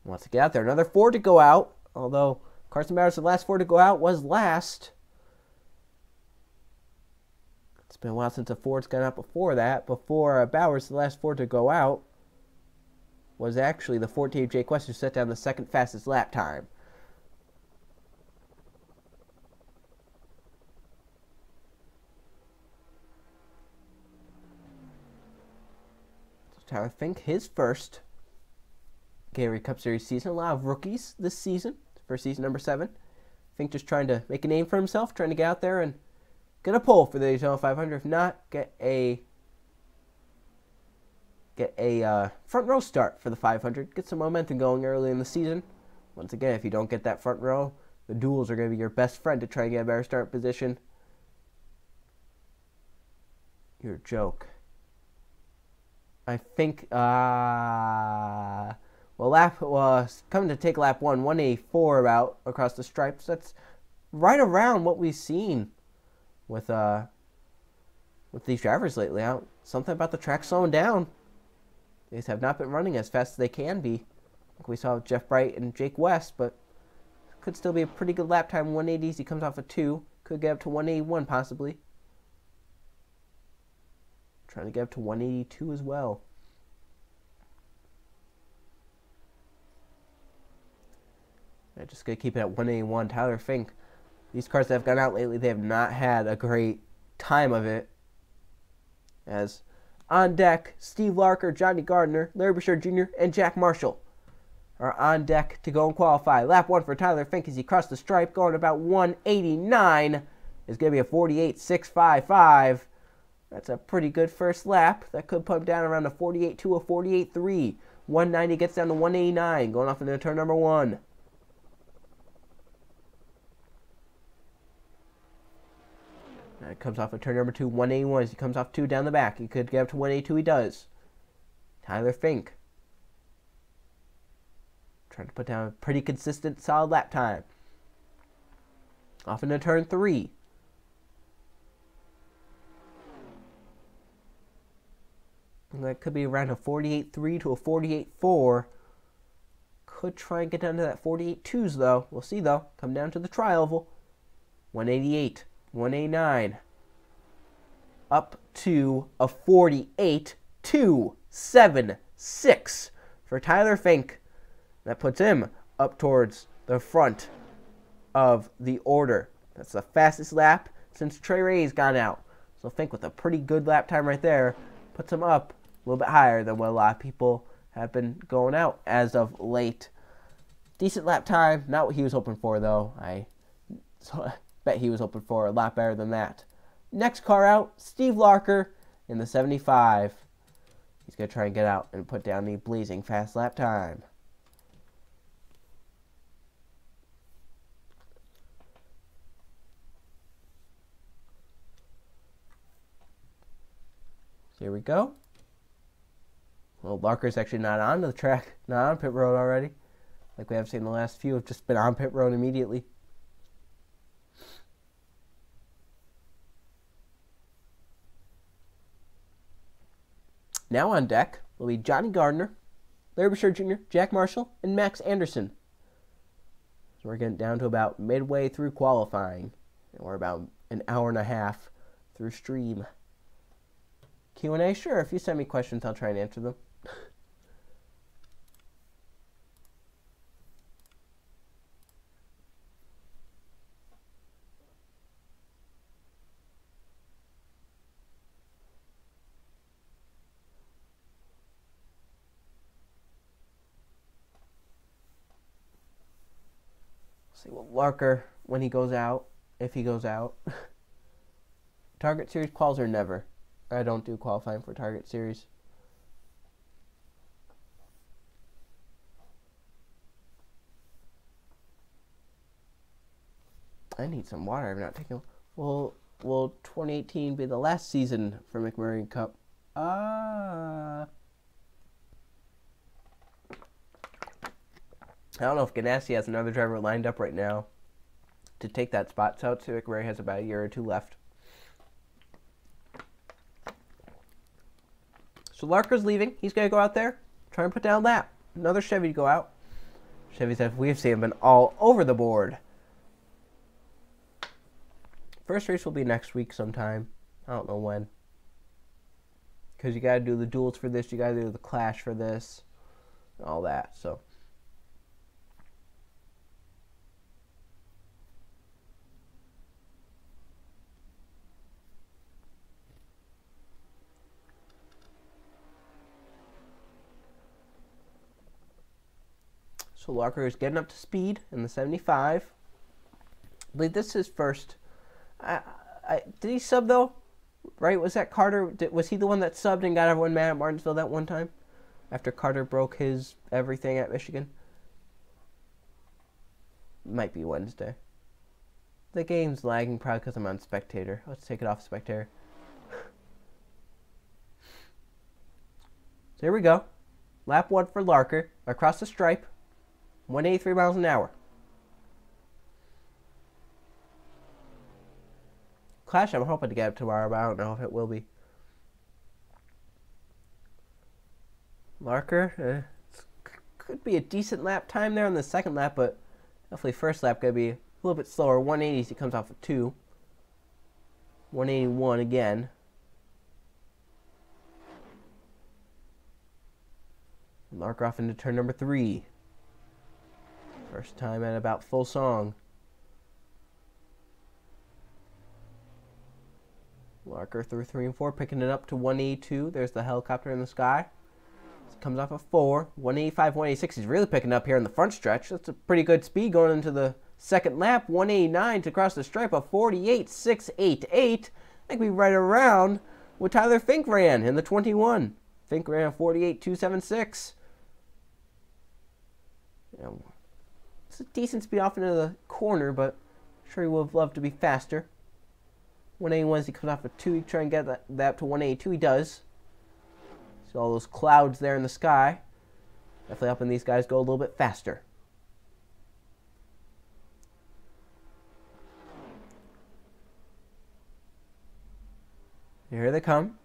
Wants to get out there. Another Ford to go out, although Carson Bowers, the last Ford to go out, was last. It's been a while since a Ford's gone out before that. Before Bowers, the last Ford to go out was actually the Ford team Jake West, who set down the second fastest lap time. Tyler Fink, his first Gatorade Cup Series season. A lot of rookies this season, for season number 7. Fink just trying to make a name for himself, trying to get out there and get a pole for the Daytona 500. If not, get a front row start for the 500. Get some momentum going early in the season. Once again, if you don't get that front row, the duels are going to be your best friend to try and get a better start position. You're a joke. I think, coming to take lap 1, 184 about across the stripes. That's right around what we've seen with these drivers lately. Something about the track slowing down. These have not been running as fast as they can be. Like we saw with Jeff Bright and Jake West, but could still be a pretty good lap time. 180s, he comes off a 2. Could get up to 181 possibly. Trying to get up to 182 as well. I'm just going to keep it at 181. Tyler Fink. These cars that have gone out lately, they have not had a great time of it. As on deck, Steve Larker, Johnny Gardner, Larry Bouchard Jr., and Jack Marshall are on deck to go and qualify. Lap 1 for Tyler Fink as he crossed the stripe, going about 189. Is going to be a 48.655. That's a pretty good first lap. That could put him down around a 48.2 or 48.3. 190 gets down to 189, going off into turn number 1. Now it comes off of turn number 2, 181. As he comes off 2 down the back, he could get up to 182. He does. Tyler Fink trying to put down a pretty consistent, solid lap time. Off into turn 3. And that could be around a 48.3 to a 48.4. Could try and get down to that 48.2s though. We'll see though. Come down to the tri-oval. 188, 189. Up to a 48.276 for Tyler Fink. That puts him up towards the front of the order. That's the fastest lap since Trey Ray's gone out. So Fink with a pretty good lap time right there puts him up a little bit higher than what a lot of people have been going out as of late. Decent lap time. Not what he was hoping for, though. I bet he was hoping for a lot better than that. Next car out, Steve Larker in the 75. He's going to try and get out and put down the blazing fast lap time. Here we go. Well, Larker's actually not on the track, not on pit road already. Like we have seen the last few have just been on pit road immediately. Now on deck will be Johnny Gardner, Larry Bouchard Jr., Jack Marshall, and Max Anderson. So we're getting down to about midway through qualifying. And we're about an hour and a half through stream. Q&A? Sure, if you send me questions, I'll try and answer them. See what Larker, when he goes out, if he goes out. Target Series quals or never. I don't do qualifying for Target Series. I need some water. I've not taken. Will 2018 be the last season for McMurray Cup? I don't know if Ganassi has another driver lined up right now to take that spot. So McMurray has about a year or 2 left. So Larker's leaving. He's going to go out there, try and put down a lap. Another Chevy to go out. Chevys that we've seen have been all over the board. First race will be next week sometime. I don't know when. Because you got to do the duels for this. You got to do the clash for this. And all that. So. So Larker is getting up to speed in the 75. I believe this is his first. Did he sub though? Right? Was that Carter? Was he the one that subbed and got everyone mad at Martinsville that one time? After Carter broke his everything at Michigan? Might be Wednesday. The game's lagging probably because I'm on spectator. Let's take it off spectator. So here we go. Lap 1 for Larker. Across the stripe. 183 miles an hour. Clash, I'm hoping to get up tomorrow, but I don't know if it will be. Larker, could be a decent lap time there on the second lap, but definitely first lap going to be a little bit slower. 180 as he comes off of 2. 181 again. Larker off into turn number 3. First time at about full song. Larker through 3 and 4, picking it up to 182. There's the helicopter in the sky. Comes off of 4. 185, 186. He's really picking up here in the front stretch. That's a pretty good speed going into the second lap. 189 to cross the stripe of 48.688. I think we right around what Tyler Fink ran in the 21. Fink ran 48.276. It's a decent speed off into the corner, but I'm sure he would have loved to be faster. 181 as he comes off of 2. He try and get that up to 182. He does. See all those clouds there in the sky. Definitely helping these guys go a little bit faster. Here they come.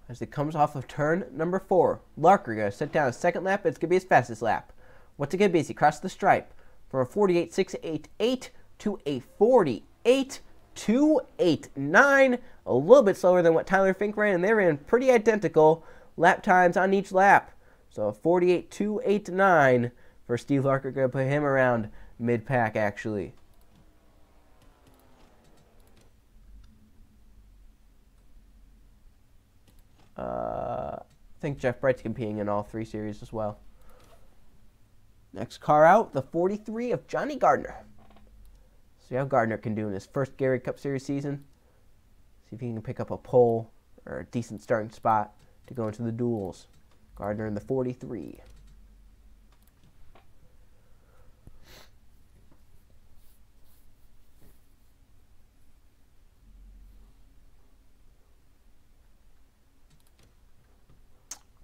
As it comes off of turn number 4. Larker going to set down a second lap. It's going to be his fastest lap. What's it going to be as he crosses the stripe? From a 48.688 to a 48.289. A little bit slower than what Tyler Fink ran, and they ran pretty identical lap times on each lap. So 48.289 for Steve Larker. Going to put him around mid-pack, actually. I think Jeff Bright's competing in all 3 series as well. Next car out, the 43 of Johnny Gardner. See how Gardner can do in his first Gatorade Cup Series season. See if he can pick up a pole or a decent starting spot to go into the duels. Gardner in the 43.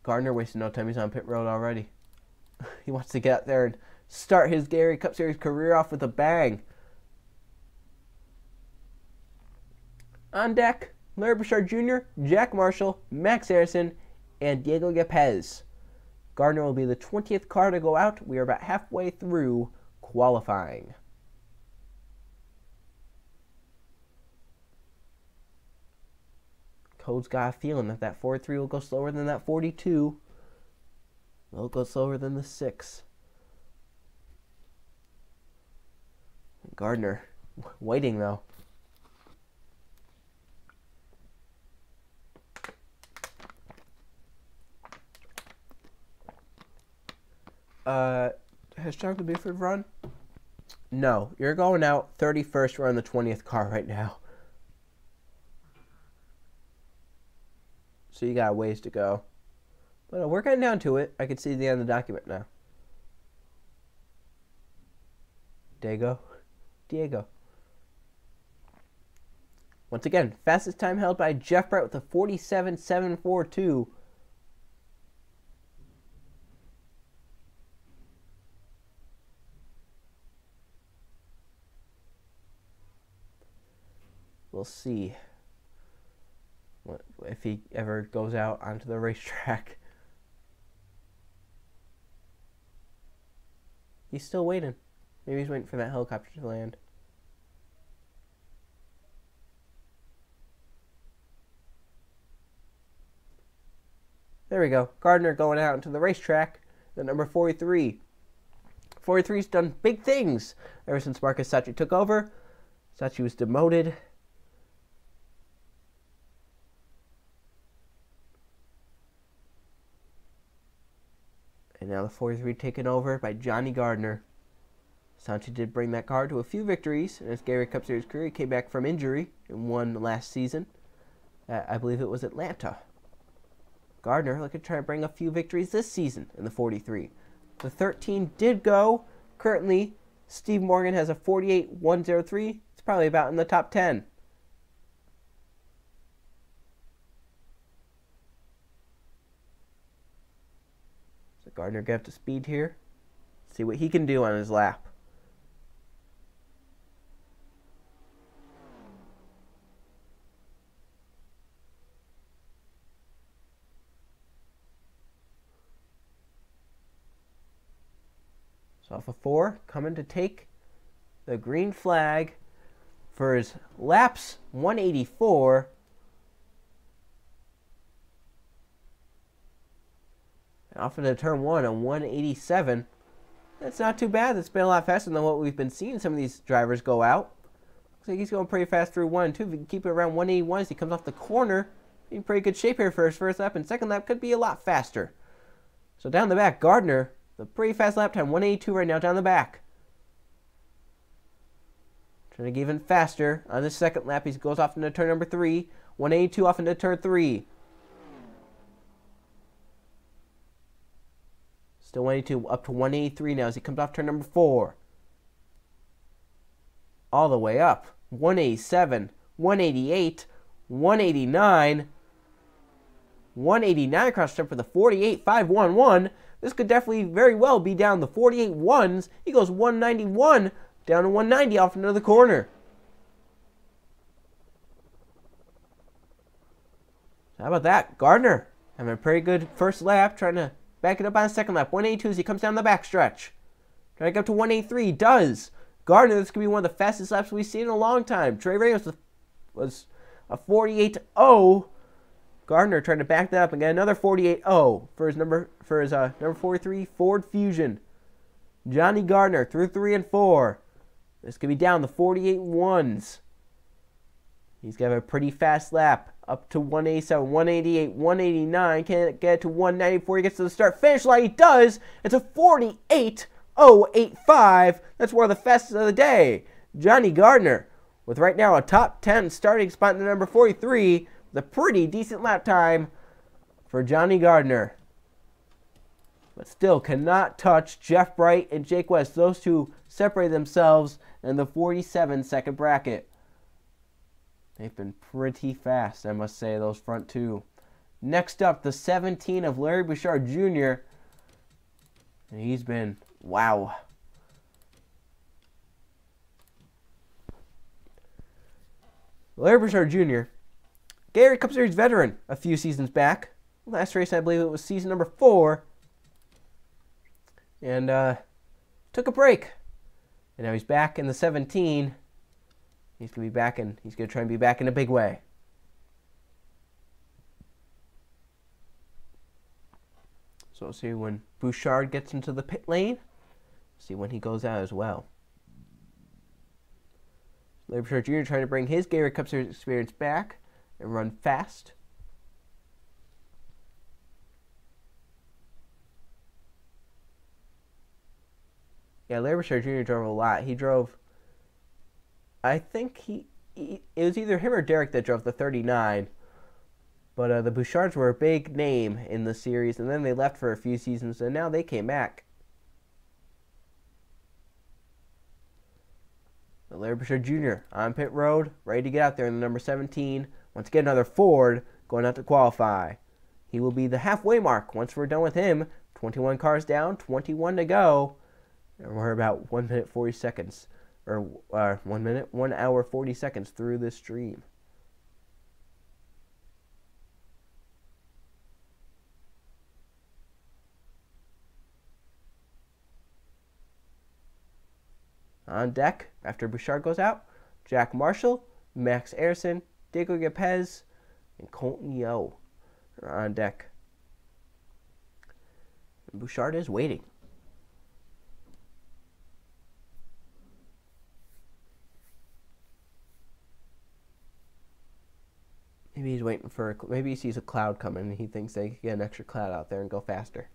Gardner wasting no time. He's on pit road already. He wants to get out there and start his Gatorade Cup Series career off with a bang. On deck, Larry Bouchard Jr., Jack Marshall, Max Harrison, and Diego Yepes. Gardner will be the 20th car to go out. We are about halfway through qualifying. Code's got a feeling that that 43 will go slower than that 42. Will go slower than the 6. Gardner waiting though. Has Jonathan Buford run? No, you're going out 31st. We're on the 20th car right now. So you got a ways to go. But we're getting down to it. I can see the end of the document now. Diego. Once again, fastest time held by Jeff Bright with a 47.742. We'll see if he ever goes out onto the racetrack. He's still waiting. Maybe he's waiting for that helicopter to land. There we go. Gardner going out into the racetrack. The number 43. 43's done big things ever since Marcus Sachi took over. Sachi was demoted. And now the 43 taken over by Johnny Gardner. Sanchez did bring that car to a few victories in his Gatorade Cup Series career. He came back from injury and won last season. I believe it was Atlanta. Gardner looking to try to bring a few victories this season in the 43. The 13 did go. Currently, Steve Morgan has a 48.103. It's probably about in the top 10. So Gardner get up to speed here. See what he can do on his lap. So off of 4, coming to take the green flag for his laps 184. And off into turn 1 on 187. That's not too bad. That's been a lot faster than what we've been seeing some of these drivers go out. Looks like he's going pretty fast through 1 and 2. If he can keep it around 181 as he comes off the corner, he's in pretty good shape here for his first lap. And second lap could be a lot faster. So down the back, Gardner, the pretty fast lap time, 182 right now down the back. Trying to get even faster on this second lap. He goes off into turn number 3. 182 off into turn 3. Still 182 up to 183 now as he comes off turn number 4. All the way up. 187, 188, 189. 189 across the turn for the 48.511. This could definitely very well be down the 48 ones. He goes 191 down to 190 off into the corner. So how about that? Gardner having a pretty good first lap, trying to back it up on the second lap. 182 as he comes down the backstretch. Trying to get up to 183. Does. Gardner, this could be one of the fastest laps we've seen in a long time. Trey Ramos was a 48.0. Gardner trying to back that up and get another 48.0 for his number 43 Ford Fusion. Johnny Gardner through 3 and 4. This could be down the 48 ones. He's got a pretty fast lap up to 187, 188, 189. Can't get to 190 before he gets to the start finish line. He does. It's a 48.085. That's one of the fastest of the day. Johnny Gardner with right now a top 10 starting spot in the number 43. The pretty decent lap time for Johnny Gardner. But still cannot touch Jeff Bright and Jake West. Those two separate themselves in the 47-second bracket. They've been pretty fast, I must say, those front two. Next up, the 17 of Larry Bouchard Jr. And he's been, wow. Larry Bouchard Jr., Gatorade Cup Series veteran a few seasons back. Last race, I believe it was season number 4. And took a break. And now he's back in the 17. He's going to be back, and he's going to try and be back in a big way. So we'll see when Bouchard gets into the pit lane. See when he goes out as well. Larry Bouchard Jr. trying to bring his Gatorade Cup Series experience back and run fast. Yeah, Larry Bouchard Jr. drove a lot. He drove, I think it was either him or Derek that drove the 39. But the Bouchards were a big name in the series, and then they left for a few seasons, and now they came back. But Larry Bouchard Jr. on pit road, ready to get out there in the number 17. Once again, another Ford going out to qualify. He will be the halfway mark once we're done with him. 21 cars down, 21 to go. And we're about 1 minute 40 seconds, or 1 hour 40 seconds through this stream. On deck, after Bouchard goes out, Jack Marshall, Max Ayrton, Diego Gapez, and Colton Yo are on deck. And Bouchard is waiting. Maybe he's waiting for, maybe he sees a cloud coming and he thinks they can get an extra cloud out there and go faster.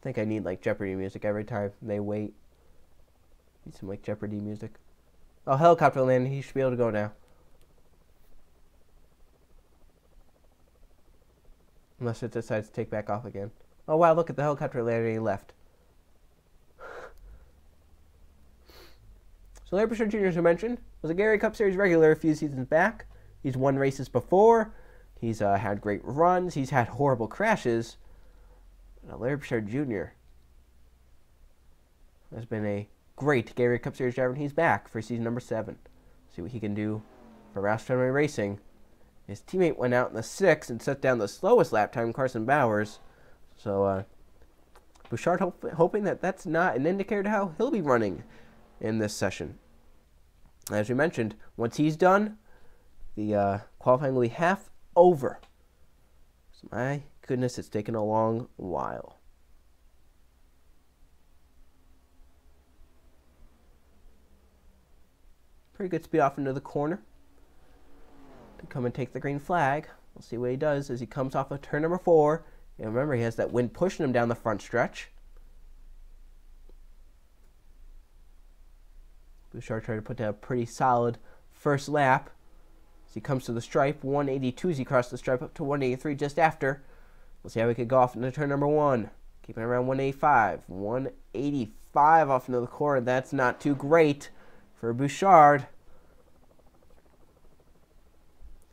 I think I need like Jeopardy music every time they wait. Need some like Jeopardy music. Oh, helicopter landing. He should be able to go now. Unless it decides to take back off again. Oh wow, look at the helicopter landing. He left. So Larry Bouchard Jr., as I mentioned, was a Gatorade Cup Series regular a few seasons back. He's won races before. He's had great runs. He's had horrible crashes. Larry Bouchard Jr. has been a great Gatorade Cup Series driver, and he's back for season number 7. See what he can do for Roush Fenway Racing. His teammate went out in the 6th and set down the slowest lap time, Carson Bowers. So Bouchard hoping that that's not an indicator to how he'll be running in this session. As we mentioned, once he's done, the qualifying will be half over. So my goodness, it's taken a long while. Pretty good speed off into the corner to come and take the green flag. We'll see what he does as he comes off of turn number 4. And remember, he has that wind pushing him down the front stretch. Bouchard tried to put down a pretty solid first lap as he comes to the stripe. 182 as he crossed the stripe up to 183 just after. We'll see how he could go off into turn number 1. Keeping around 185. 185 off into the corner. That's not too great for Bouchard.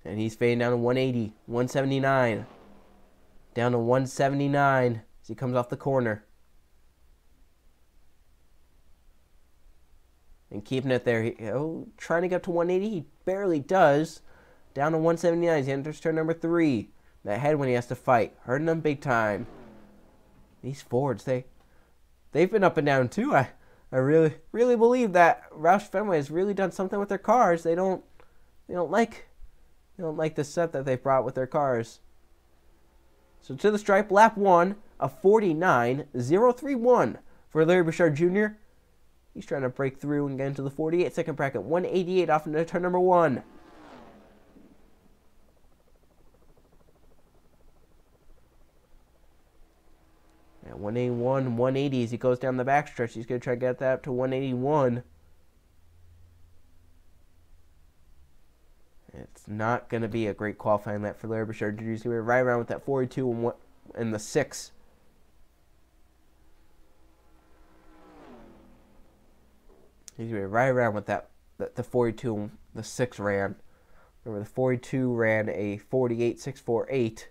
And he's fading down to 180. 179. Down to 179 as he comes off the corner. And keeping it there. Trying to get up to 180. He barely does. Down to 179 as he enters turn number 3. That headwind he has to fight. Hurting them big time. These Fords, they've been up and down too. I really believe that Roush Fenway has really done something with their cars. They don't like the set that they've brought with their cars. So to the stripe, lap 1, a 49.031 for Larry Bouchard Jr. He's trying to break through and get into the 48-second bracket. 188 off into turn number 1. At 181, 180 as he goes down the backstretch. He's going to try to get that up to 181. It's not going to be a great qualifying lap for Larry Bouchard Jr. He's going to be right around with that 42 and the 6. He's going to be right around with that the 42 and the 6 ran. Remember, the 42 ran a 48.648.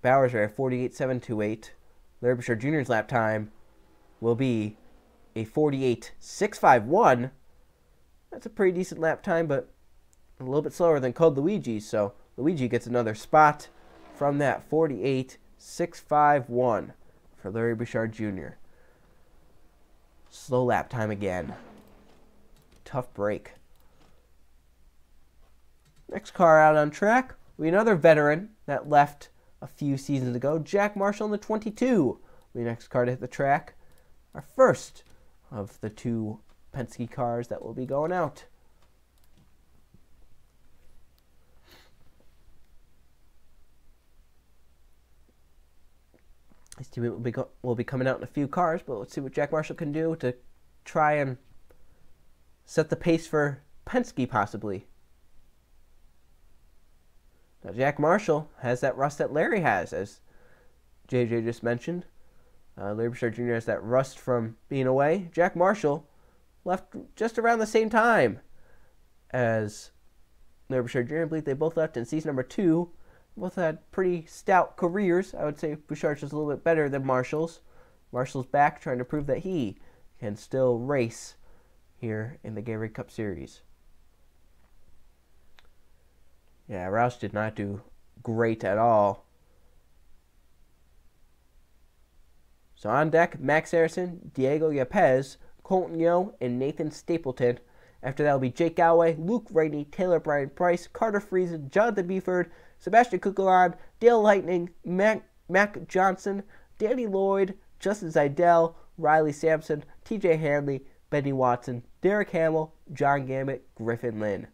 Bowers ran a 48.728. Larry Bouchard Jr.'s lap time will be a 48.651. That's a pretty decent lap time, but a little bit slower than Code Luigi, so Luigi gets another spot from that 48.651 for Larry Bouchard Jr. Slow lap time again. Tough break. Next car out on track will be another veteran that left a few seasons ago. Jack Marshall in the 22 will be the next car to hit the track. Our first of the 2 Penske cars that will be going out. His team will be coming out in a few cars, but let's see what Jack Marshall can do to try and set the pace for Penske, possibly. Now, Jack Marshall has that rust that Larry has, as JJ just mentioned. Larry Bouchard Jr. has that rust from being away. Jack Marshall left just around the same time as Larry Bouchard Jr. I believe they both left in season number 2. Both had pretty stout careers. I would say Bouchard's just a little bit better than Marshall's. Marshall's back trying to prove that he can still race here in the Gatorade Cup Series. Yeah, Roush did not do great at all. So on deck, Max Harrison, Diego Yepes, Colton Yo, and Nathan Stapleton. After that will be Jake Galloway, Luke Rainey, Taylor Brian Price, Carter Friesen, Jonathan Beeford, Sebastian Kukulon, Dale Lightning, Mac Johnson, Danny Lloyd, Justin Zidell, Riley Sampson, TJ Hanley, Benny Watson, Derek Hamill, John Gambit, Griffin Lynn.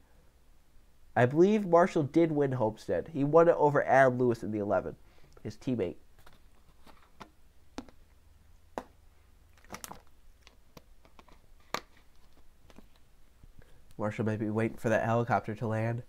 I believe Marshall did win Homestead. He won it over Adam Lewis in the 11, his teammate. Marshall might be waiting for that helicopter to land.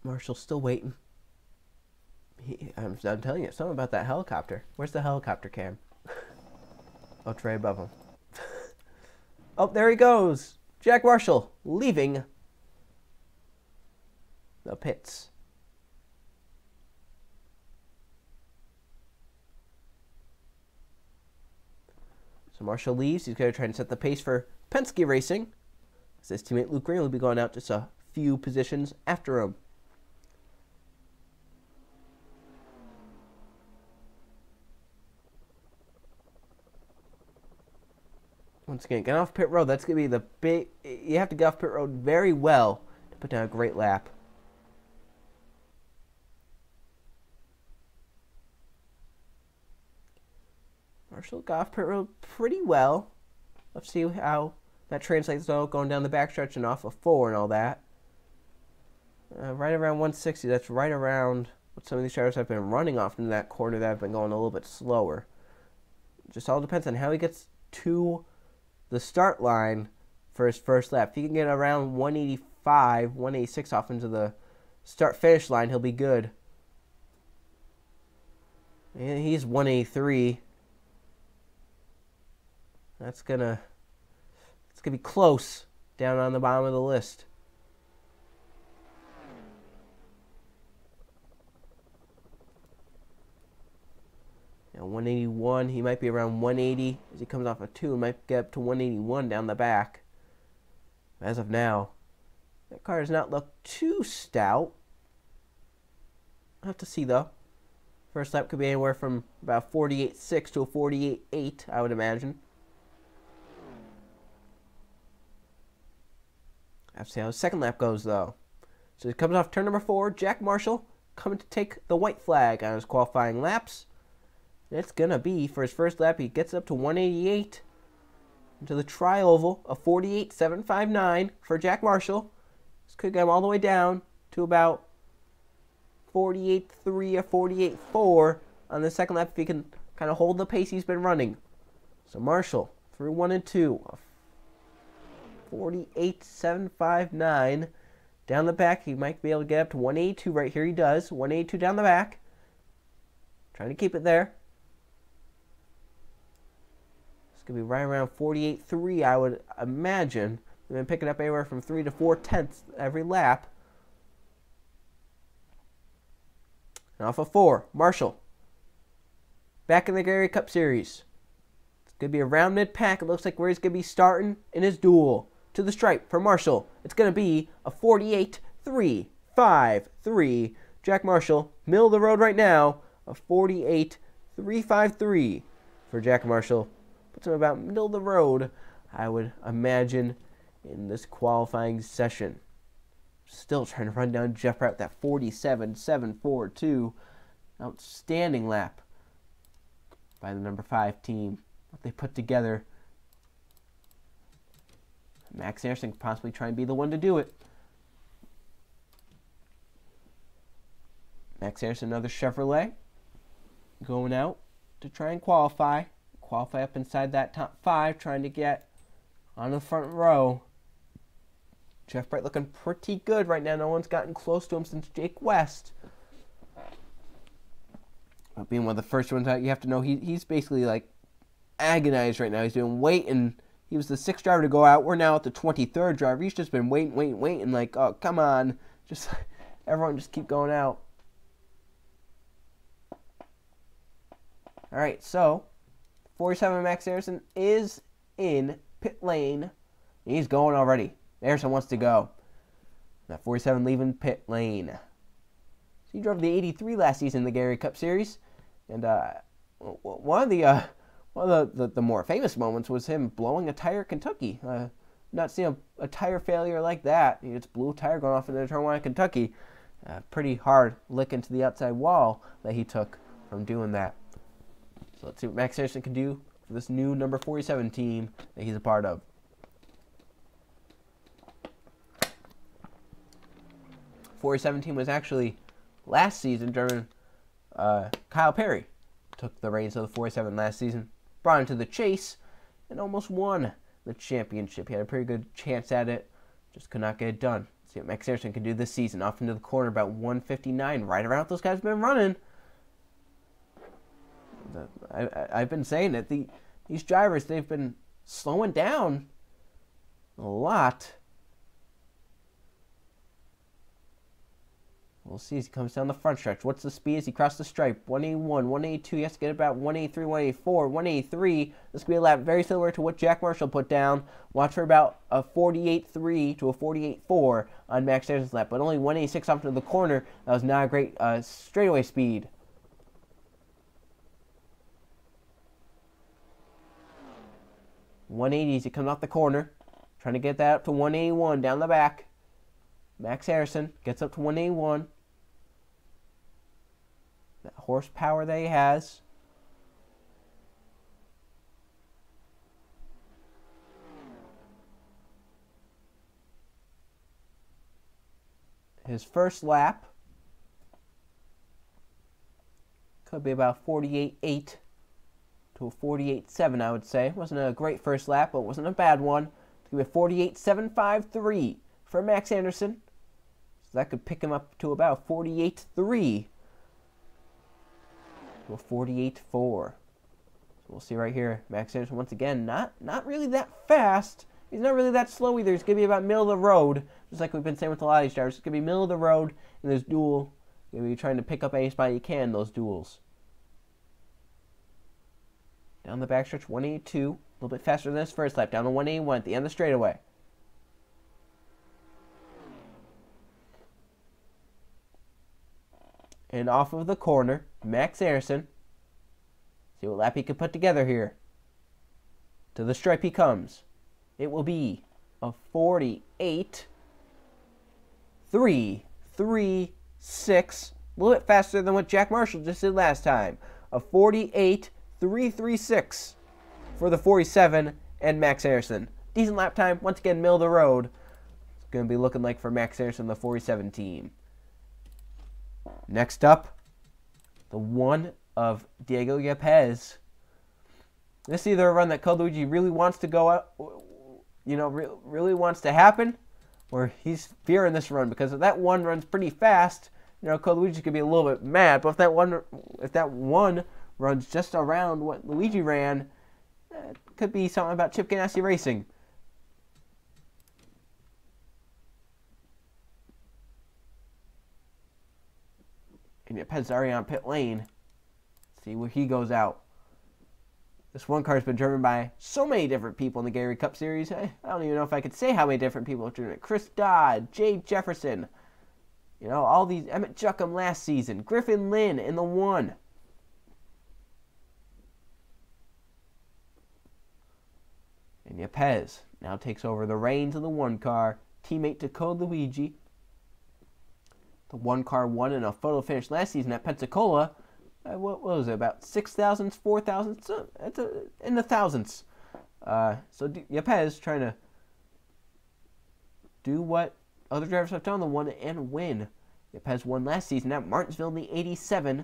Marshall's still waiting. I'm telling you, something about that helicopter. Where's the helicopter cam? Oh, it's right above him. Oh, there he goes. Jack Marshall leaving the pits. So Marshall leaves. He's going to try and set the pace for Penske Racing. As his teammate Luke Green will be going out just a few positions after him. Once again, get off pit road. That's going to be the big... You have to get off pit road very well to put down a great lap. Marshall got off pit road pretty well. Let's see how that translates though, going down the backstretch and off of 4 and all that. Right around 160. That's right around what some of these drivers have been running off in that corner that have been going a little bit slower. Just all depends on how he gets to the start line for his first lap. If he can get around 185, 186 off into the start-finish line, he'll be good. And he's 183. It's gonna be close down on the bottom of the list. Now 181, he might be around 180 as he comes off of 2. He might get up to 181 down the back. As of now, that car does not look too stout. I'll have to see though. First lap could be anywhere from about 48.6 to a 48.8, I would imagine. I have to see how the second lap goes though. So he comes off turn number 4. Jack Marshall coming to take the white flag on his qualifying laps. It's going to be, for his first lap, he gets up to 188 into the tri-oval of 48.759 for Jack Marshall. This could get him all the way down to about 48.3 or 48.4 on the second lap if he can kind of hold the pace he's been running. So Marshall through 1 and 2 of 48.759. Down the back, he might be able to get up to 182 right here. He does. 182 down the back. Trying to keep it there. It's going to be right around 48.3, I would imagine. They've been picking up anywhere from 3 to 4 tenths every lap. And off of 4, Marshall. Back in the Gatorade Cup Series. It's going to be a round mid-pack. It looks like where he's going to be starting in his duel. To the stripe for Marshall. It's going to be a 48.353. Jack Marshall, middle of the road right now. A 48.353 for Jack Marshall. Puts him about middle of the road, I would imagine, in this qualifying session. Still trying to run down Jeff Pratt, that 47.742. Outstanding lap by the number 5 team. What they put together. Max Anderson could possibly try and be the one to do it. Max Anderson, another Chevrolet, going out to try and qualify. Qualify up inside that top 5, trying to get on the front row. Jeff Bright looking pretty good right now. No one's gotten close to him since Jake West. Being one of the first ones out, you have to know he's basically like agonized right now. He's doing waiting. He was the 6th driver to go out. We're now at the 23rd driver. He's just been waiting. Like, oh, come on. Just everyone just keep going out. All right, so 47 Max Anderson is in pit lane. He's going already. Anderson wants to go. That 47 leaving pit lane. So he drove the 83 last season in the Gatorade Cup Series, and one of the more famous moments was him blowing a tire at Kentucky. Not seeing a tire failure like that. He just blew a tire going off into turn 1 at Kentucky. Pretty hard lick into the outside wall that he took from doing that. So let's see what Max Anderson can do for this new number 47 team that he's a part of. 47 team was actually last season driven. Kyle Perry took the reins of the 47 last season, brought him to the chase, and almost won the championship. He had a pretty good chance at it, just could not get it done. See what Max Anderson can do this season. Off into the corner, about 159, right around what those guys have been running. I've been saying it. These drivers, they've been slowing down a lot. We'll see as he comes down the front stretch. What's the speed as he crosses the stripe? 181, 182. He has to get about 183, 184, 183. This could be a lap very similar to what Jack Marshall put down. Watch for about a 48.3 to a 48.4 on Max Anderson's lap, but only 186 off into the corner. That was not a great straightaway speed. .180 as he comes off the corner, trying to get that up to 181 down the back. Max Anderson gets up to 181. That horsepower that he has. His first lap could be about 48.8 to a 48.7, I would say. Wasn't a great first lap, but it wasn't a bad one. It's going to be a 48.753 for Max Anderson. So that could pick him up to about 48.3 to a 48.4. So we'll see right here. Max Anderson, once again, not really that fast. He's not really that slow either. He's going to be about middle of the road, just like we've been saying with a lot of these drivers. It's going to be middle of the road in this duel. You're going to be trying to pick up any spot you can in those duels. Down the backstretch, 182. A little bit faster than his first lap. Down to 181 at the end of the straightaway. And off of the corner, Max Anderson. See what lap he can put together here. To the stripe he comes. It will be a 48.336. A little bit faster than what Jack Marshall just did last time. A 48.336 for the 47 and Max Anderson. Decent lap time. Once again, middle of the road. It's going to be looking like for Max Anderson, the 47 team. Next up, the one of Diego Yepes. This is either a run that Luigi really wants to go out, really wants to happen, or he's fearing this run because if that one runs pretty fast, Luigi could be a little bit mad. But if that one runs just around what Luigi ran, it could be something about Chip Ganassi Racing. And Yepes already on pit lane. See where he goes out. This one car has been driven by so many different people in the Gatorade Cup Series. I don't even know if I could say how many different people have driven it. Chris Dodd, Jay Jefferson, all these. Emmett Juckham last season. Griffin Lynn in the one. And Yepes now takes over the reins of the one car. Teammate to Luigi. The one car won in a photo finish last season at Pensacola. What was it? About 6,000s, 4,000s? It's in the thousands. So Yepes trying to do what other drivers have done, the one and win. Yepes won last season at Martinsville in the 87.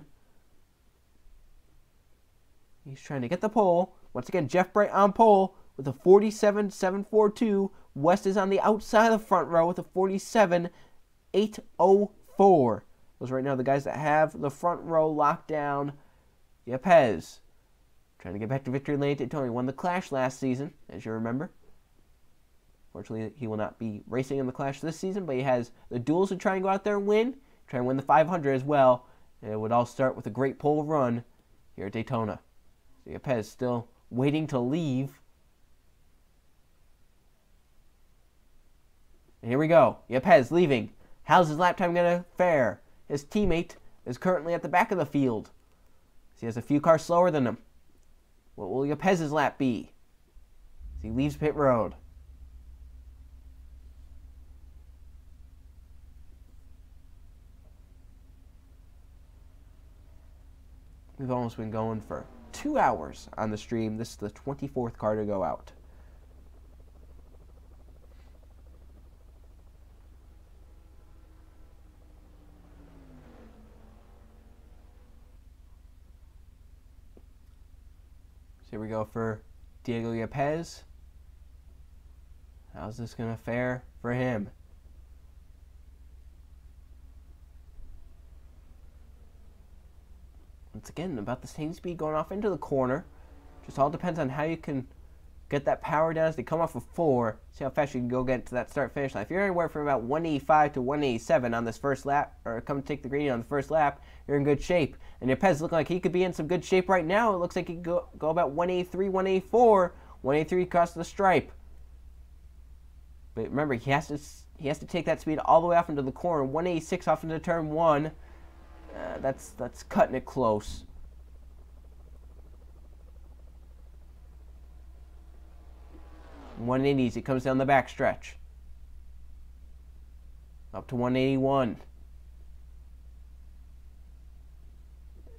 He's trying to get the pole. Once again, Jeff Bright on pole with a 47.742. West is on the outside of the front row with a 47.804. Those right now the guys that have the front row locked down. Yepes trying to get back to victory lane at Daytona. He won the Clash last season, as you remember. Fortunately, he will not be racing in the Clash this season, but he has the duels to try and go out there and win. Try and win the 500 as well. And it would all start with a great pole run here at Daytona. So Yepes still waiting to leave. And here we go. Yepes leaving. How's his lap time going to fare? His teammate is currently at the back of the field. So he has a few cars slower than him. What will Yepes' lap be? As he leaves pit road. We've almost been going for 2 hours on the stream. This is the 24th car to go out. So here we go for Diego Yepes. How's this going to fare for him? Once again, about the same speed going off into the corner. Just all depends on how you can get that power down as they come off of 4. See how fast you can go get to that start-finish line. If you're anywhere from about 185 to 187 on this first lap, or come take the green on the first lap, you're in good shape. And Yepes looking like he could be in some good shape right now. It looks like he could go about 183, 184, 183 across the stripe. But remember, he has to take that speed all the way off into the corner. 186 off into turn 1. That's cutting it close. .180s, it comes down the back stretch. Up to 181.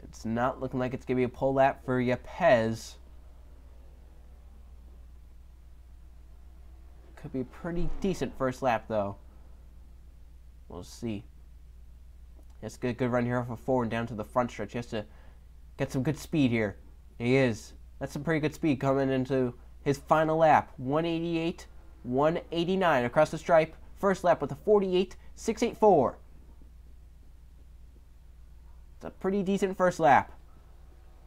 It's not looking like it's going to be a pole lap for Yepes. Could be a pretty decent first lap, though. We'll see. He has to get a good run here off of 4 and down to the front stretch. He has to get some good speed here. He is. That's some pretty good speed coming into his final lap. 188, 189 across the stripe. First lap with a 48.684. It's a pretty decent first lap.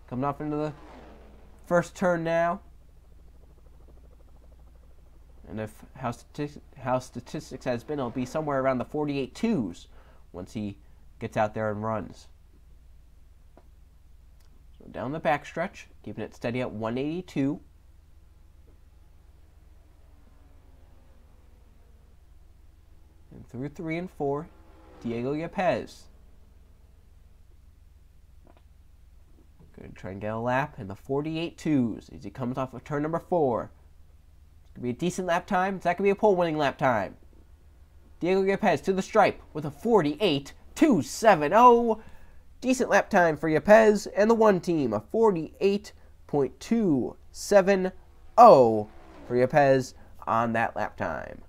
Coming off into the first turn now. And if how statistics has been, it'll be somewhere around the 48.2s once he gets out there and runs. So down the backstretch, keeping it steady at 182. And through 3 and 4, Diego Yepes. Going to try and get a lap in the 48.2s as he comes off of turn number 4. It's going to be a decent lap time. It's not going to be a pole-winning lap time. Diego Yepes to the stripe with a 48.270. Decent lap time for Yepes and the 1 team. A 48.270 for Yepes on that lap time.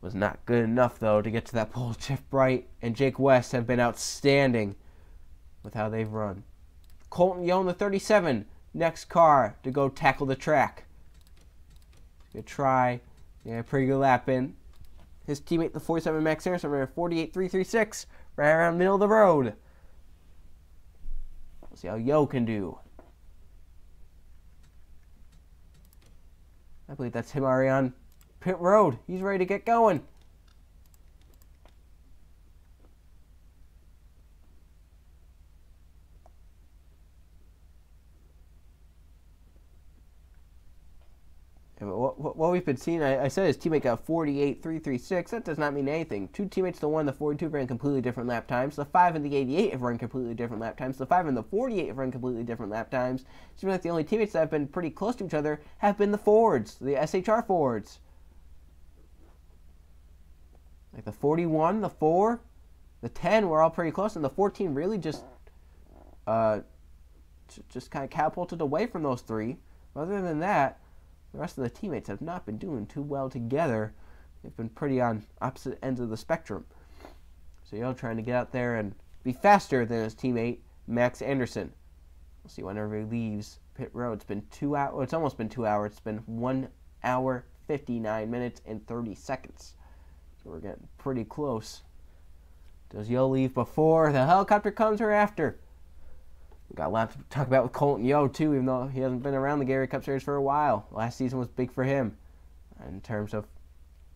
Was not good enough, though, to get to that pole. Jeff Bright and Jake West have been outstanding with how they've run. Colton Young, the 37, next car to go tackle the track. Good try. Yeah, pretty good lap in. His teammate, the 47, Max Harrison, ran a 48.336, right around the middle of the road. We'll see how Yo can do. I believe that's him already on pit road. He's ready to get going. What we've been seeing, I said his teammate got 48.336. That does not mean anything. 2 teammates, the 1 and the 42, ran completely different lap times. The 5 and the 88 have run completely different lap times. The 5 and the 48 have run completely different lap times. It seems like the only teammates that have been pretty close to each other have been the Fords, the SHR Fords. Like the 41, the 4, the 10 were all pretty close, and the 14 really just kind of catapulted away from those 3. Other than that, the rest of the teammates have not been doing too well together. They've been pretty on opposite ends of the spectrum. So Yo trying to get out there and be faster than his teammate, Max Anderson. We'll see whenever he leaves pit road. It's been 2 hours. Well, it's almost been 2 hours. It's been 1 hour, 59 minutes, and 30 seconds. So we're getting pretty close. Does Yo leave before the helicopter comes or after? We've got a lot to talk about with Colton Yo, too, even though he hasn't been around the Gatorade Cup Series for a while. Last season was big for him in terms of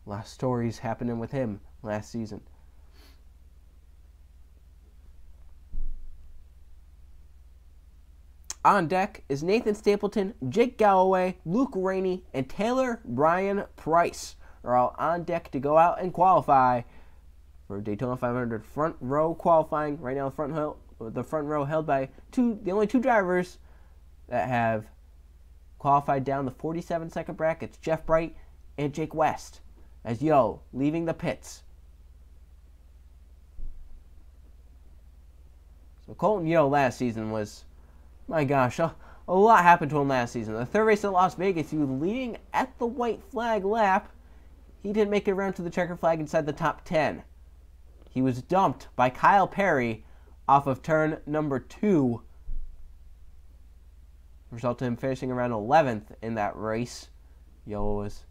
a lot of stories happening with him last season. On deck is Nathan Stapleton, Jake Galloway, Luke Rainey, and Taylor Brian Price are all on deck to go out and qualify for Daytona 500 front row qualifying. Right now, the front row held by the only 2 drivers that have qualified down the 47-second brackets, Jeff Bright and Jake West, as Yo leaving the pits. So Colton Yo last season was, my gosh, a lot happened to him last season. The 3rd race at Las Vegas, he was leading at the white flag lap. He didn't make it around to the checker flag inside the top 10. He was dumped by Kyle Perry off of turn number 2. Resulted in him finishing around 11th in that race. Yo was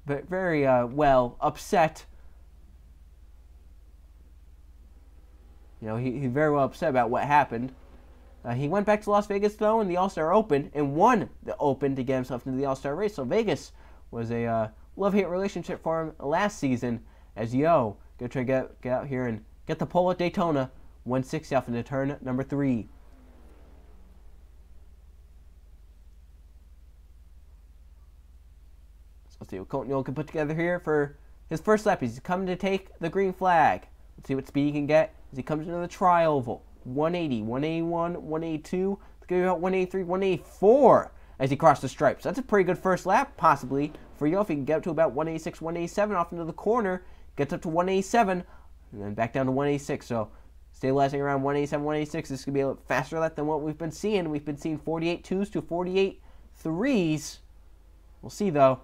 very well upset. He very well upset about what happened. He went back to Las Vegas, though, in the All-Star Open and won the Open to get himself into the All-Star race. So Vegas was a love-hate relationship for him last season, as Yo going to try to get out here and get the pole at Daytona, 160 off into turn number 3. So let's see what Colton Yole can put together here for his first lap. He's coming to take the green flag. Let's see what speed he can get as he comes into the tri-oval. 180, 181, 182. Let's go about 183, 184 as he crossed the stripes. That's a pretty good first lap, possibly, for Yo if he can get up to about 186, 187 off into the corner. Gets up to 187, and then back down to 186. So stabilizing around 187, 186. This could be a little faster lap than what we've been seeing. We've been seeing 48.2s to 48.3s. We'll see, though.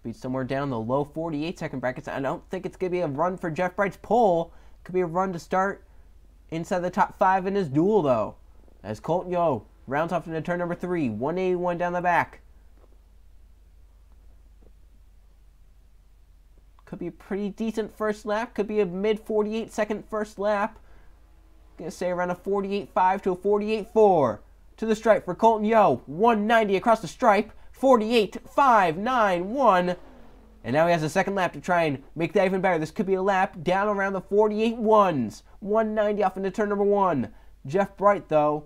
Be somewhere down the low 48-second brackets. I don't think it's going to be a run for Jeff Bright's pole. It could be a run to start inside the top 5 in his duel, though. As Colton Yo rounds off into turn number 3, 181 down the back. Could be a pretty decent first lap. Could be a mid 48-second first lap. Going to say around a 48.5 to a 48.4. To the stripe for Colton Yo. 190 across the stripe. 48.591, and now he has a second lap to try and make that even better. This could be a lap down around the 48.1s. 190 off into turn number 1. Jeff Bright, though,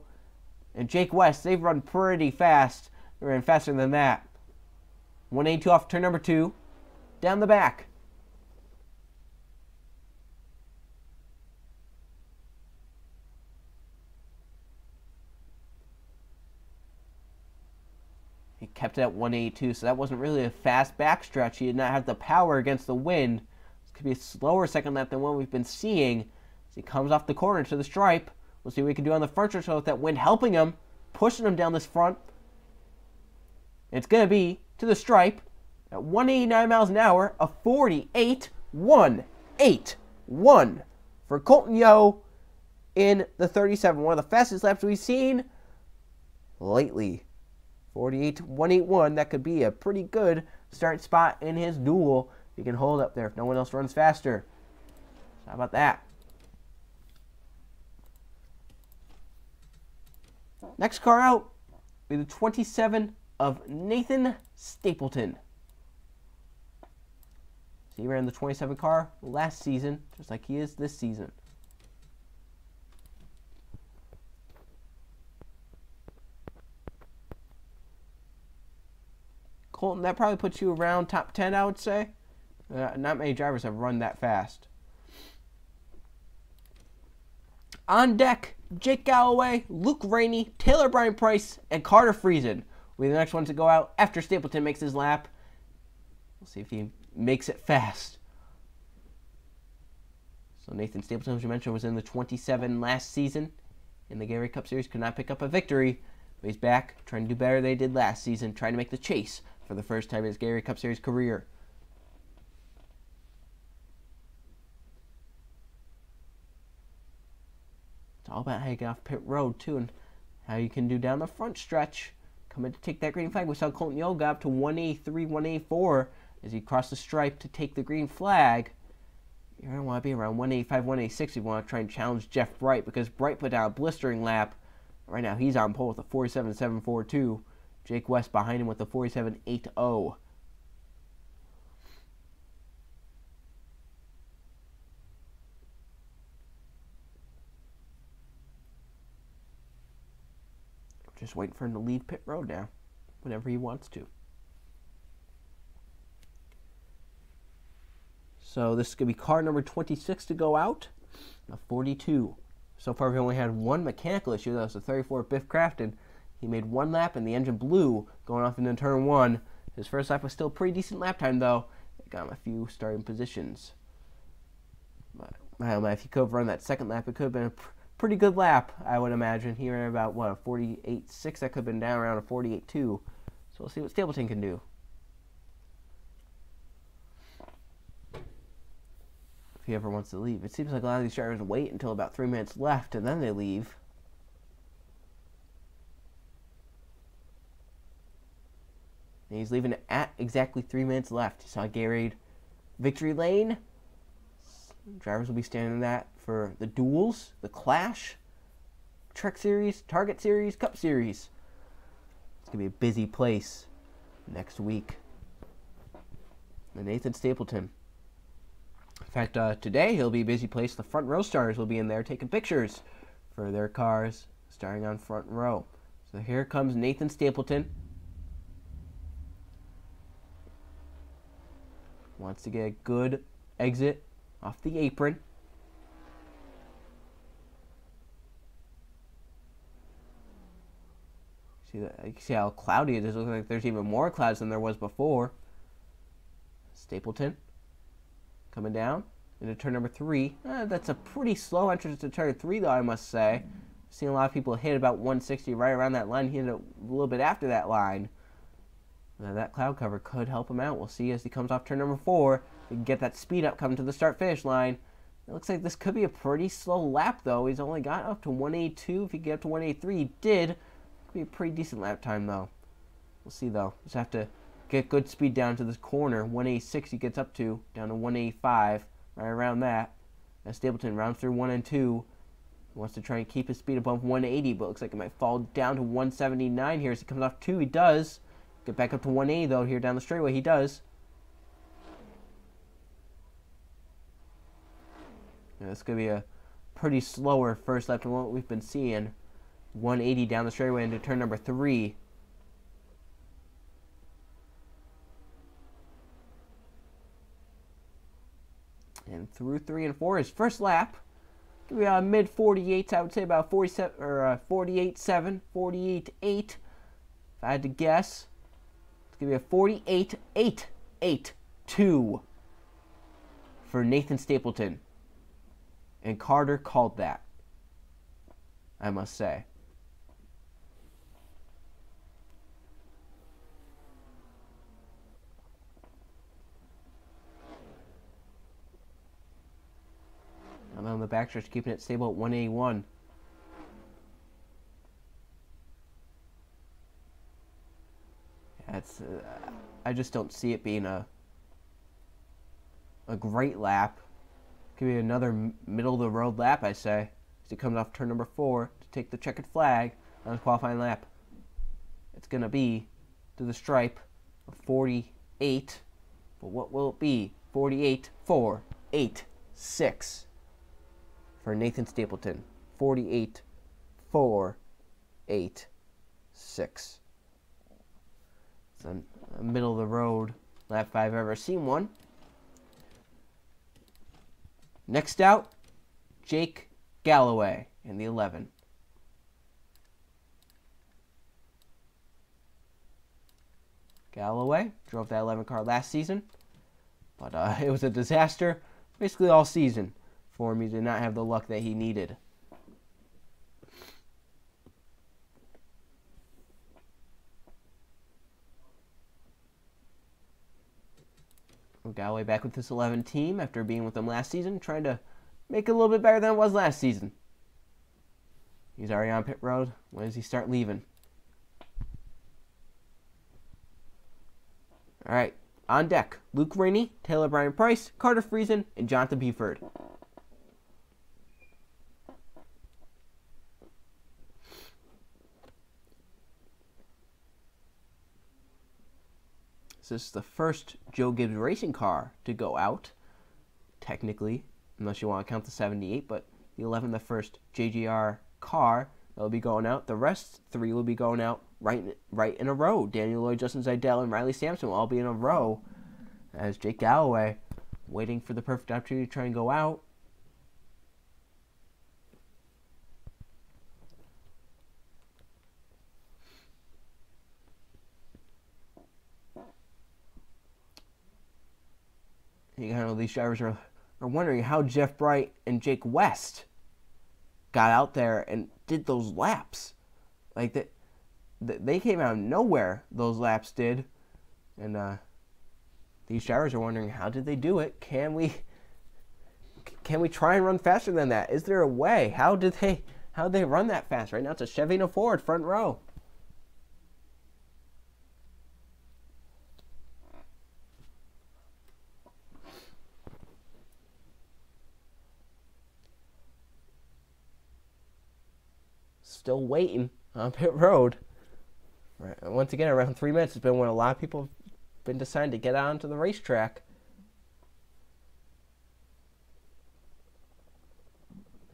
and Jake West, they've run pretty fast. They ran faster than that. 182 off turn number 2. Down the back. He kept it at 182, so that wasn't really a fast backstretch. He did not have the power against the wind. This could be a slower second lap than what we've been seeing. As he comes off the corner to the stripe. We'll see what he can do on the front stretch with that wind helping him, pushing him down this front. And it's going to be to the stripe at 189 miles an hour, a 48.181 for Colton Yo in the 37. One of the fastest laps we've seen lately. 48.181, that could be a pretty good start spot in his duel. He can hold up there if no one else runs faster. So how about that? Next car out will be the 27 of Nathan Stapleton. So he ran the 27 car last season, just like he is this season. Colton, that probably puts you around top 10, I would say. Not many drivers have run that fast. On deck, Jake Galloway, Luke Rainey, Taylor Bryan Price, and Carter Friesen will be the next ones to go out after Stapleton makes his lap. We'll see if he makes it fast. So Nathan Stapleton, as you mentioned, was in the 27 last season in the Gatorade Cup Series. Could not pick up a victory, but he's back trying to do better than they did last season, trying to make the chase for the first time in his Gatorade Cup Series career. It's all about how you get off pit road, too, and how you can do down the front stretch. Coming to take that green flag. We saw Colton Yo got up to 183, 184 as he crossed the stripe to take the green flag. You're going to want to be around 185, 186 if you want to try and challenge Jeff Bright, because Bright put down a blistering lap. Right now, he's on pole with a 47.742. Jake West behind him with a 47.80. Just waiting for him to leave pit road now, whenever he wants to. So this is going to be car number 26 to go out, a 42. So far, we've only had one mechanical issue. That was the 34 Biff Crafton. He made one lap, and the engine blew going off into turn 1. His first lap was still a pretty decent lap time, though. It got him a few starting positions. But I don't know, if he could have run that second lap, it could have been a pretty good lap, I would imagine. He ran about, a 48.6. That could have been down around a 48.2. So we'll see what Stapleton can do. he ever wants to leave. It seems like a lot of these drivers wait until about 3 minutes left and then they leave. And he's leaving at exactly 3 minutes left. You saw Gatorade victory lane. Drivers will be standing in that for the duels, the clash, Trek Series, Target Series, Cup Series. It's going to be a busy place next week. And Nathan Stapleton. In fact, today he'll be a busy place. The front row stars will be in there taking pictures for their cars starting on front row. So here comes Nathan Stapleton. Wants to get a good exit off the apron. See that? You can see how cloudy it is. It looks like there's even more clouds than there was before. Stapleton coming down into turn number 3. That's a pretty slow entrance to turn 3, though, I must say. I've seen a lot of people hit about 160 right around that line. He hit it a little bit after that line. Now that cloud cover could help him out. We'll see as he comes off turn number 4. We can get that speed up coming to the start-finish line. It looks like this could be a pretty slow lap, though. He's only got up to 182. If he get up to 183, he did. Could be a pretty decent lap time, though. We'll see, though. Just have to get good speed down to this corner. 186 he gets up to, down to 185, right around that. As Stapleton rounds through 1 and 2. He wants to try and keep his speed above 180, but looks like it might fall down to 179 here as he comes off 2. He does. Get back up to 180, though, here down the straightaway. He does. Yeah, it's going to be a pretty slower first lap than what we've been seeing. 180 down the straightaway into turn number 3. And through 3 and 4, his first lap. Going to be mid 48s, I would say about 47 or 48.7, 48.8. If I had to guess, it's going to be a 48.882 for Nathan Stapleton. And Carter called that, I must say. And on the backstretch, keeping it stable at 181. Yeah, it's, I just don't see it being a great lap. Could be another middle-of-the-road lap, I say, as he comes off turn number 4 to take the checkered flag on his qualifying lap. It's going to be to the stripe of 48, but what will it be? 48.486 for Nathan Stapleton. 48.486. It's a middle-of-the-road lap if I've ever seen one. Next out, Jake Galloway in the 11. Galloway drove that 11 car last season, but it was a disaster basically all season for him. He did not have the luck that he needed. Galloway back with this 11 team after being with them last season, trying to make it a little bit better than it was last season. He's already on pit road. When does he start leaving? All right, on deck, Luke Rainey, Taylor Bryan Price, Carter Friesen, and Jonathan Buford. This is the first Joe Gibbs racing car to go out, technically, unless you want to count the 78, but the 11, the first JGR car that will be going out. The rest 3 will be going out right in a row. Daniel Lloyd, Justin Zeidel, and Riley Sampson will all be in a row as Jake Galloway waiting for the perfect opportunity to try and go out. You know, these drivers are wondering how Jeff Bright and Jake West got out there and did those laps. Like, they came out of nowhere, those laps did. And these drivers are wondering, how did they do it? Can we can we try and run faster than that? Is there a way? How did they run that fast? Right now it's a Chevy and a Ford front row. Still waiting on pit road. Right. Once again, around 3 minutes has been when a lot of people have been deciding to get out onto the racetrack.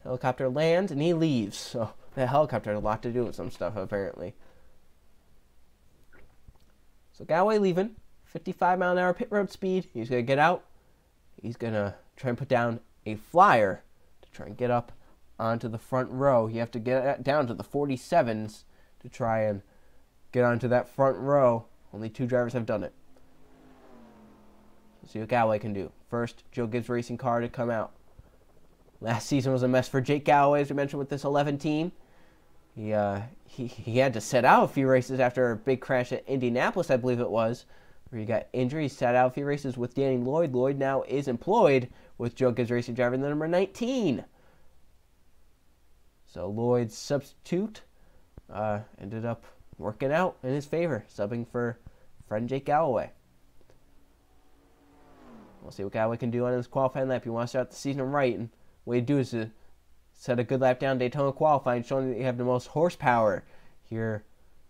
Helicopter lands and he leaves. So the helicopter had a lot to do with some stuff apparently. So Galloway leaving, 55-mile-an-hour pit road speed. He's gonna get out. He's gonna try and put down a flyer to try and get up onto the front row. You have to get down to the 47s to try and get onto that front row. Only 2 drivers have done it. Let's see what Galloway can do. First, Joe Gibbs Racing car to come out. Last season was a mess for Jake Galloway, as we mentioned, with this 11 team. He had to set out a few races after a big crash at Indianapolis, I believe it was, where he got injured. He sat out a few races with Danny Lloyd. Lloyd now is employed with Joe Gibbs Racing, driving the number 19. So Lloyd's substitute ended up working out in his favor, subbing for friend Jake Galloway. We'll see what Galloway can do on his qualifying lap. He wants to start the season right, and what you do is to set a good lap down Daytona qualifying, showing that you have the most horsepower here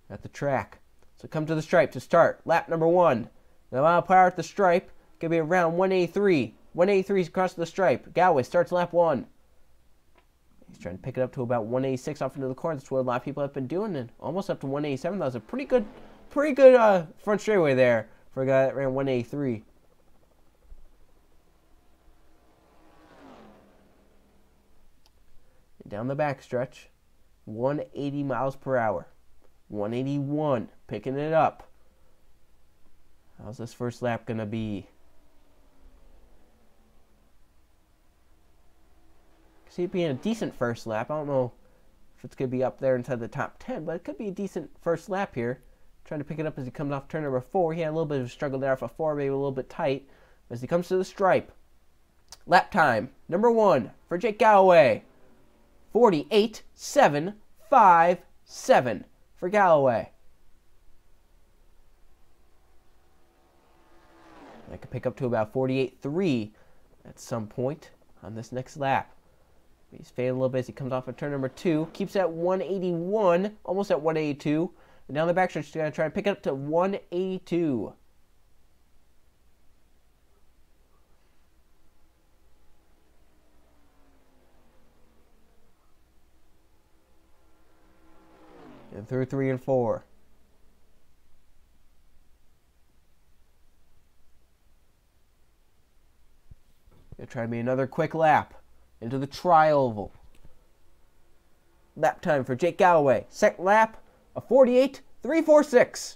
at the track. So come to the stripe to start lap number 1. The amount of power at the stripe going to be around 183. 183 is across the stripe. Galloway starts lap 1. He's trying to pick it up to about 186 off into the corner. That's what a lot of people have been doing, and almost up to 187. That was a pretty good front straightaway there for a guy that ran 183. Down the backstretch, 180 miles per hour. 181, picking it up. How's this first lap going to be? See it being a decent first lap. I don't know if it's going to be up there inside the top 10, but it could be a decent first lap here. Trying to pick it up as he comes off turn number 4. He had a little bit of a struggle there off of 4, maybe a little bit tight. As he comes to the stripe, lap time, number 1 for Jake Galloway. 48.757 for Galloway. I could pick up to about 48.3 at some point on this next lap. He's fading a little bit as he comes off of turn number 2. Keeps at 181, almost at 182. And down the backstretch, he's going to try and pick it up to 182. And through 3 and 4. Gonna try to be another quick lap into the tri-oval. Lap time for Jake Galloway. Second lap, a 48.346.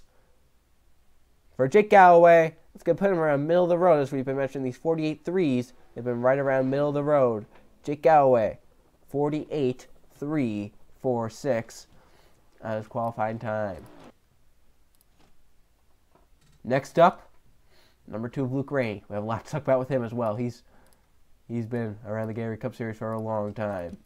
For Jake Galloway, it's going to put him around middle of the road. As we've been mentioning, these 48.3s, they've been right around middle of the road. Jake Galloway, 48.346. At his qualifying time. Next up, number 2 of Luke Rainey. We have a lot to talk about with him as well. He's been around the Gatorade Cup Series for a long time.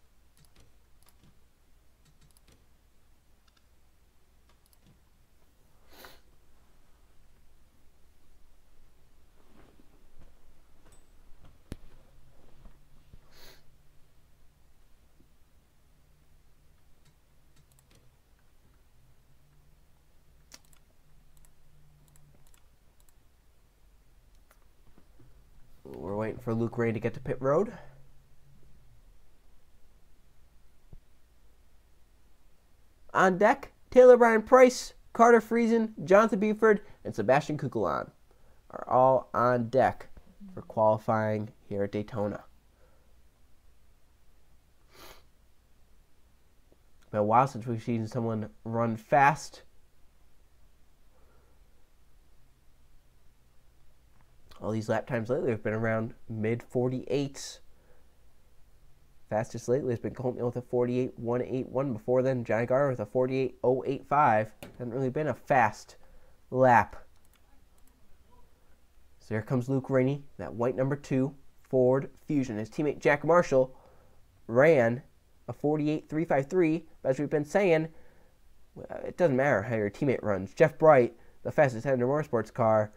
We're waiting for Luke Rainey to get to pit road. On deck, Taylor Bryan Price, Carter Friesen, Jonathan Buford, and Sebastian Kukulon are all on deck for qualifying here at Daytona. Been a while since we've seen someone run fast. All these lap times lately have been around mid-48s. Fastest lately has been Colton Hill with a 48.181. Before then, Johnny Garner with a 48.085. Hasn't really been a fast lap. So here comes Luke Rainey, that white number 2, Ford Fusion. His teammate Jack Marshall ran a 48.353, but as we've been saying, it doesn't matter how your teammate runs. Jeff Bright, the fastest Hendra Motorsports car,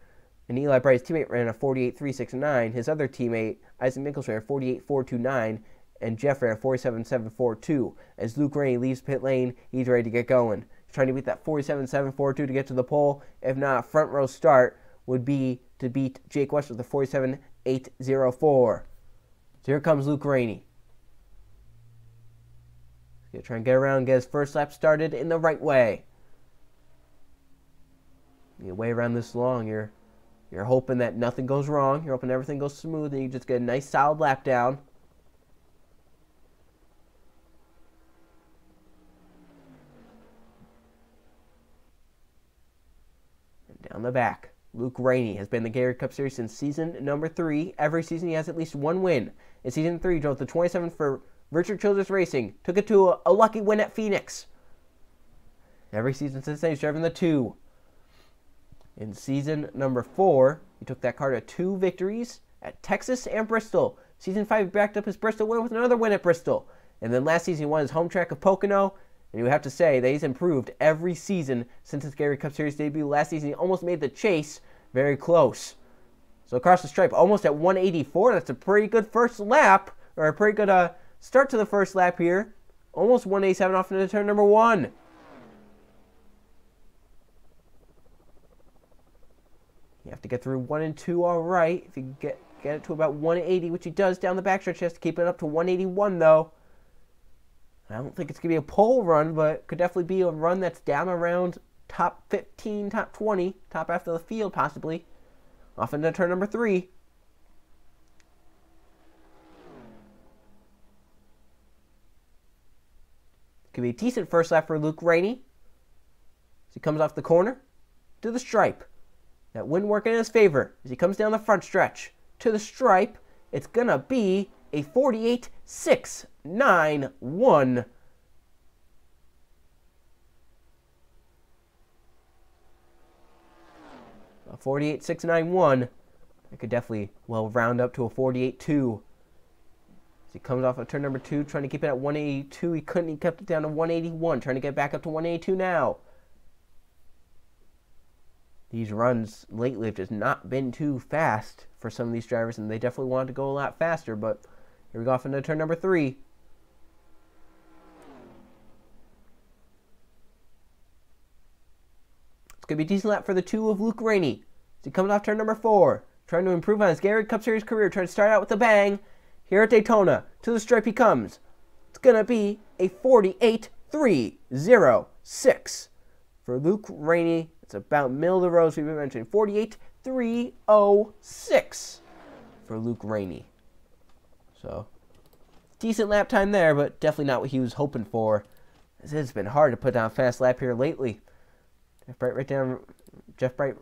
and Eli Bright's teammate ran a 48.369. His other teammate, Isaac Nichols, ran a 48.429, and Jeff ran a 47.742. As Luke Rainey leaves pit lane, he's ready to get going. He's trying to beat that 47.742 to get to the pole. If not, front row start would be to beat Jake West with a 47.804. So here comes Luke Rainey. He's going to try and get around and get his first lap started in the right way. You way around this long, you're hoping that nothing goes wrong. You're hoping everything goes smooth and you just get a nice solid lap down. And down the back, Luke Rainey has been in the Gatorade Cup Series since season number 3. Every season he has at least one win. In season 3, he drove the 27 for Richard Childress Racing. Took it to a lucky win at Phoenix. Every season since then, he's driven the 2. In season number 4, he took that car to 2 victories at Texas and Bristol. Season 5, he backed up his Bristol win with another win at Bristol. And then last season, he won his home track of Pocono. And you would have to say that he's improved every season since his Gatorade Cup Series debut. Last season, he almost made the chase very close. So across the stripe, almost at 184. That's a pretty good first lap, or a pretty good start to the first lap here. Almost 187 off into turn number 1. You have to get through 1 and 2 all right. If you get it to about 180, which he does down the backstretch, he has to keep it up to 181, though. I don't think it's going to be a pole run, but it could definitely be a run that's down around top 15, top 20, top half of the field, possibly. Off into turn number 3. Could be a decent first lap for Luke Rainey. As he comes off the corner to the stripe. That wind working in his favor. As he comes down the front stretch to the stripe, it's going to be a 48.691. A 48.691. It could definitely round up to a 48.2. As he comes off of turn number 2, trying to keep it at 182. He couldn't. He kept it down to 181. Trying to get back up to 182 now. These runs lately have just not been too fast for some of these drivers, and they definitely wanted to go a lot faster, but here we go off into turn number 3. It's going to be a decent lap for the 2 of Luke Rainey. As he comes off turn number 4, trying to improve on his Gatorade Cup Series career, trying to start out with a bang. Here at Daytona, to the stripe he comes. It's going to be a 48.306 for Luke Rainey. It's about middle of the road, as we've been mentioning. 48.306 for Luke Rainey. So, decent lap time there, but definitely not what he was hoping for. It's been hard to put down a fast lap here lately. Jeff Bright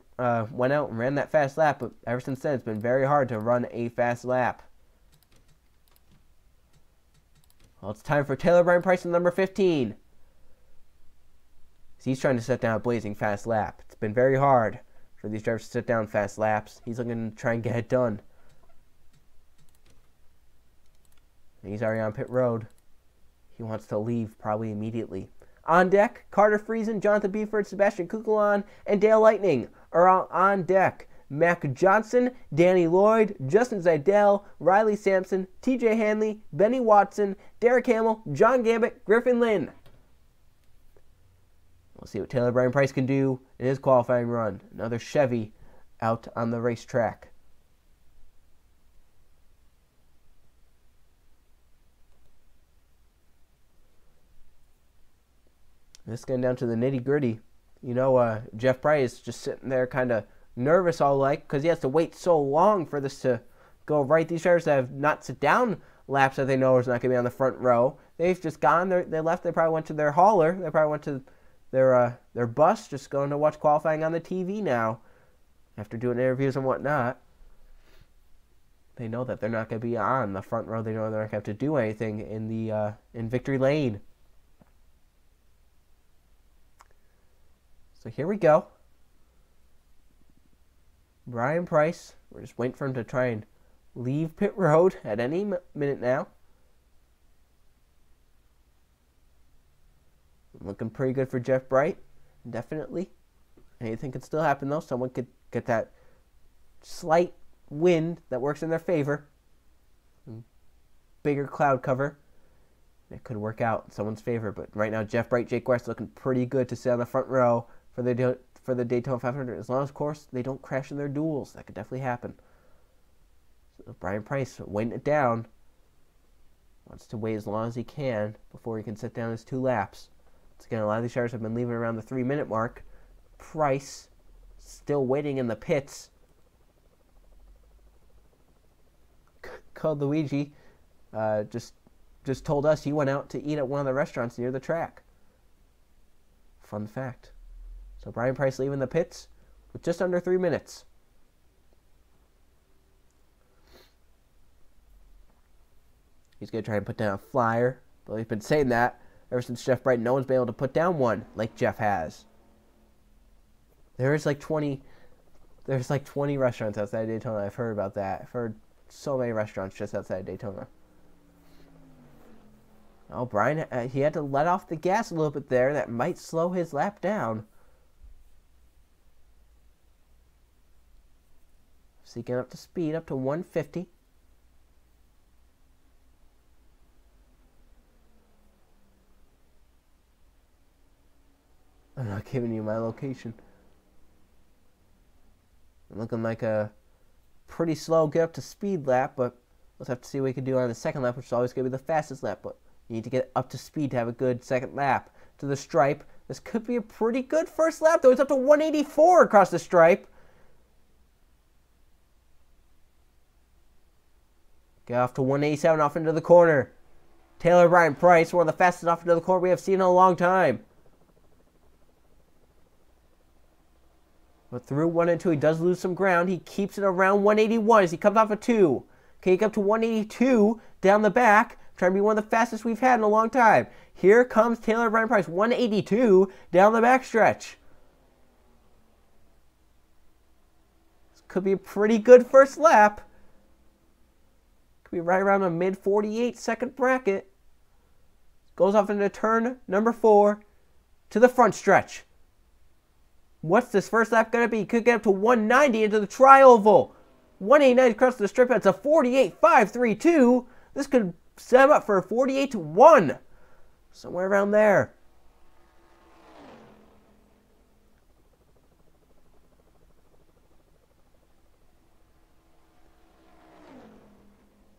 went out and ran that fast lap, but ever since then, it's been very hard to run a fast lap. Well, it's time for Taylor Brian Price in number 15. He's trying to set down a blazing fast lap. It's been very hard for these drivers to set down fast laps. He's looking to try and get it done. And he's already on pit road. He wants to leave probably immediately. On deck, Carter Friesen, Jonathan Beeford, Sebastian Kukulon, and Dale Lightning are all on deck. Mac Johnson, Danny Lloyd, Justin Zidell, Riley Sampson, TJ Hanley, Benny Watson, Derek Hamill, John Gambit, Griffin Lynn. We'll see what Taylor Brian Price can do in his qualifying run. Another Chevy out on the racetrack. This is getting down to the nitty-gritty. You know, Jeff Price is just sitting there kind of nervous all like because he has to wait so long for this to go right. These drivers that have not sit down laps that they know is not going to be on the front row. They've just gone. They left. They probably went to their hauler. They probably went to their bus, just going to watch qualifying on the TV now after doing interviews and whatnot. They know that they're not going to be on the front row. They know they're not going to have to do anything in the in victory lane. So here we go. Brian Price. We're just waiting for him to try and leave pit road at any minute now. Looking pretty good for Jeff Bright, definitely. Anything could still happen, though. Someone could get that slight wind that works in their favor. Bigger cloud cover. It could work out in someone's favor. But right now, Jeff Bright, Jake West looking pretty good to sit on the front row for the Daytona 500. As long as, of course, they don't crash in their duels. That could definitely happen. So Brian Price, weighing it down. Wants to wait as long as he can before he can sit down his 2 laps. Once again, a lot of these drivers have been leaving around the 3-minute mark. Price still waiting in the pits. Code Luigi just told us he went out to eat at one of the restaurants near the track. Fun fact. So Brian Price leaving the pits with just under 3 minutes. He's going to try and put down a flyer. But he's been saying that ever since Jeff Bright. No one's been able to put down one like Jeff has. There's like 20 restaurants outside Daytona. I've heard about that. I've heard so many restaurants just outside Daytona. Oh, Brian, he had to let off the gas a little bit there. That might slow his lap down. So he getting up to speed, up to 150. I'm not giving you my location. I'm looking like a pretty slow get up to speed lap, but let's have to see what we can do on the second lap, which is always going to be the fastest lap. But you need to get up to speed to have a good second lap to the stripe. This could be a pretty good first lap, though. It's up to 184 across the stripe. Get off to 187 off into the corner. Taylor Brian Price, one of the fastest off into the corner we have seen in a long time. But through 1 and 2, he does lose some ground. He keeps it around 181 as he comes off a 2. Okay, he comes up to 182 down the back. Trying to be one of the fastest we've had in a long time. Here comes Taylor Brian Price, 182 down the backstretch. This could be a pretty good first lap. Could be right around a mid-48 second bracket. Goes off into turn number 4 to the front stretch. What's this first lap going to be? Could get up to 190 into the tri-oval. 189 across the strip. That's a 48.532. This could set him up for a 48-1. Somewhere around there.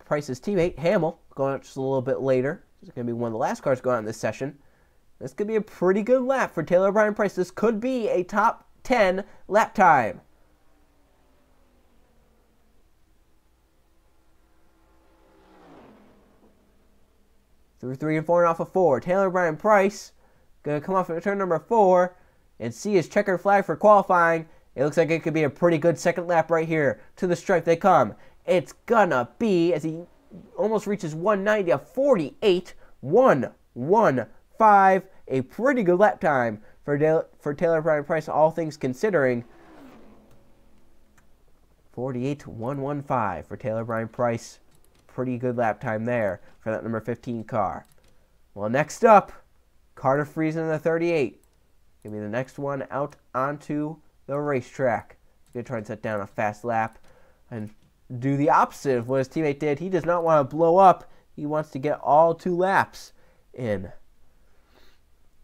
Price's teammate, Hamill, going up just a little bit later. This is going to be one of the last cars going on this session. This could be a pretty good lap for Taylor Brian Price. This could be a top 10 lap time. Through 3 and 4 and off of 4. Taylor Brian Price going to come off at turn number 4 and see his checkered flag for qualifying. It looks like it could be a pretty good second lap right here. To the stripe they come. It's gonna be, as he almost reaches 190, a 48.115. A pretty good lap time for Taylor Brian Price, all things considering. 48.115 for Taylor Brian Price. Pretty good lap time there for that number 15 car. Well, next up, Carter Friesen in the 38. Gonna be the next one out onto the racetrack. Gonna try and set down a fast lap and do the opposite of what his teammate did. He does not want to blow up. He wants to get all 2 laps in.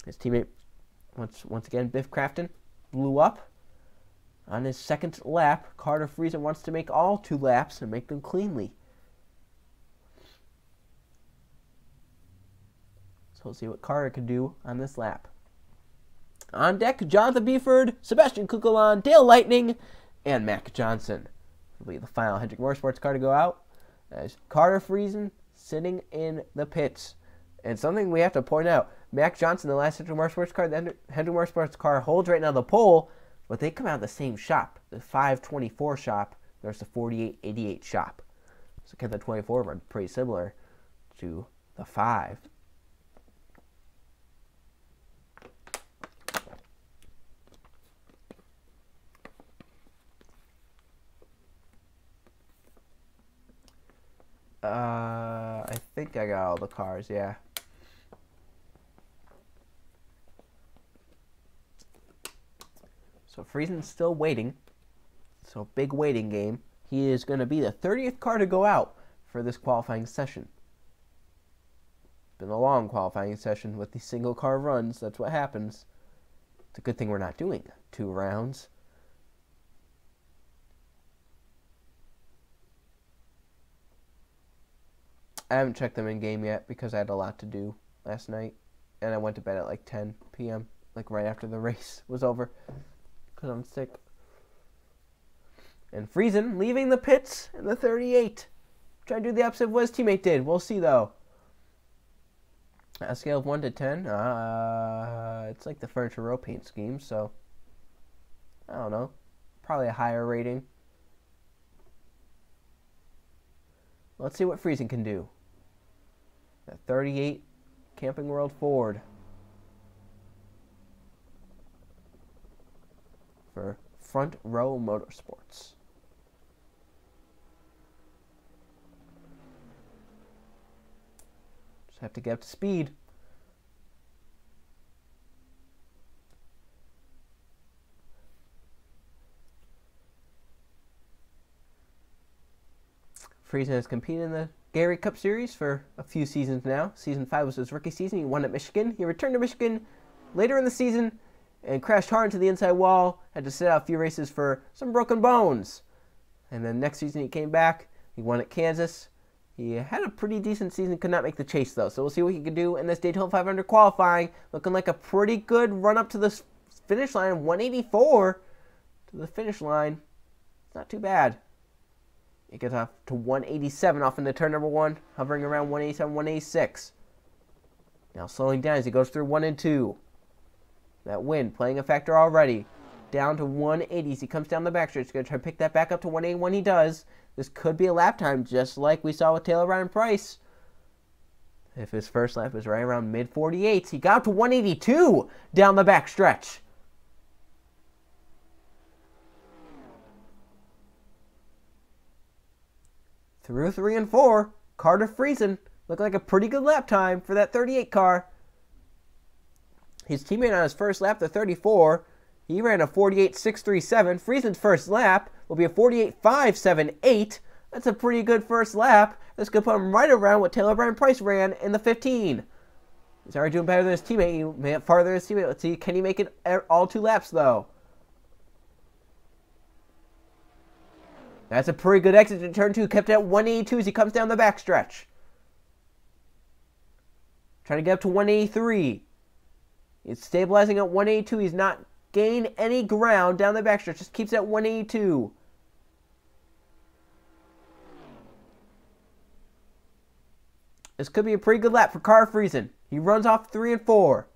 His teammate, once again, Biff Crafton, blew up on his second lap. Carter Friesen wants to make all 2 laps and make them cleanly. So we'll see what Carter can do on this lap. On deck, Jonathan Beeford, Sebastian Kukulon, Dale Lightning, and Mac Johnson. Will be the final Hendrick Motorsports car to go out. As Carter Friesen sitting in the pits. And something we have to point out, Mac Johnson, the last Hendrick Motorsports car, the Hendrick Motorsports car holds right now the pole, but they come out of the same shop. The 524 shop versus the 4888 shop. So again, the 24 run pretty similar to the 5. I think I got all the cars, yeah. So Friesen's still waiting. So big waiting game. He is going to be the 30th car to go out for this qualifying session. Been a long qualifying session with these single car runs. That's what happens. It's a good thing we're not doing 2 rounds. I haven't checked them in game yet because I had a lot to do last night. And I went to bed at like 10 p.m. like right after the race was over because I'm sick. And Friesen leaving the pits in the 38. Trying to do the opposite of what his teammate did. We'll see though. A scale of 1 to 10. It's like the Furniture Row paint scheme, so I don't know. Probably a higher rating. Let's see what Friesen can do. That 38 Camping World Ford for Front Row Motorsports. Just have to get up to speed. Friesen has competed in the Gatorade Cup Series for a few seasons now. Season 5 was his rookie season. He won at Michigan. He returned to Michigan later in the season and crashed hard into the inside wall. Had to sit out a few races for some broken bones. And then next season he came back. He won at Kansas. He had a pretty decent season. Could not make the chase though. So we'll see what he can do in this Daytona 500 qualifying. Looking like a pretty good run up to the finish line. 184 to the finish line. It's not too bad. It gets off to 187 off into turn number 1, hovering around 187, 186. Now slowing down as he goes through 1 and 2. That wind playing a factor already. Down to 180 as he comes down the backstretch. He's going to try to pick that back up to 181. He does. This could be a lap time, just like we saw with Taylor Ryan Price. If his first lap is right around mid-48s, he got up to 182 down the backstretch. Through 3 and 4, Carter Friesen looked like a pretty good lap time for that 38 car. His teammate on his first lap, the 34, he ran a 48.637. Friesen's first lap will be a 48.578. That's a pretty good first lap. This could put him right around what Taylor Bryan Price ran in the 15. He's already doing better than his teammate. He made it farther than his teammate. Let's see, can he make it all 2 laps, though? That's a pretty good exit to turn 2. Kept it at 182 as he comes down the backstretch. Trying to get up to 183. He's stabilizing at 182. He's not gained any ground down the backstretch. Just keeps it at 182. This could be a pretty good lap for Carter Friesen. He runs off 3 and 4.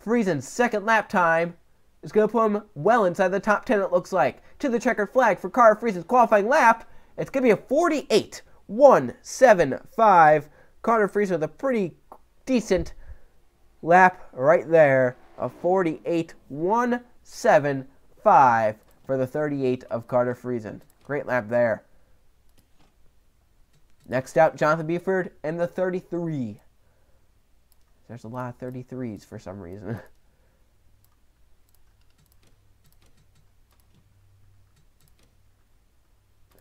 Friesen's second lap time is going to put him well inside the top 10, it looks like. To the checkered flag for Carter Friesen's qualifying lap. It's going to be a 48.175. Carter Friesen with a pretty decent lap right there. A 48.175 for the 38 of Carter Friesen. Great lap there. Next out, Jonathan Buford and the 33. There's a lot of 33s for some reason.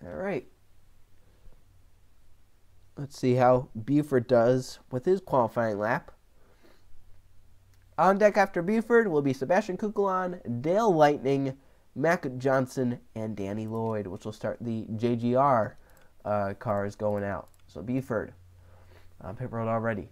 All right. Let's see how Buford does with his qualifying lap. On deck after Buford will be Sebastian Kukulon, Dale Lightning, Mac Johnson, and Danny Lloyd, which will start the JGR cars going out. So Buford on pit road already.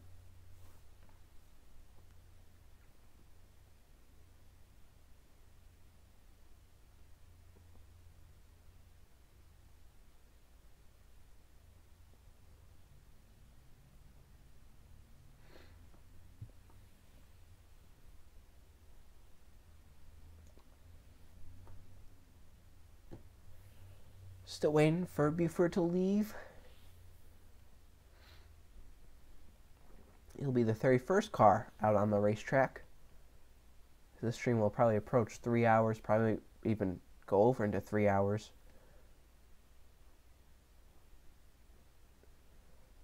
Still waiting for Buford to leave. It'll be the 31st car out on the racetrack. This stream will probably approach 3 hours, probably even go over into 3 hours.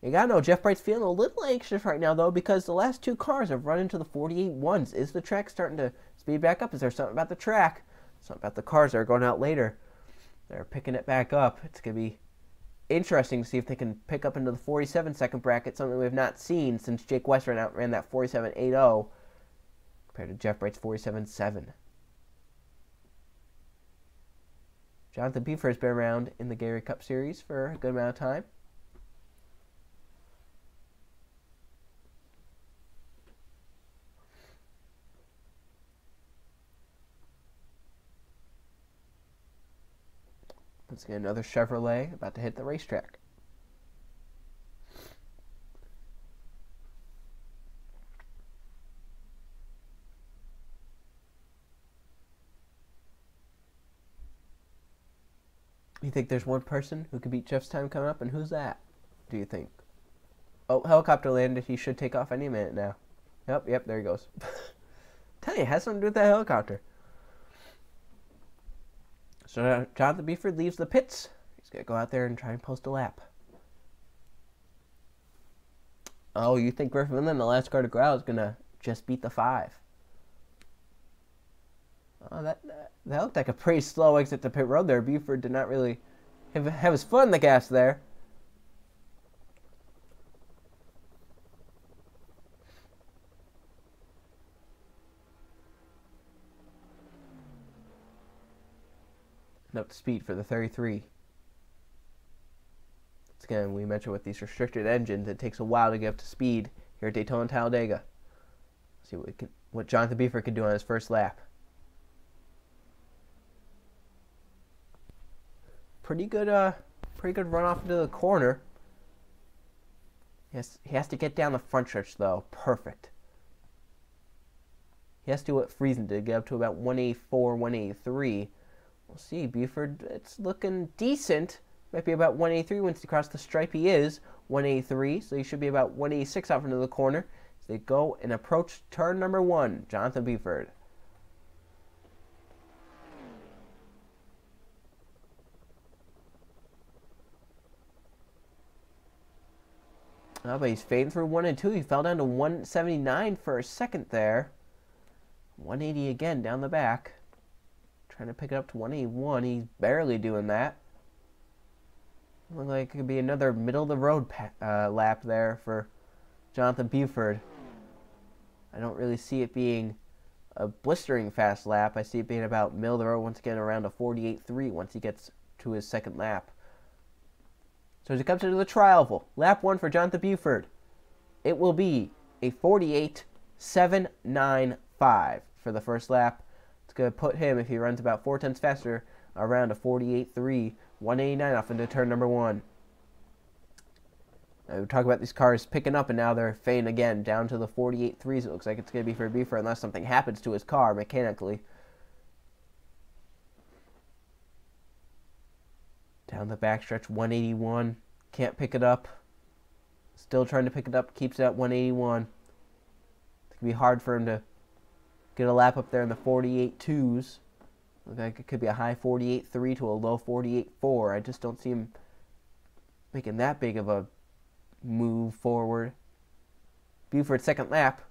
You gotta know, Jeff Bright's feeling a little anxious right now, though, because the last two cars have run into the 48.1s. Is the track starting to speed back up? Is there something about the track? Something about the cars that are going out later? They're picking it back up. It's going to be interesting to see if they can pick up into the 47-second bracket, something we have not seen since Jake West ran that 47.80 compared to Jeff Bright's 47.7. Jonathan Beefer has been around in the Gatorade Cup Series for a good amount of time. Let's get another Chevrolet about to hit the racetrack. You think there's one person who could beat Jeff's time coming up, and who's that, do you think? Oh, helicopter landed. He should take off any minute now. Yep, there he goes. Tell you, it has something to do with that helicopter. So Jonathan Beeford leaves the pits. He's going to go out there and try and post a lap. Oh, you think Griffin Inland, the last car to go out, is going to just beat the 5? Oh, that looked like a pretty slow exit to pit road there. Buford did not really have his foot on the gas there. Up to speed for the 33. Again, we mentioned with these restricted engines, it takes a while to get up to speed here at Daytona and Talladega. See what Jonathan Beeford can do on his first lap. Pretty good run off into the corner. He has to get down the front stretch though. Perfect. He has to do what Friesen did, get up to about 184, 183. We'll see. Buford, it's looking decent. Might be about 183 once he crosses the stripe. He is 183, so he should be about 186 off into the corner as they go and approach turn number 1. Jonathan Buford. Oh, but he's fading through 1 and 2. He fell down to 179 for a second there. 180 again down the back. Trying to pick it up to 181. He's barely doing that. Looks like it could be another middle-of-the-road lap there for Jonathan Buford. I don't really see it being a blistering fast lap. I see it being about middle of the road once again, around a 48.3 once he gets to his second lap. So as he comes into the tri-oval, lap 1 for Jonathan Buford, it will be a 48.795 for the first lap. It's going to put him, if he runs about 4 tenths faster, around a 48.3, 189 off into turn number 1. Now, we talk about these cars picking up, and now they're fading again down to the 48.3s. It looks like it's going to be for Buford unless something happens to his car mechanically. Down the backstretch, 181. Can't pick it up. Still trying to pick it up. Keeps it at 181. It's going to be hard for him to get a lap up there in the 48.2s. Looks like it could be a high 48.3 to a low 48.4. I just don't see him making that big of a move forward. Buford's second lap.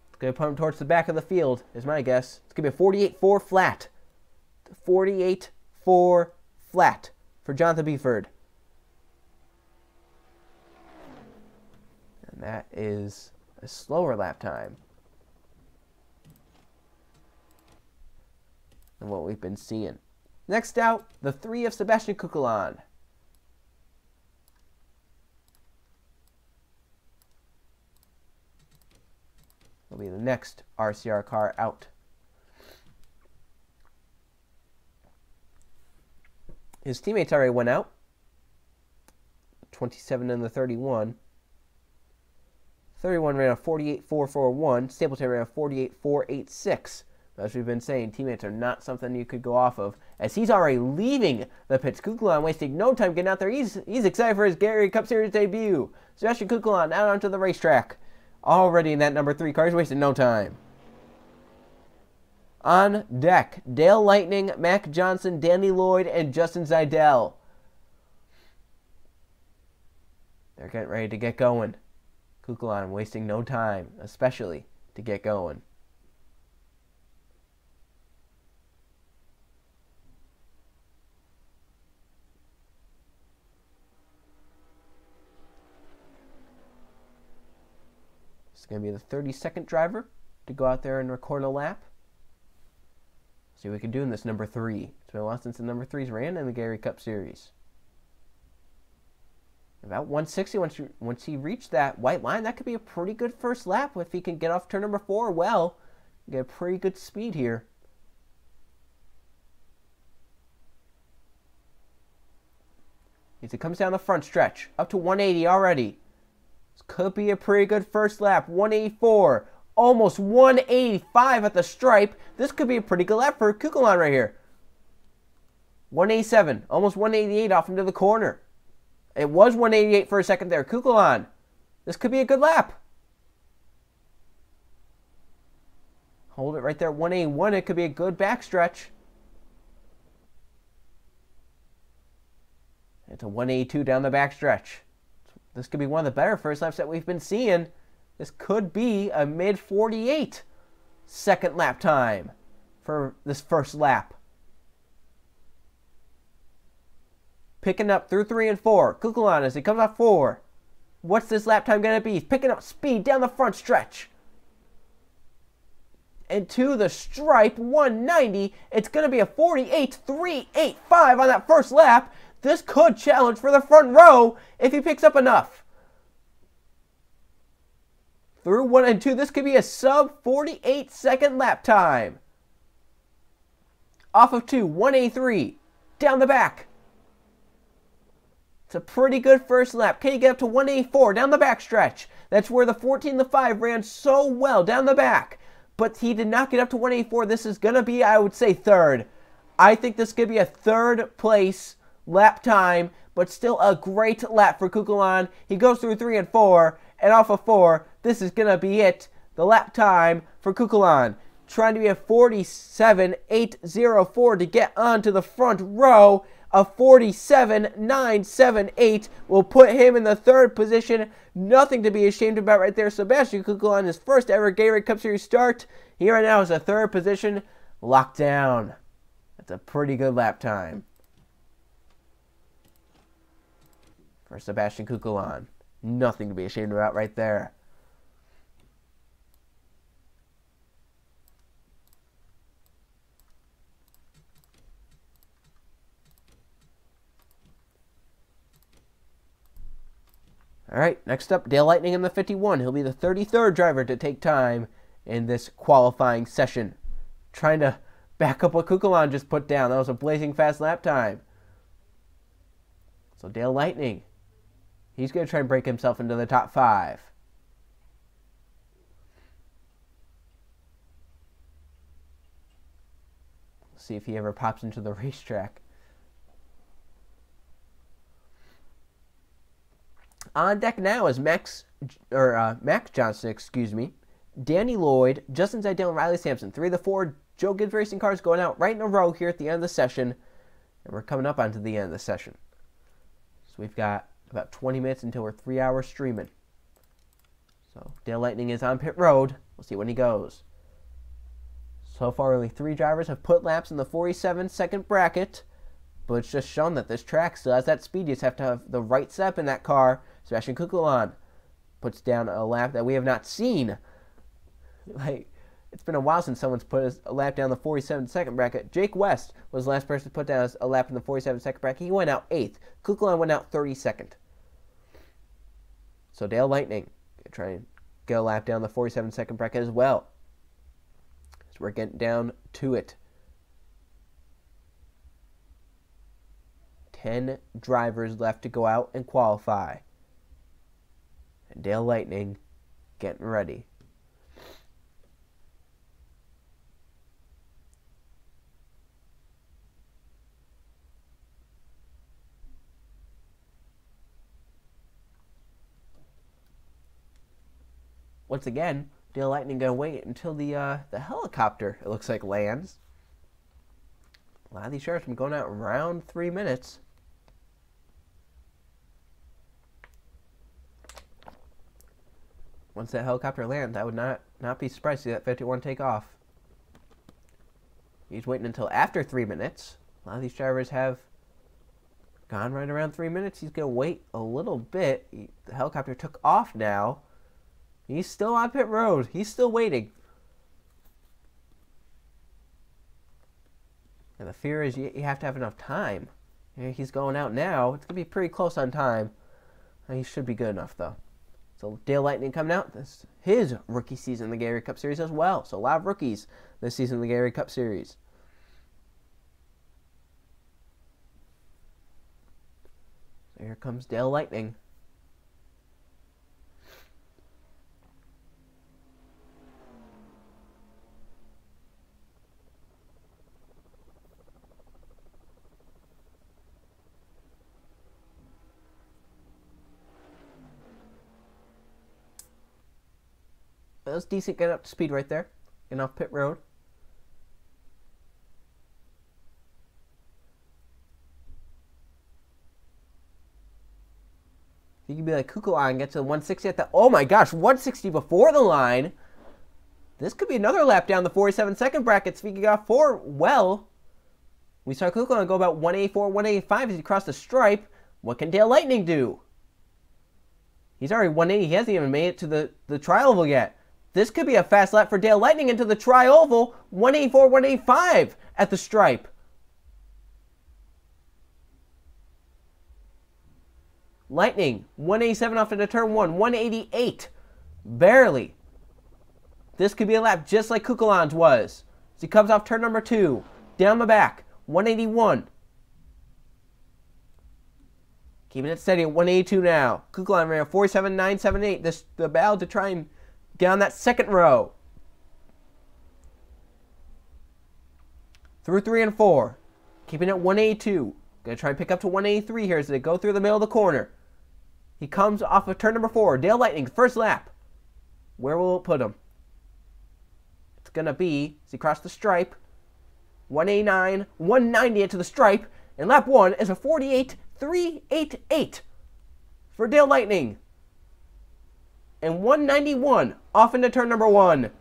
It's going to put him towards the back of the field, is my guess. It's going to be a 48.4 flat. 48.4 flat for Jonathan Buford. And that is a slower lap time than what we've been seeing. Next out, the 3 of Sebastian Kukulon. Will be the next RCR car out. His teammates already went out. 27 and the 31. 31 ran a 48.441. Stapleton ran a 48.486. As we've been saying, teammates are not something you could go off of, as he's already leaving the pits. Kukulon wasting no time getting out there. He's excited for his Gatorade Cup Series debut. Sebastian Kukulon out onto the racetrack. Already in that number 3 car. He's wasting no time. On deck, Dale Lightning, Mac Johnson, Danny Lloyd, and Justin Zidell. They're getting ready to get going. Kukulon wasting no time, especially to get going. It's going to be the 32nd driver to go out there and record a lap. See what we can do in this number 3. It's been a while since the number 3's ran in the Gatorade Cup Series. About 160, once he reached that white line, that could be a pretty good first lap. If he can get off turn number 4 well, get a pretty good speed here. As it comes down the front stretch, up to 180 already. This could be a pretty good first lap. 184, almost 185 at the stripe. This could be a pretty good lap for Kukulon right here. 187, almost 188 off into the corner. It was 188 for a second there. Kukulon, this could be a good lap. Hold it right there, 181. It could be a good backstretch. It's a 182 down the backstretch. This could be one of the better first laps that we've been seeing. This could be a mid-48 second lap time for this first lap. Picking up through 3 and 4. Kukulon as he comes off 4. What's this lap time going to be? He's picking up speed down the front stretch. And to the stripe, 190. It's going to be a 48.385 on that first lap. This could challenge for the front row if he picks up enough. Through 1 and 2, this could be a sub-48 second lap time. Off of 2, 183. Down the back. It's a pretty good first lap. Can you get up to 184 down the back stretch? That's where the 14.5 ran so well down the back. But he did not get up to 184. This is going to be, I would say, third. I think this could be a third place lap time, but still a great lap for Kukulon. He goes through 3 and 4, and off of 4, this is going to be it. The lap time for Kukulon. Trying to be a 47.804 to get onto the front row. A 47.978 will put him in the third position. Nothing to be ashamed about right there. Sebastian Kukulon, his first ever Gatorade Cup Series start. He right now is a third position. Locked down. That's a pretty good lap time for Sebastian Kukulon. Nothing to be ashamed about right there. All right, next up, Dale Lightning in the 51. He'll be the 33rd driver to take time in this qualifying session. Trying to back up what Kukulon just put down. That was a blazing fast lap time. So Dale Lightning, he's going to try and break himself into the top 5. See if he ever pops into the racetrack. On deck now is Max Johnson, Danny Lloyd, Justin Zidell, and Riley Sampson. 3 of the 4 Joe Gibbs racing cars going out right in a row here at the end of the session. And we're coming up onto the end of the session. So we've got about 20 minutes until we're 3 hours streaming. So Dale Lightning is on pit road. We'll see when he goes. So far, only 3 drivers have put laps in the 47-second bracket. But it's just shown that this track still has that speed. You just have to have the right setup in that car. Sebastian Kukulon puts down a lap that we have not seen. Like, it's been a while since someone's put a lap down the 47-second bracket. Jake West was the last person to put down a lap in the 47-second bracket. He went out 8th. Kukulon went out 32nd. So Dale Lightning try and get a lap down the 47-second bracket as well. So we're getting down to it. 10 drivers left to go out and qualify. And Dale Lightning getting ready. Once again, Dale Lightning gonna wait until the helicopter, it looks like, lands. A lot of these shirts have been going out around 3 minutes. Once that helicopter lands, I would not be surprised to see that 51 take off. He's waiting until after 3 minutes. A lot of these drivers have gone right around 3 minutes. He's going to wait a little bit. The helicopter took off now. He's still on pit road. He's still waiting. And the fear is you have to have enough time. He's going out now. It's going to be pretty close on time. He should be good enough, though. So Dale Lightning coming out. This is his rookie season in the Gatorade Cup Series as well. So a lot of rookies this season in the Gatorade Cup Series. So here comes Dale Lightning. That was decent getting up to speed right there. Getting off pit road. You could be like Kukulai and get to the 160 at the... Oh my gosh, 160 before the line. This could be another lap down the 47-second brackets if he could get off 4 well. We saw Kukulai go about 184, 185 as he crossed the stripe. What can Dale Lightning do? He's already 180. He hasn't even made it to the tri-oval yet. This could be a fast lap for Dale Lightning into the tri-oval. 184, 185 at the stripe. Lightning, 187 off into turn 1, 188. Barely. This could be a lap just like Kukulan's was. As he comes off turn number 2. Down the back, 181. Keeping it steady at 182 now. Kukulan ran 47.978. The battle to try and get on that second row. Through 3 and 4. Keeping it 182. Going to try and pick up to 183 here as they go through the middle of the corner. He comes off of turn number 4. Dale Lightning, first lap. Where will it put him? It's going to be, as he crossed the stripe, 189, 190 into the stripe. And lap 1 is a 48.388 for Dale Lightning. And 191 off into turn number 1. This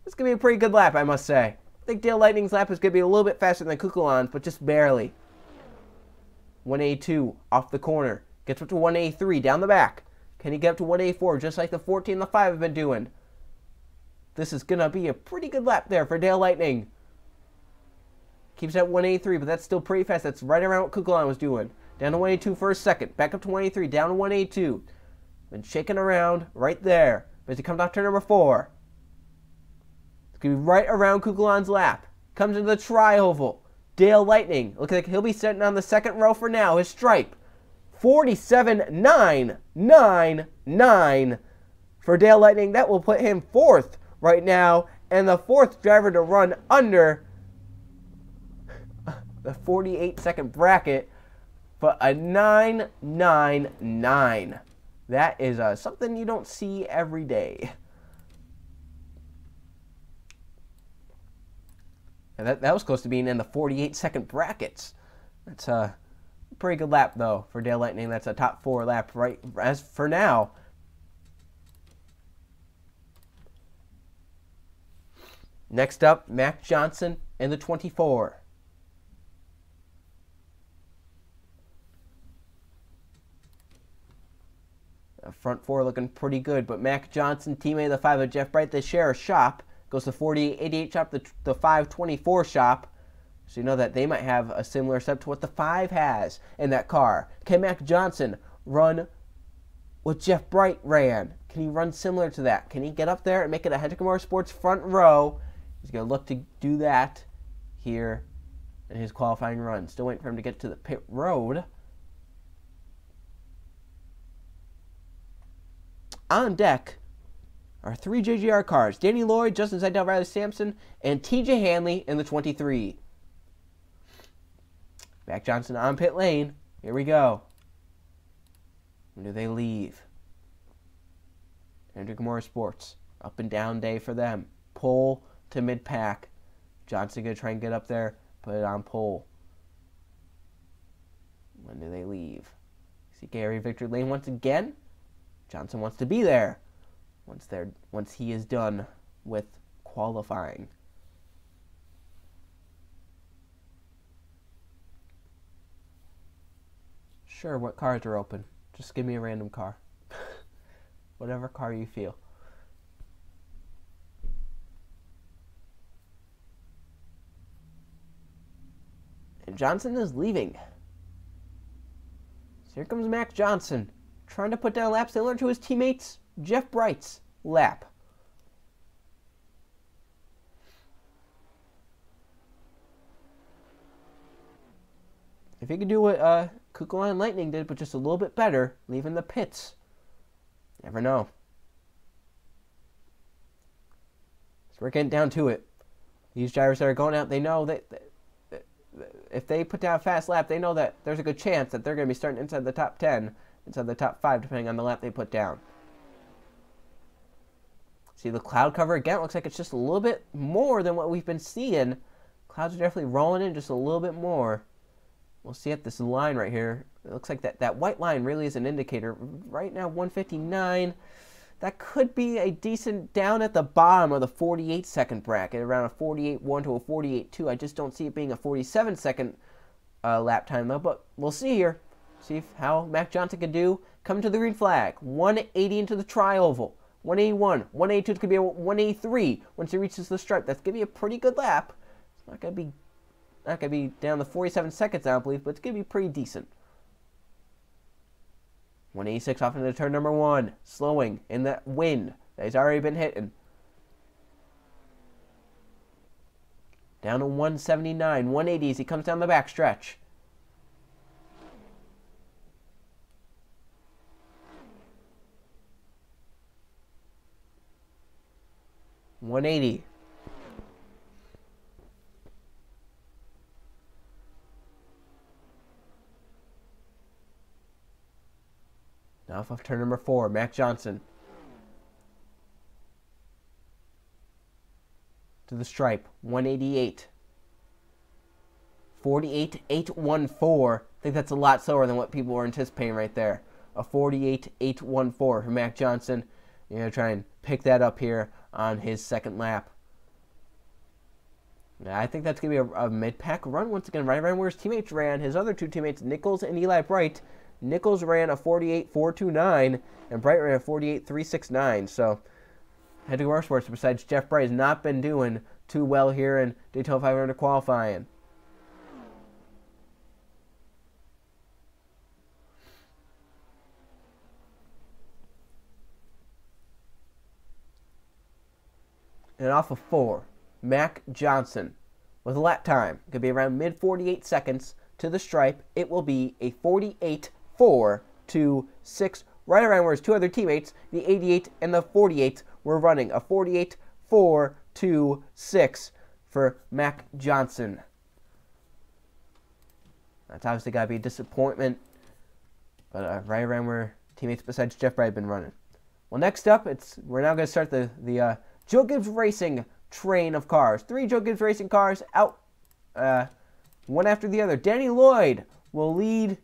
is going to be a pretty good lap, I must say. I think Dale Lightning's lap is going to be a little bit faster than Kukulan's, but just barely. 182 off the corner. Gets up to 183 down the back. Can he get up to 184 just like the 14 and the 5 have been doing? This is going to be a pretty good lap there for Dale Lightning. Keeps at 183, but that's still pretty fast. That's right around what Kukulan was doing. Down to 182 for a second. Back up to 183. Down to 182. Been shaking around right there. But as he comes off turn number 4. It's going to be right around Kukulan's lap. Comes into the tri-oval. Dale Lightning. Looks like he'll be sitting on the second row for now. His stripe. 47.999 for Dale Lightning. That will put him 4th right now. And the 4th driver to run under the 48-second bracket. But a 999. That is something you don't see every day. And that was close to being in the 48-second brackets. That's a pretty good lap, though, for Dale Lightning. That's a top 4 lap right as for now. Next up, Mac Johnson in the 24. Front 4 looking pretty good, but Mac Johnson, teammate of the 5 of Jeff Bright, they share a shop. Goes to 4888 shop, the 524 shop. So you know that they might have a similar setup to what the 5 has in that car. Can Mac Johnson run what Jeff Bright ran? Can he run similar to that? Can he get up there and make it a Hendrick Motorsports front row? He's going to look to do that here in his qualifying run. Still waiting for him to get to the pit road. On deck are 3 JGR cars. Danny Lloyd, Justin Seidel, Riley Sampson, and TJ Hanley in the 23. Mac Johnson on pit lane. Here we go. When do they leave? Hendrick Motorsports. Up and down day for them. Pole to mid-pack. Johnson going to try and get up there. Put it on pole. When do they leave? See Gary Victor Lane once again. Johnson wants to be there. once he is done with qualifying. Sure, what cars are open? Just give me a random car. Whatever car you feel. And Johnson is leaving. So here comes Max Johnson, trying to put down lap similar to his teammates Jeff Bright's lap. If he could do what Kukulkan Lightning did, but just a little bit better, leaving the pits, never know. So we're getting down to it. These drivers that are going out, they know that if they put down a fast lap, they know that there's a good chance that they're going to be starting inside the top 10, inside the top 5, depending on the lap they put down. See the cloud cover again. It looks like it's just a little bit more than what we've been seeing. Clouds are definitely rolling in just a little bit more. We'll see at this line right here. It looks like that white line really is an indicator. Right now, 159. That could be a decent down at the bottom of the 48-second bracket, around a 48.1 to a 48.2. I just don't see it being a 47-second lap time, though. But we'll see here. See how Mac Johnson can do. Coming to the green flag. 180 into the tri-oval. 181. 182 could be a 183 once he reaches the stripe. That's going to be a pretty good lap. It's not going to be down the 47 seconds, I don't believe, but it's going to be pretty decent. 186 off into turn number 1. Slowing in that wind that he's already been hitting. Down to 179. 180 as he comes down the backstretch. .180. Now off of turn number 4, Mac Johnson. To the stripe, 188. 48.814. I think that's a lot slower than what people were anticipating right there. A 48.814 for Mac Johnson. You're going to try and pick that up here on his second lap. Now, I think that's going to be a mid-pack run once again, right around where his teammates ran. His other two teammates, Nichols and Eli Bright. Nichols ran a 48.429, and Bright ran a 48.369. So, head to Motorsports, besides Jeff Bright, has not been doing too well here in Daytona 500 qualifying. And off of 4, Mac Johnson with a lap time. Could be around mid 48 seconds to the stripe. It will be a 48.426, right around where his two other teammates, the 88 and the 48, were running. A 48.426 for Mac Johnson. That's obviously got to be a disappointment, but right around where teammates besides Jeff Bright have been running. Well, next up, we're now going to start the Joe Gibbs Racing train of cars. 3 Joe Gibbs Racing cars out, one after the other. Danny Lloyd will lead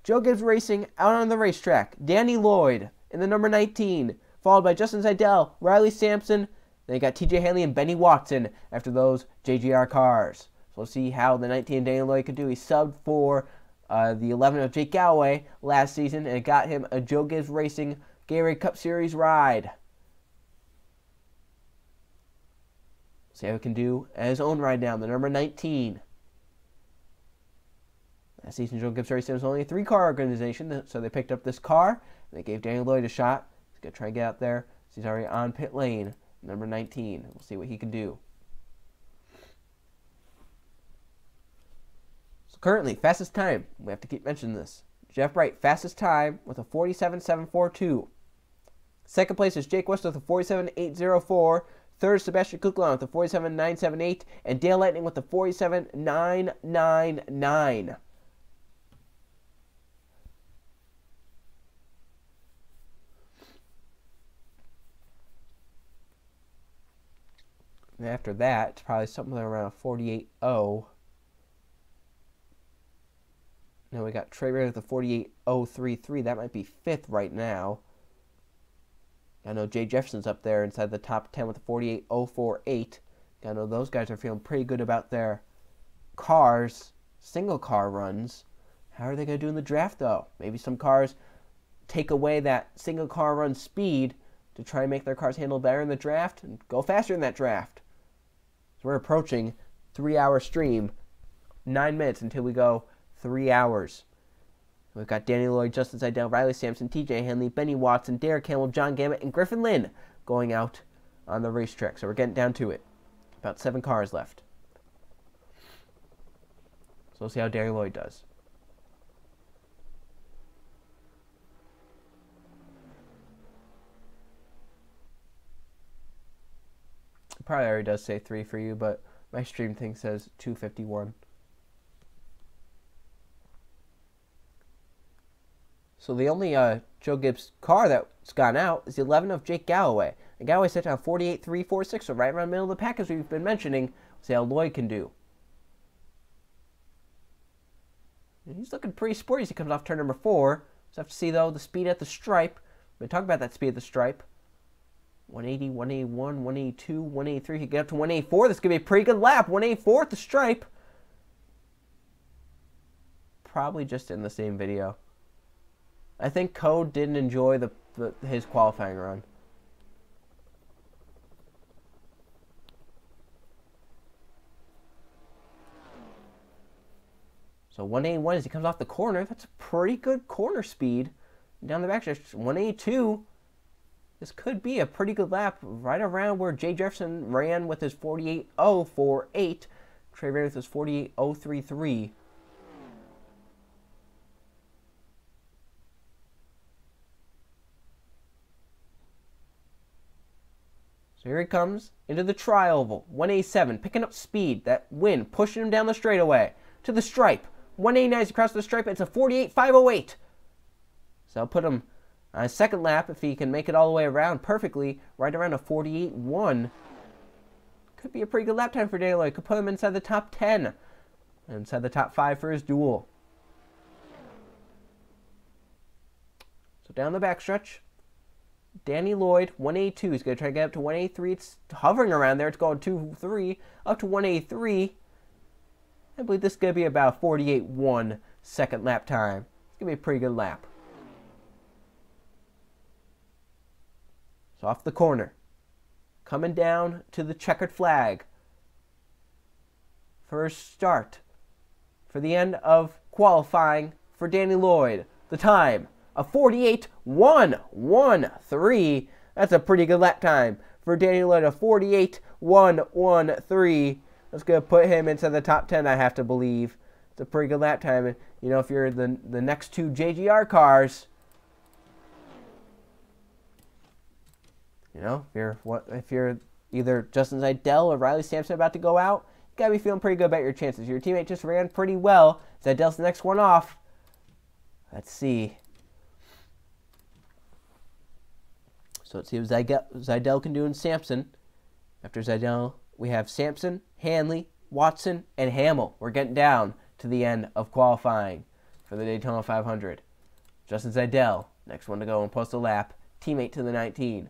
Joe Gibbs Racing out on the racetrack. Danny Lloyd in the number 19, followed by Justin Seidel, Riley Sampson. Then you got TJ Haley and Benny Watson after those JGR cars. So we'll see how the 19 Danny Lloyd could do. He subbed for the 11 of Jake Galloway last season, and it got him a Joe Gibbs Racing Gatorade Cup Series ride. See how he can do at his own ride down, the number 19. Last season, Joe Gibbs Racing was only a 3-car organization, so they picked up this car, and they gave Danny Lloyd a shot. He's going to try and get out there. So he's already on pit lane, number 19. We'll see what he can do. So currently, fastest time, we have to keep mentioning this. Jeff Bright, fastest time with a 47.742. Second place is Jake West with a 47.804. Third, Sebastian Kukulkan with the 47.978, and Dale Lightning with the 47.999. And after that, it's probably something around 48.0. Now we got Trey Ray with the 48.033. That might be 5th right now. I know Jay Jefferson's up there inside the top 10 with a 48.048. I know those guys are feeling pretty good about their cars, single car runs. How are they going to do in the draft, though? Maybe some cars take away that single car run speed to try and make their cars handle better in the draft and go faster in that draft. So we're approaching 3-hour stream, 9 minutes until we go 3 hours. We've got Danny Lloyd, Justin Seidel, Riley Sampson, TJ Henley, Benny Watson, Derek Campbell, John Gammett, and Griffin Lynn going out on the racetrack. So we're getting down to it. About 7 cars left. So we'll see how Danny Lloyd does. It probably already does say 3 for you, but my stream thing says 251. So the only Joe Gibbs car that's gone out is the 11 of Jake Galloway. And Galloway set down 48.346, so right around the middle of the pack as we've been mentioning. We'll see how Lloyd can do. And he's looking pretty sporty as he comes off turn number 4. So have to see, though, the speed at the stripe. We're going to talk about that speed at the stripe. 180, 181, 182, 183. He can get up to 184. This is going to be a pretty good lap. 184 at the stripe. Probably just in the same video. I think Code didn't enjoy his qualifying run. So 181 as he comes off the corner. That's a pretty good corner speed. Down the backstretch, 182. This could be a pretty good lap right around where Jay Jefferson ran with his 48.048. Trey ran with his 48.033. So here he comes into the tri-oval. 187, picking up speed. That wind pushing him down the straightaway to the stripe. 189 as he crosses the stripe. It's a 48.508. So I'll put him on his second lap if he can make it all the way around perfectly, right around a 48.1. Could be a pretty good lap time for Danny Lloyd. Could put him inside the top 10. And inside the top 5 for his duel. So down the backstretch. Danny Lloyd, 182. He's going to try to get up to 183. It's hovering around there. It's going 2-3 up to 183. I believe this is going to be about 48.1 second lap time. It's going to be a pretty good lap. So off the corner. Coming down to the checkered flag. First start for the end of qualifying for Danny Lloyd. The time. A 48.113. That's a pretty good lap time for Danny Lloyd. A 48.113. That's going to put him into the top 10, I have to believe. It's a pretty good lap time. And, you know, if you're the next 2 JGR cars, you know, if you're either Justin Seidel or Riley Sampson about to go out, you got to be feeling pretty good about your chances. Your teammate just ran pretty well. Seidel's the next one off. Let's see. So let's see what Seidel can do in Sampson. After Seidel, we have Sampson, Hanley, Watson, and Hamill. We're getting down to the end of qualifying for the Daytona 500. Justin Seidel, next one to go and post a lap. Teammate to the 19.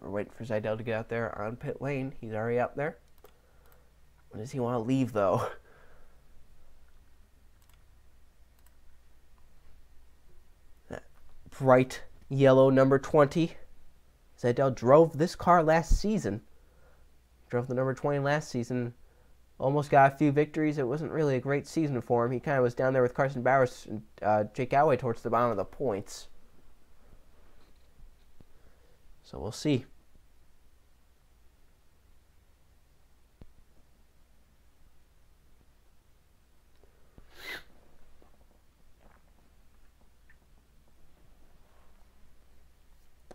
We're waiting for Seidel to get out there on pit lane. He's already out there. When does he want to leave, though? That bright yellow number 20. Seidel drove this car last season. Drove the number 20 last season. Almost got a few victories. It wasn't really a great season for him. He kind of was down there with Carson Bowers and Jake Galloway towards the bottom of the points. So we'll see.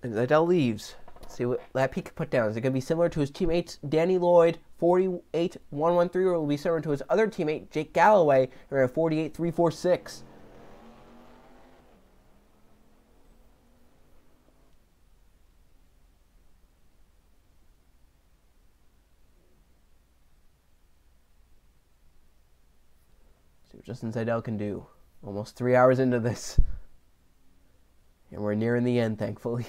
And Seidel leaves. Let's see what lap he can put down. Is it going to be similar to his teammates Danny Lloyd, 48.113, or will it be similar to his other teammate Jake Galloway, around 48.346? See what Justin Seidel can do. Almost 3 hours into this. And we're nearing the end, thankfully.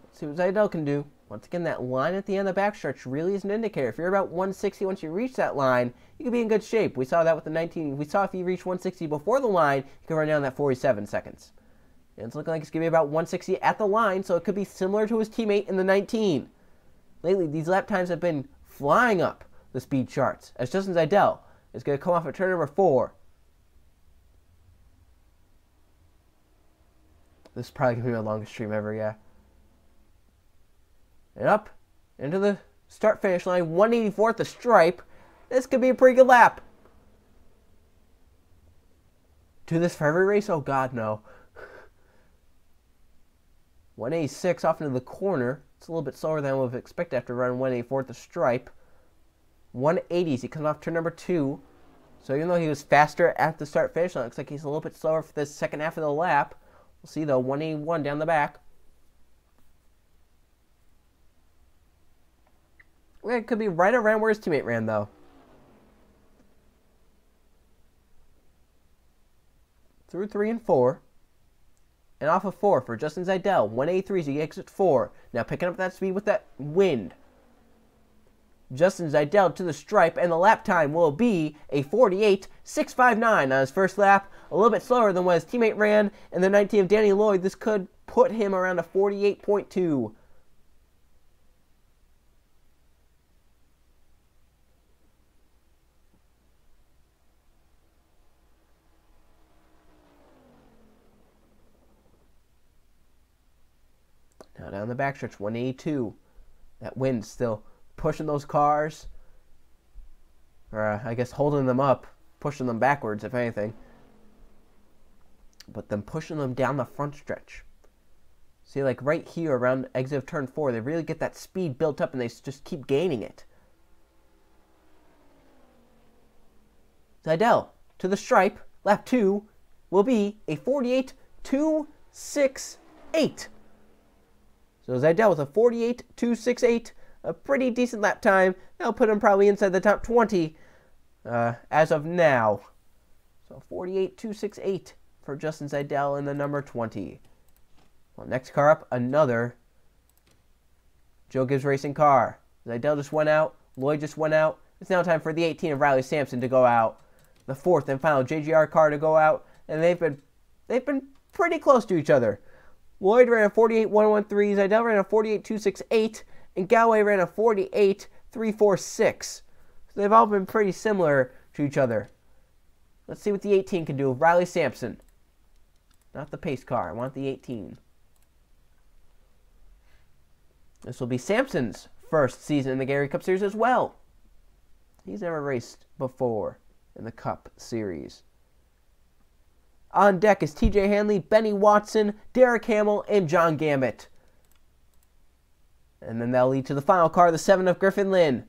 Let's see what Seidel can do. Once again, that line at the end of the backstretch really is an indicator. If you're about 160 once you reach that line, you can be in good shape. We saw that with the 19. We saw if you reach 160 before the line, you can run down that 47 seconds. And it's looking like it's going to be about 160 at the line, so it could be similar to his teammate in the 19. Lately, these lap times have been flying up the speed charts, as Justin Seidel is going to come off at turn number 4. This is probably going to be my longest stream ever, yeah. And up into the start-finish line, 184 at the stripe. This could be a pretty good lap. Do this for every race? Oh, God, no. 186 off into the corner. It's a little bit slower than I would have expected after running 184 at the stripe. 180s. He comes off turn number 2. So even though he was faster at the start-finish line, it looks like he's a little bit slower for the second half of the lap. We'll see, though, 181 down the back. It could be right around where his teammate ran, though. Through 3 and 4. And off of 4 for Justin Seidel. 183 as he exits 4. Now picking up that speed with that wind. Justin Seidel to the stripe, and the lap time will be a 48.659 on his first lap. A little bit slower than what his teammate ran. And the 19 of Danny Lloyd, this could put him around a 48.2. Now down the backstretch, 182. That wind still pushing those cars. Or I guess holding them up, pushing them backwards, if anything. But then pushing them down the front stretch. See, like right here around exit of turn 4, they really get that speed built up and they just keep gaining it. Seidel to the stripe, lap 2, will be a 48.268. So Seidel with a 48.268, a pretty decent lap time. That'll put him probably inside the top 20 as of now. So 48.268 for Justin Seidel in the number 20. Well, next car up, another Joe Gibbs Racing car. Seidel just went out. Lloyd just went out. It's now time for the 18 of Riley Sampson to go out. The fourth and final JGR car to go out. And they've been pretty close to each other. Lloyd ran a 48.113, Seidel ran a 48.268, and Galloway ran a 48.346. So they've all been pretty similar to each other. Let's see what the 18 can do. Riley Sampson. Not the pace car. I want the 18. This will be Sampson's first season in the Gatorade Cup Series as well. He's never raced before in the Cup Series. On deck is TJ Hanley, Benny Watson, Derek Hamill, and John Gambit. And then that'll lead to the final car, the 7 of Griffin Lynn.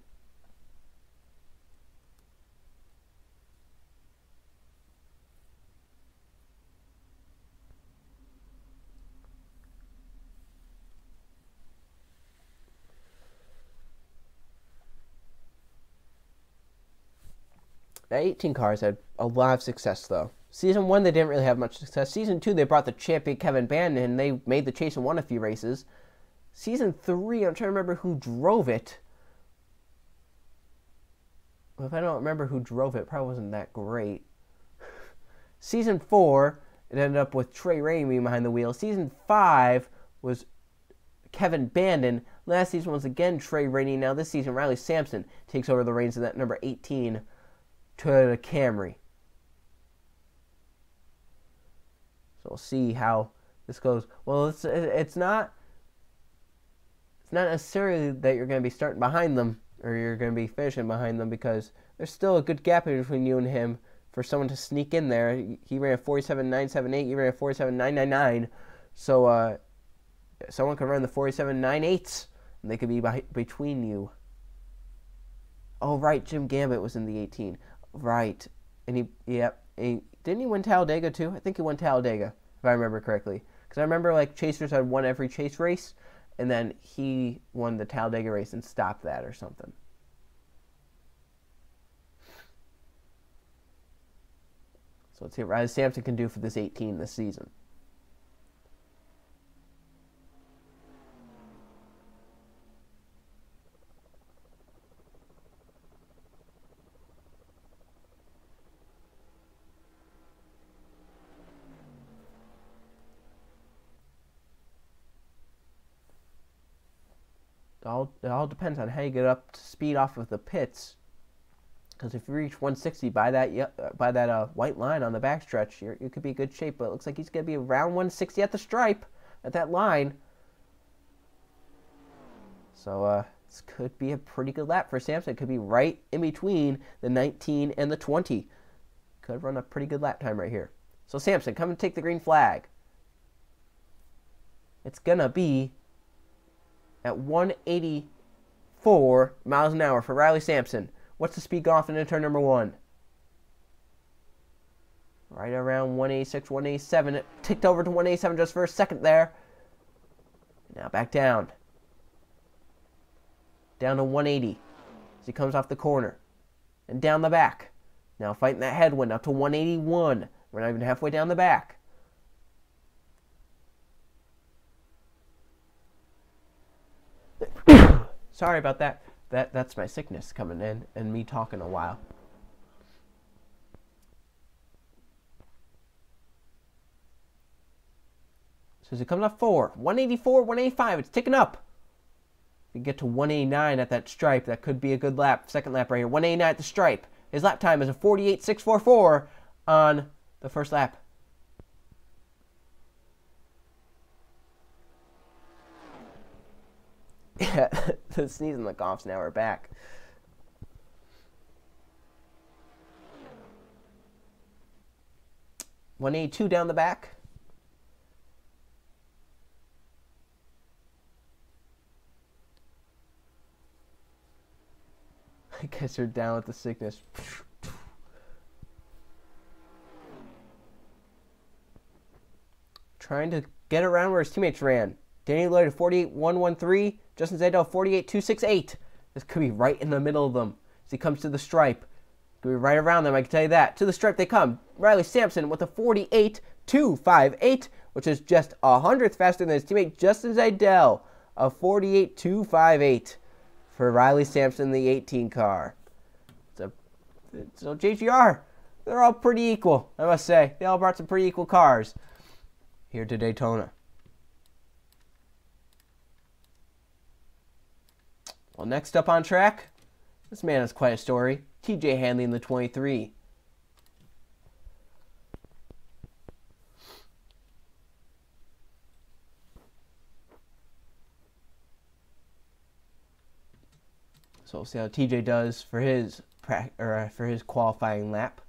The 18 cars had a lot of success, though. Season 1, they didn't really have much success. Season 2, they brought the champion Kevin Bandon, and they made the chase and won a few races. Season 3, I'm trying to remember who drove it. Well, if I don't remember who drove it, it probably wasn't that great. Season 4, it ended up with Trey Ramey behind the wheel. Season 5 was Kevin Bandon. Last season was again Trey Ramey. Now this season, Riley Sampson takes over the reins of that number 18 Toyota Camry. So we'll see how this goes. Well, it's not necessarily that you're going to be starting behind them or you're going to be finishing behind them, because there's still a good gap between you and him for someone to sneak in there. He ran a 47.978. You ran a 47.999. So someone can run the 47.98s and they could be between you. Oh, right. Jim Gambit was in the 18. Right. And didn't he win Talladega too? I think he won Talladega, if I remember correctly. Because I remember like Chasers had won every chase race, and then he won the Talladega race and stopped that or something. So let's see what Riley Sampson can do for this 18 this season. It all depends on how you get up to speed off of the pits. Because if you reach 160 by that white line on the backstretch, you could be in good shape. But it looks like he's going to be around 160 at the stripe, at that line. So this could be a pretty good lap for Sampson. It could be right in between the 19 and the 20. Could run a pretty good lap time right here. So Sampson, come and take the green flag. It's going to be at 184 miles an hour for Riley Sampson. What's the speed going off into turn number 1? Right around 186, 187. It ticked over to 187 just for a second there. Now back down. Down to 180 as he comes off the corner. And down the back. Now fighting that headwind up to 181. We're not even halfway down the back. Sorry about that. That's my sickness coming in and me talking a while. So as it comes up 184, 185, it's ticking up. If you get to 189 at that stripe, that could be a good lap. Second lap right here. 189 at the stripe. His lap time is a 48.644 on the first lap. Yeah, the sneeze and the coughs now are back. .182 down the back. I guess they're down with the sickness. Trying to get around where his teammates ran. Danny Lloyd at 48.113. Justin Zaydell 48.268. This could be right in the middle of them as he comes to the stripe. Could be right around them, I can tell you that. To the stripe they come. Riley Sampson with a 48.258, which is just 100th faster than his teammate Justin Zaydell. A 48.258 for Riley Sampson, the 18 car. So JGR, they're all pretty equal, I must say. They all brought some pretty equal cars here to Daytona. Well, next up on track, this man has quite a story. TJ Hanley in the 23. So we'll see how TJ does for his qualifying lap.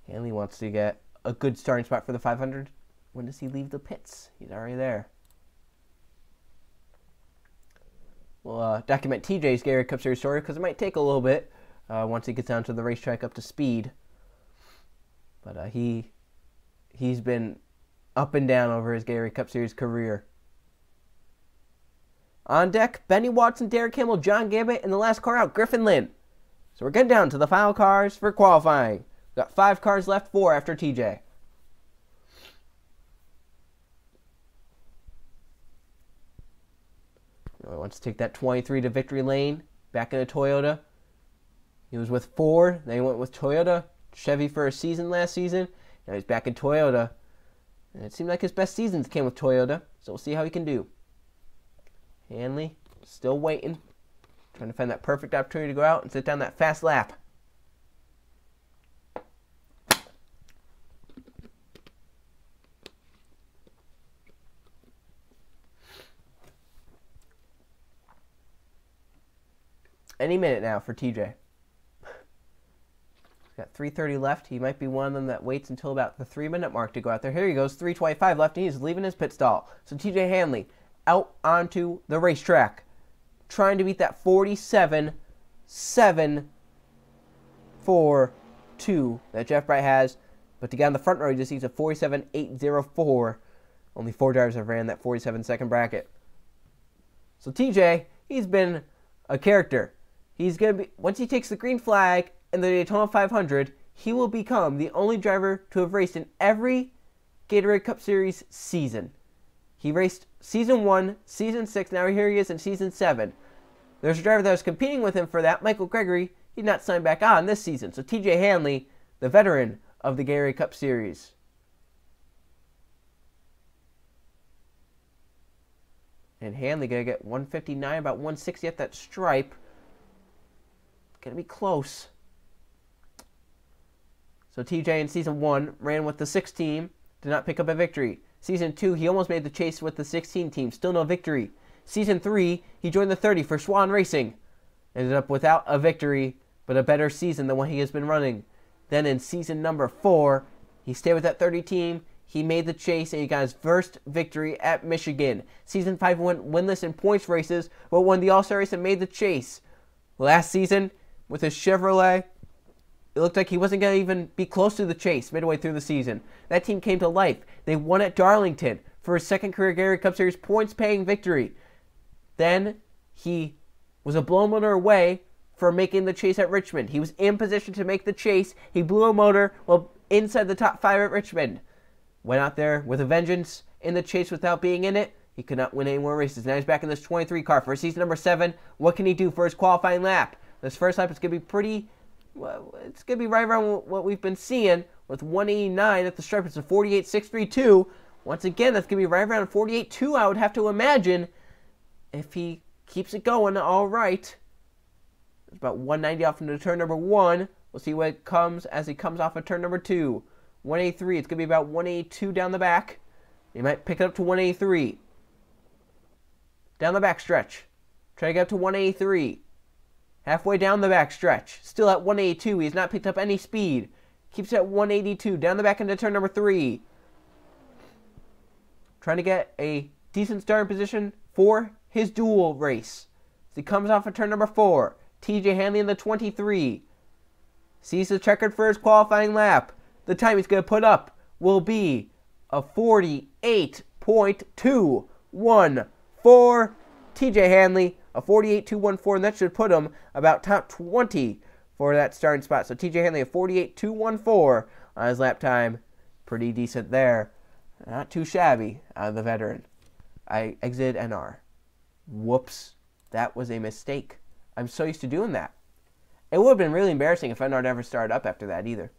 Hanley wants to get a good starting spot for the 500. When does he leave the pits? He's already there. We'll document TJ's Gatorade Cup Series story because it might take a little bit once he gets down to the racetrack up to speed. But he's been up and down over his Gatorade Cup Series career. On deck, Benny Watson, Derek Kimmel, John Gambit, and the last car out, Griffin Lynn. So we're getting down to the final cars for qualifying. Got 5 cars left, 4 after TJ. He wants to take that 23 to victory lane, back in a Toyota. He was with Ford, then he went with Toyota, Chevy for a season last season. Now he's back in Toyota. And it seemed like his best seasons came with Toyota, so we'll see how he can do. Hanley, still waiting. Trying to find that perfect opportunity to go out and sit down that fast lap. Any minute now for TJ. He's got 3:30 left. He might be one of them that waits until about the 3-minute mark to go out there. Here he goes, 3:25 left, and he's leaving his pit stall. So TJ Hanley out onto the racetrack, trying to beat that 47.742 2 that Jeff Bright has. But to get on the front row, he just needs a 47.804. Only 4 drivers have ran that 47-second bracket. So TJ, he's been a character. He's going to be, once he takes the green flag in the Daytona 500, he will become the only driver to have raced in every Gatorade Cup Series season. He raced Season 1, Season 6, now here he is in Season 7. There's a driver that was competing with him for that, Michael Gregory. He's not signed back on this season. So TJ Hanley, the veteran of the Gatorade Cup Series. And Hanley going to get 159, about 160 at that stripe. Going to be close. So TJ in Season 1 ran with the 6 team, did not pick up a victory. Season 2, he almost made the chase with the 16 team, still no victory. Season 3, he joined the 30 for Swan Racing. Ended up without a victory, but a better season than what he has been running. Then in season number 4, he stayed with that 30 team. He made the chase, and he got his first victory at Michigan. Season 5 went winless in points races, but won the All-Star race and made the chase. Last season, with his Chevrolet, it looked like he wasn't going to even be close to the chase midway through the season. That team came to life. They won at Darlington for his second career Gatorade Cup Series points-paying victory. Then he was a blown motor away for making the chase at Richmond. He was in position to make the chase. He blew a motor while inside the top 5 at Richmond. Went out there with a vengeance in the chase without being in it. He could not win any more races. Now he's back in this 23 car for season number 7. What can he do for his qualifying lap? This first lap is going to be pretty... Well, it's going to be right around what we've been seeing with 189 at the stripe. It's a 48.632. Once again, that's going to be right around 48.2, I would have to imagine, if he keeps it going all right. It's about 190 off into turn number 1. We'll see what it comes as he comes off of turn number 2. 183, it's going to be about 182 down the back. He might pick it up to 183. Down the back stretch. Try to get up to 183. Halfway down the back stretch. Still at 182. He has not picked up any speed. Keeps it at 182. Down the back into turn number 3. Trying to get a decent starting position for his dual race. As he comes off of turn number 4. TJ Hanley in the 23. Sees the checkered for his qualifying lap. The time he's going to put up will be a 48.214 for TJ Hanley. A 48.214, and that should put him about top 20 for that starting spot. So TJ Hanley, a 48.214 on his lap time. Pretty decent there. Not too shabby out of the veteran. I exited NR. Whoops. That was a mistake. I'm so used to doing that. It would have been really embarrassing if NR never started up after that either.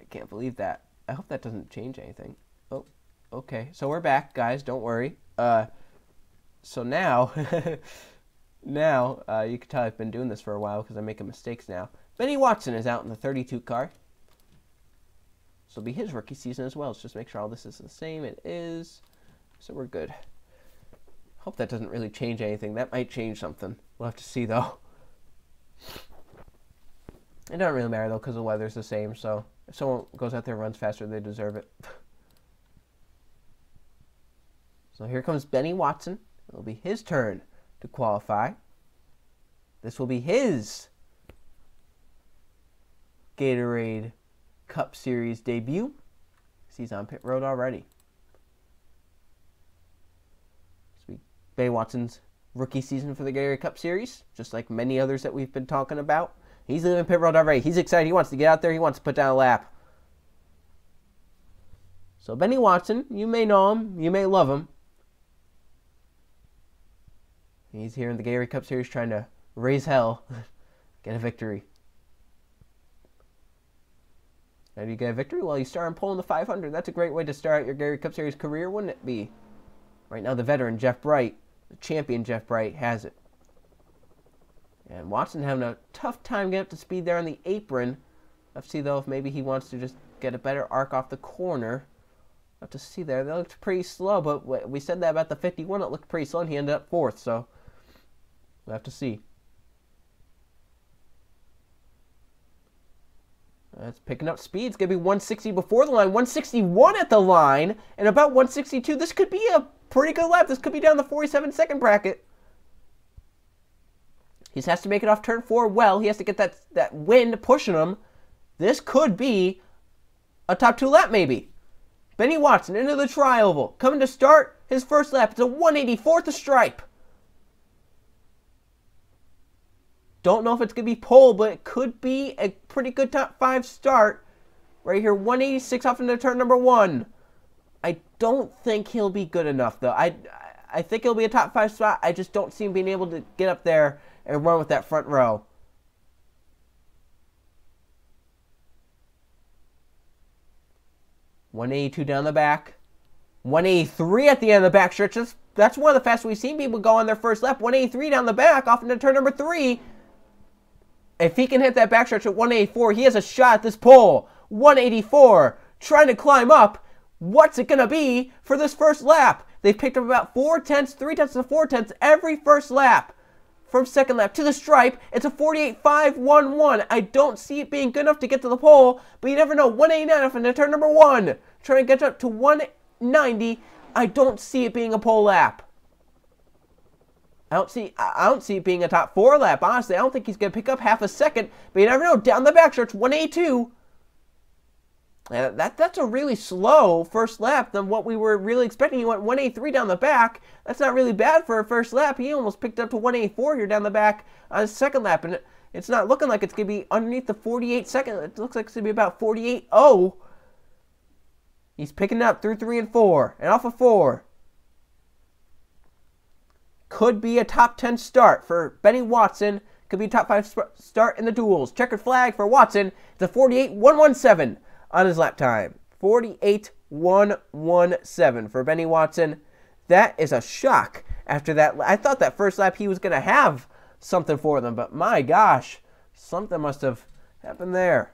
I can't believe that. I hope that doesn't change anything. Oh. Okay, so we're back, guys. Don't worry. So now, you can tell I've been doing this for a while because I'm making mistakes now. Benny Watson is out in the 32 car. This will be his rookie season as well. Let's just make sure all this is the same. It is. So we're good. Hope that doesn't really change anything. That might change something. We'll have to see, though. It doesn't really matter, though, because the weather's the same. So if someone goes out there and runs faster, they deserve it. So here comes Benny Watson. It'll be his turn to qualify. This will be his Gatorade Cup Series debut. He's on pit road already. This will be Benny Watson's rookie season for the Gatorade Cup Series, just like many others that we've been talking about. He's leaving pit road already. He's excited. He wants to get out there. He wants to put down a lap. So Benny Watson, you may know him. You may love him. He's here in the Gatorade Cup Series trying to raise hell, get a victory. How do you get a victory? Well, you start on pole in the 500. That's a great way to start out your Gatorade Cup Series career, wouldn't it be? Right now, the veteran, Jeff Bright, the champion Jeff Bright, has it. And Watson having a tough time getting up to speed there on the apron. Let's see, though, if maybe he wants to just get a better arc off the corner. Have to see there. That looked pretty slow, but we said that about the 51. It looked pretty slow, and he ended up 4th, so we'll have to see. It's picking up speed. It's going to be 160 before the line, 161 at the line, and about 162. This could be a pretty good lap. This could be down the 47-second bracket. He has to make it off turn 4 well. He has to get that wind pushing him. This could be a top 2 lap maybe. Benny Watson into the tri-oval. Coming to start his first lap. It's a 184th a stripe. Don't know if it's going to be pole, but it could be a pretty good top 5 start. Right here, 186 off into turn number 1. I don't think he'll be good enough, though. I think he'll be a top 5 spot. I just don't see him being able to get up there and run with that front row. 182 down the back. 183 at the end of the back stretch. That's one of the fastest we've seen people go on their first lap. 183 down the back, off into turn number 3. If he can hit that backstretch at 184, he has a shot at this pole. 184, trying to climb up. What's it going to be for this first lap? They've picked up about 4 tenths, 3 tenths to 4 tenths every first lap. From second lap to the stripe, it's a 48.511. I don't see it being good enough to get to the pole, but you never know. 189 off into turn number 1. Trying to get up to 190. I don't see it being a pole lap. I don't see it being a top 4 lap, honestly. I don't think he's going to pick up half a second, but you never know. Down the backstretch, 182. That's a really slow first lap than what we were really expecting. He went 183 down the back. That's not really bad for a first lap. He almost picked up to 184 here down the back on his second lap, and it's not looking like it's going to be underneath the 48 second. It looks like it's going to be about 48.0. He's picking it up through 3 and 4, and off of 4. Could be a top 10 start for Benny Watson. Could be a top 5 start in the duels. Checkered flag for Watson. It's a 48.117 on his lap time. 48.117 for Benny Watson. That is a shock after that. I thought that first lap he was going to have something for them, but my gosh, something must have happened there.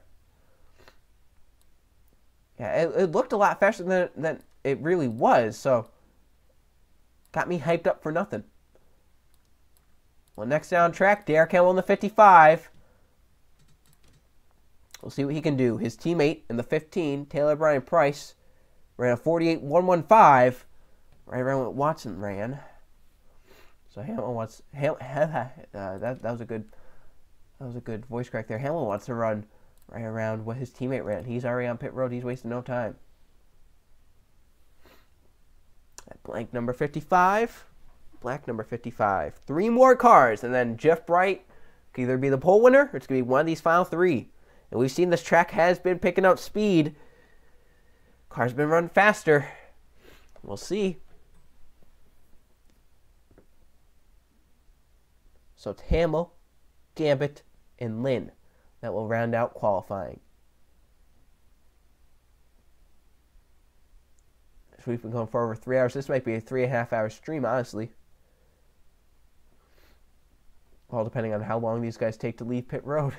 Yeah, it looked a lot faster than it really was, so got me hyped up for nothing. Well, next down track, Derek Hamill in the 55. We'll see what he can do. His teammate in the 15, Taylor Brian Price, ran a 48.115, right around what Watson ran. So Hamill wants that was a good voice crack there. Hamill wants to run right around what his teammate ran. He's already on pit road. He's wasting no time. At blank number 55. Black number 55. 3 more cars, and then Jeff Bright could either be the pole winner or it's going to be one of these final 3. And we've seen this track has been picking up speed. Cars been running faster. We'll see. So it's Hamill, Gambit, and Lynn that will round out qualifying. So we've been going for over 3 hours. This might be a 3.5 hour stream, honestly. All depending on how long these guys take to leave pit road.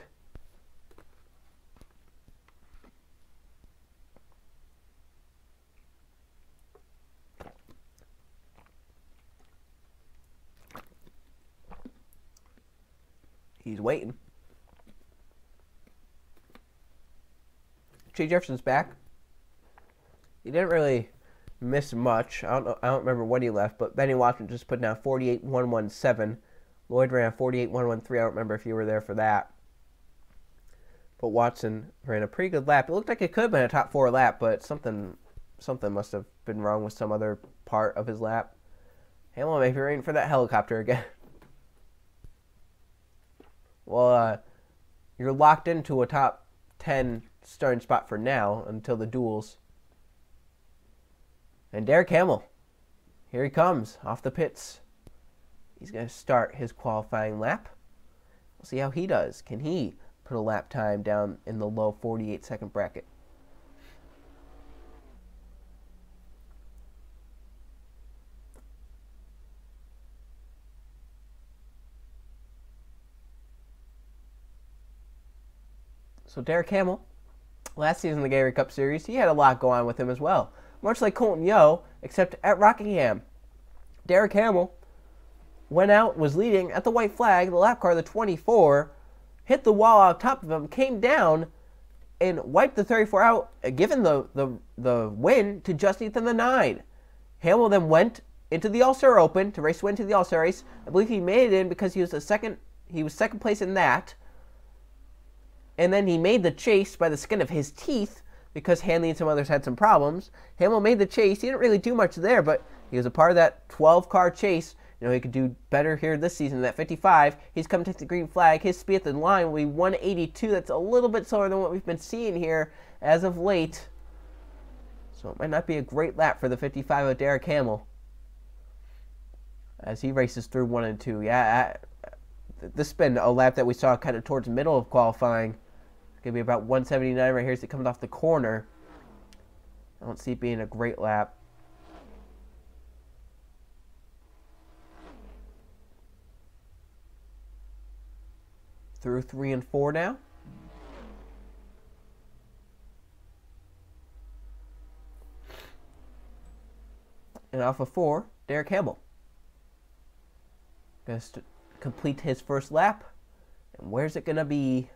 He's waiting. Jay Jefferson's back. He didn't really miss much. I don't remember what he left, but Benny Watson just put down 48.117. Lloyd ran a 48.113. I don't remember if you were there for that. But Watson ran a pretty good lap. It looked like it could have been a top 4 lap, but something must have been wrong with some other part of his lap. Hamill may be waiting for that helicopter again. Well, you're locked into a top 10 starting spot for now until the duels. And Derek Hamill, here he comes off the pits. He's going to start his qualifying lap. We'll see how he does. Can he put a lap time down in the low 48-second bracket? So Derek Hamill, last season in the Gatorade Cup Series, he had a lot go on with him as well. Much like Colton Yo, except at Rockingham. Derek Hamill went out, was leading at the white flag, the lap car, the 24, hit the wall on top of him, came down, and wiped the 34 out, giving the win to Justin in the 9. Hamill then went into the All-Star Open to race win to the All-Star race. I believe he made it in because he was the second He was second place in that. And then he made the chase by the skin of his teeth because Hanley and some others had some problems. Hamill made the chase. He didn't really do much there, but he was a part of that 12-car chase. You know, he could do better here this season than that 55. He's come to take the green flag. His speed at the line will be 182. That's a little bit slower than what we've been seeing here as of late. So it might not be a great lap for the 55 of Derek Hamill as he races through 1 and 2. Yeah, this has been a lap that we saw kind of towards the middle of qualifying. It's going to be about 179 right here as it comes off the corner. I don't see it being a great lap. Through 3 and 4 now. And off of 4, Derek Hamill. Going to complete his first lap. And where's it going to be?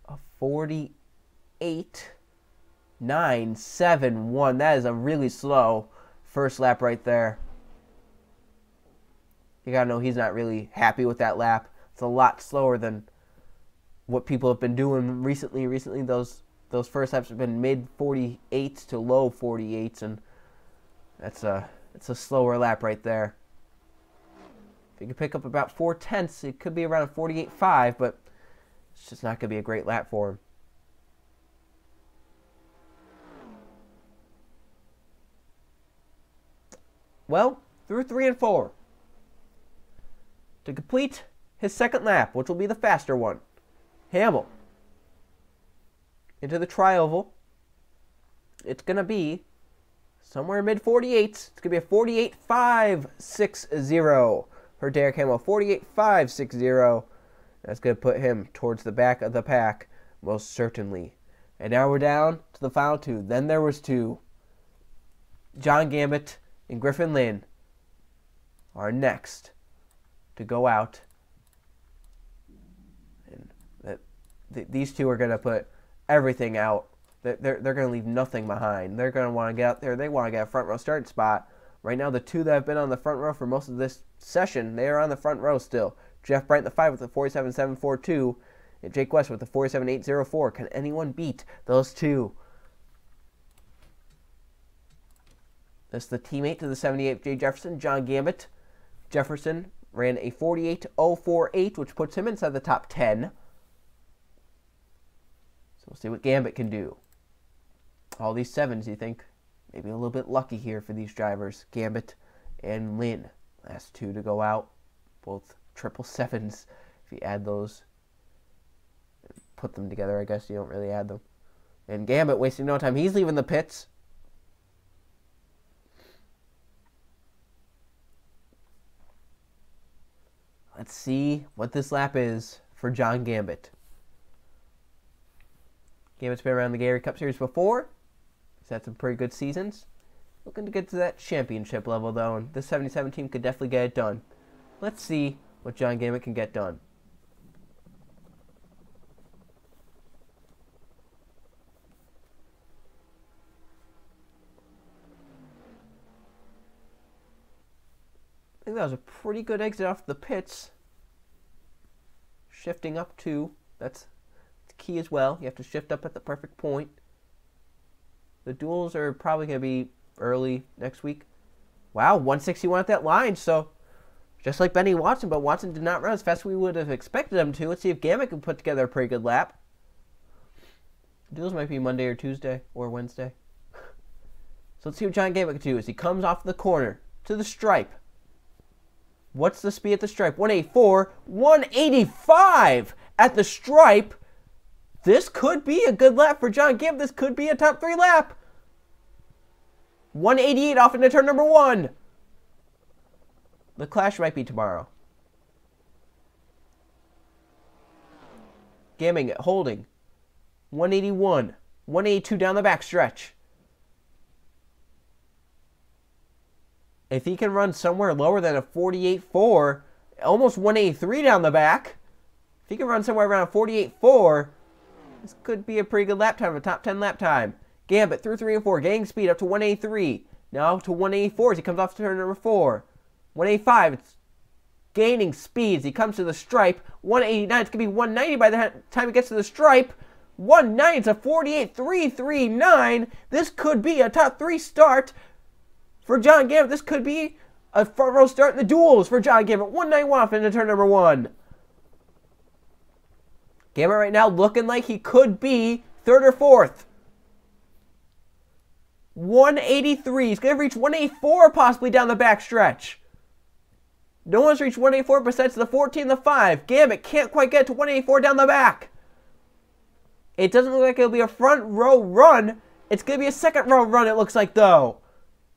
A 48.971. That is a really slow first lap right there. You got to know he's not really happy with that lap. It's a lot slower than what people have been doing recently. Recently, those first laps have been mid 48s to low 48s, and it's a slower lap right there. If you could pick up about 4/10, it could be around 48.5, but it's just not going to be a great lap for him. Well, through 3 and 4. To complete his second lap, which will be the faster one, Hamill into the tri-oval. It's going to be somewhere mid 48s. It's going to be a 48.560 for Derek Hamill. 48.560. That's going to put him towards the back of the pack, most certainly. And now we're down to the final two. Then there was two. John Gambit and Griffin Lynn are next to go out. These two are going to put everything out. They're going to leave nothing behind. They're going to want to get out there. They want to get a front row starting spot. Right now, the two that have been on the front row for most of this session, they are on the front row still. Jeff Bryant, the 5 with the 47.742, and Jake West with the 47.804. Can anyone beat those two? That's the teammate to the 78 Jay Jefferson, John Gambit. Jefferson ran a 48.048, which puts him inside the top 10. So we'll see what Gambit can do. All these 7s, you think? Maybe a little bit lucky here for these drivers. Gambit and Lynn. Last two to go out. Both 777s. If you add those, put them together, I guess you don't really add them. And Gambit wasting no time. He's leaving the pits. Let's see what this lap is for John Gambit. Gambit's been around the Gatorade Cup Series before. He's had some pretty good seasons. Looking to get to that championship level, though, and this 77 team could definitely get it done. Let's see what John Gambit can get done. I think that was a pretty good exit off the pits. Shifting up too. That's key as well. You have to shift up at the perfect point. The duels are probably going to be early next week. Wow, 161 at that line. So just like Benny Watson, but Watson did not run as fast as we would have expected him to. Let's see if Gambit can put together a pretty good lap. Duels might be Monday or Tuesday or Wednesday. So let's see what John Gambit can do as he comes off the corner to the stripe. What's the speed at the stripe? 184, 185 at the stripe. This could be a good lap for John Gambit. This could be a top 3 lap. 188 off into turn number 1. The clash might be tomorrow. Gambit holding. 181, 182 down the back stretch. If he can run somewhere lower than a 48.4, almost 183 down the back. If he can run somewhere around 48.4, this could be a pretty good lap time, a top 10 lap time. Gambit through 3 and 4, gaining speed up to 183. Now to 184 as he comes off to turn number 4. 185, it's gaining speed as he comes to the stripe. 189, it's going to be 190 by the time he gets to the stripe. 190, it's a 48.339. This could be a top 3 start for John Gambit. This could be a front row start in the duels for John Gambit. 191 off into turn number 1. Gambit right now looking like he could be 3rd or 4th. 183. He's going to reach 184 possibly down the back stretch. No one's reached 184 besides the 14 and the 5. Gambit can't quite get to 184 down the back. It doesn't look like it'll be a front row run. It's going to be a second row run, it looks like, though.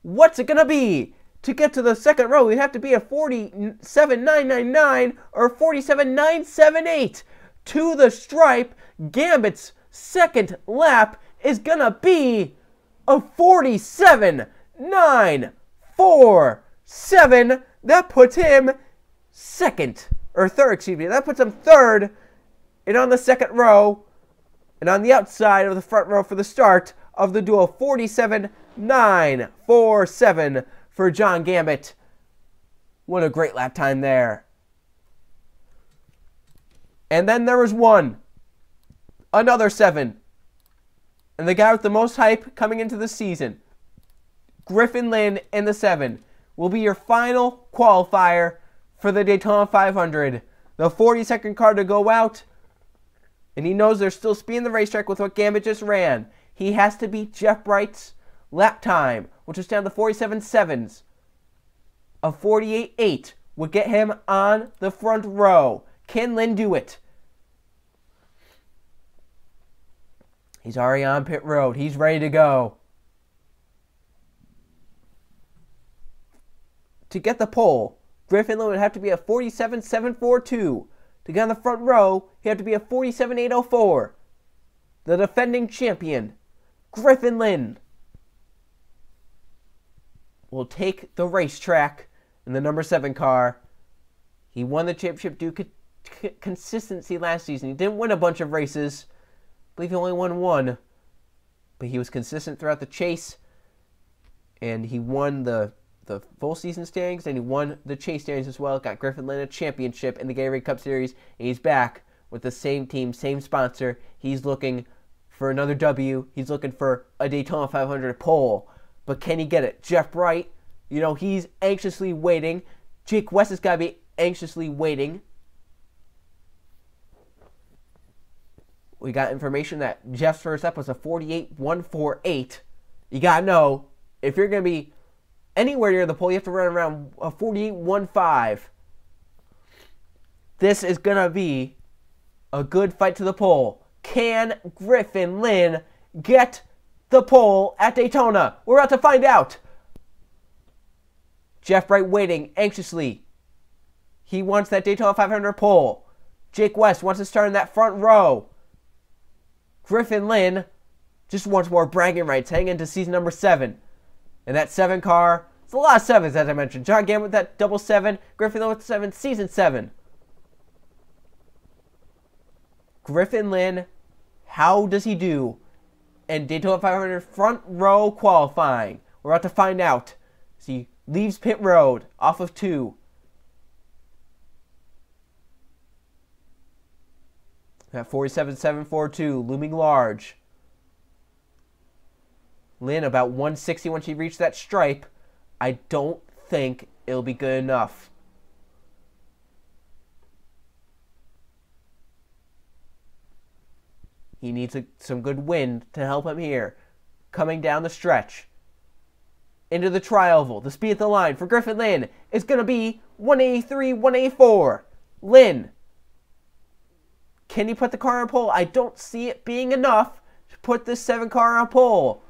What's it going to be? To get to the second row, we'd have to be a 47.999 or 47.978. To the stripe, Gambit's second lap is going to be a 47.947. That puts him second, or third, excuse me. That puts him third and on the second row and on the outside of the front row for the start of the duel. 47.947 for John Gambit. What a great lap time there. And then there was one. Another 7. And the guy with the most hype coming into the season, Griffin Lynn in the 7, will be your final qualifier for the Daytona 500. The 42nd car to go out. And he knows there's still speed in the racetrack with what Gambit just ran. He has to beat Jeff Bright's lap time, which was down to 47.7s. A 48.8 would get him on the front row. Can Lynn do it? He's already on pit road. He's ready to go. To get the pole, Griffin Lynn would have to be a 47.742. To get on the front row, he'd have to be a 47.804. The defending champion, Griffin Lynn, will take the racetrack in the number 7 car. He won the championship due to consistency last season. He didn't win a bunch of races. I believe he only won 1. But he was consistent throughout the chase. And he won the full season standings, and he won the chase standings as well. Got Griffin Lynn a championship in the Gatorade Cup Series, and he's back with the same team, same sponsor. He's looking for another W. He's looking for a Daytona 500 pole. But can he get it? Jeff Bright, you know, he's anxiously waiting. Jake West has got to be anxiously waiting. We got information that Jeff's first up was a 48.148. You got to know, if you're going to be anywhere near the pole, you have to run around a 48.15. This is going to be a good fight to the pole. Can Griffin Lynn get the pole at Daytona? We're about to find out. Jeff Bright waiting anxiously. He wants that Daytona 500 pole. Jake West wants to start in that front row. Griffin Lynn just wants more bragging rights heading into season number 7. And that 7 car, it's a lot of 7s, as I mentioned. John Gambit with that double 7. Griffin Lynn with the 7, season 7. Griffin Lynn, how does he do in Daytona 500 front row qualifying? We're about to find out. As he leaves pit road off of 2. That 47.742 looming large. Lynn about 160 once he reached that stripe. I don't think it'll be good enough. He needs some good wind to help him here. Coming down the stretch. Into the tri-oval. The speed at the line for Griffin Lynn is going to be 183, 184. Lynn. Can he put the car on pole? I don't see it being enough to put this 7 car on pole.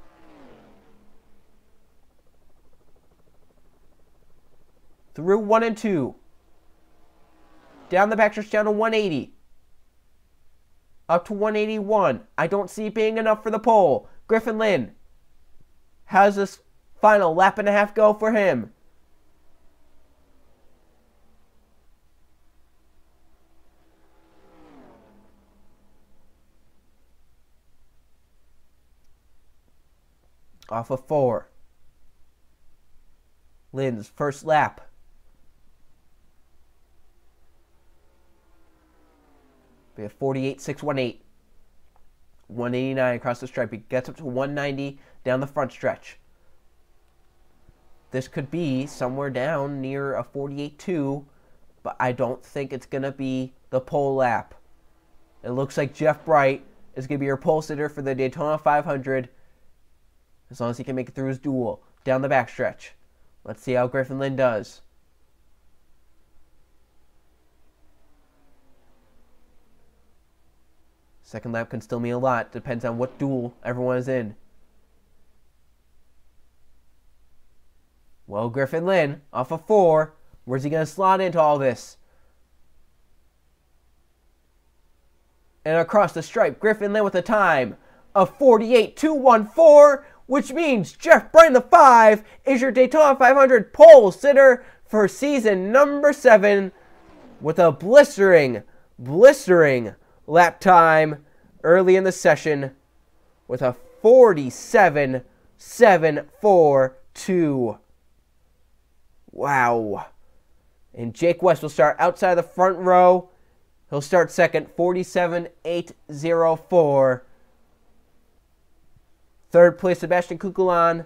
Through 1 and 2. Down the backstretch down to 180. Up to 181. I don't see it being enough for the pole. Griffin Lynn. How's this final lap and a half go for him? Off of 4. Lynn's first lap. We have 48.618. 189 across the stripe. He gets up to 190 down the front stretch. This could be somewhere down near a 48.2, but I don't think it's going to be the pole lap. It looks like Jeff Bright is going to be your pole sitter for the Daytona 500, as long as he can make it through his duel down the backstretch. Let's see how Griffin Lynn does. Second lap can still mean a lot. Depends on what duel everyone is in. Well, Griffin Lynn, off of 4. Where's he going to slot into all this? And across the stripe, Griffin Lynn with a time of 48.214, which means Jeff Bright in the 5 is your Daytona 500 pole sitter for season number 7 with a blistering lap time early in the session with a 47.742. Wow. And Jake West will start outside the front row. He'll start second, 47.804. Third place, Sebastian Kukulan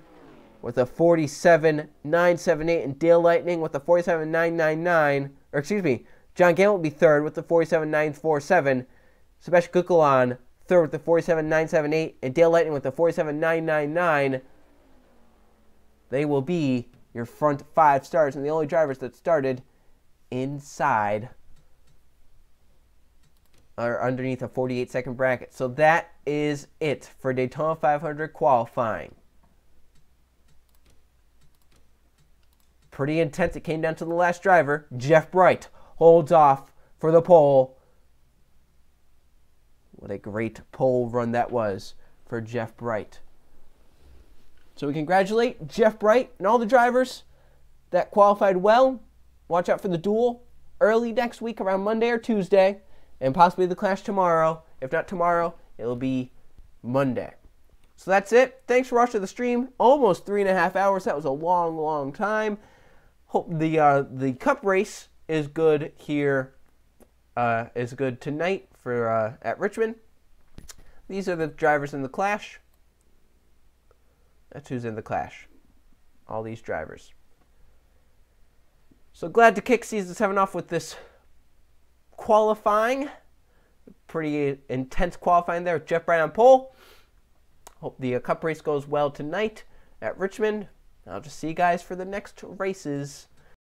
with a 47.978, and Dale Lightning with a 47.999. Or excuse me, John Gamble will be third with the 47.947. Sebastian Kukulan third with the 47.978, and Dale Lightning with the 47.999. They will be your front 5 starters, and the only drivers that started inside are underneath a 48-second bracket. So that is it for Daytona 500 qualifying. Pretty intense. It came down to the last driver. Jeff Bright holds off for the pole. What a great pole run that was for Jeff Bright. So we congratulate Jeff Bright and all the drivers that qualified well. Watch out for the duel early next week around Monday or Tuesday, and possibly the clash tomorrow. If not tomorrow, it'll be Monday. So that's it. Thanks for watching the stream. Almost 3.5 hours. That was a long time. Hope the Cup race is good here. Is good tonight for at Richmond. These are the drivers in the clash. That's who's in the clash. All these drivers. So glad to kick season 7 off with this qualifying. Pretty intense qualifying there with Jeff Bright on pole. Hope the Cup race goes well tonight at Richmond. I'll just see you guys for the next races.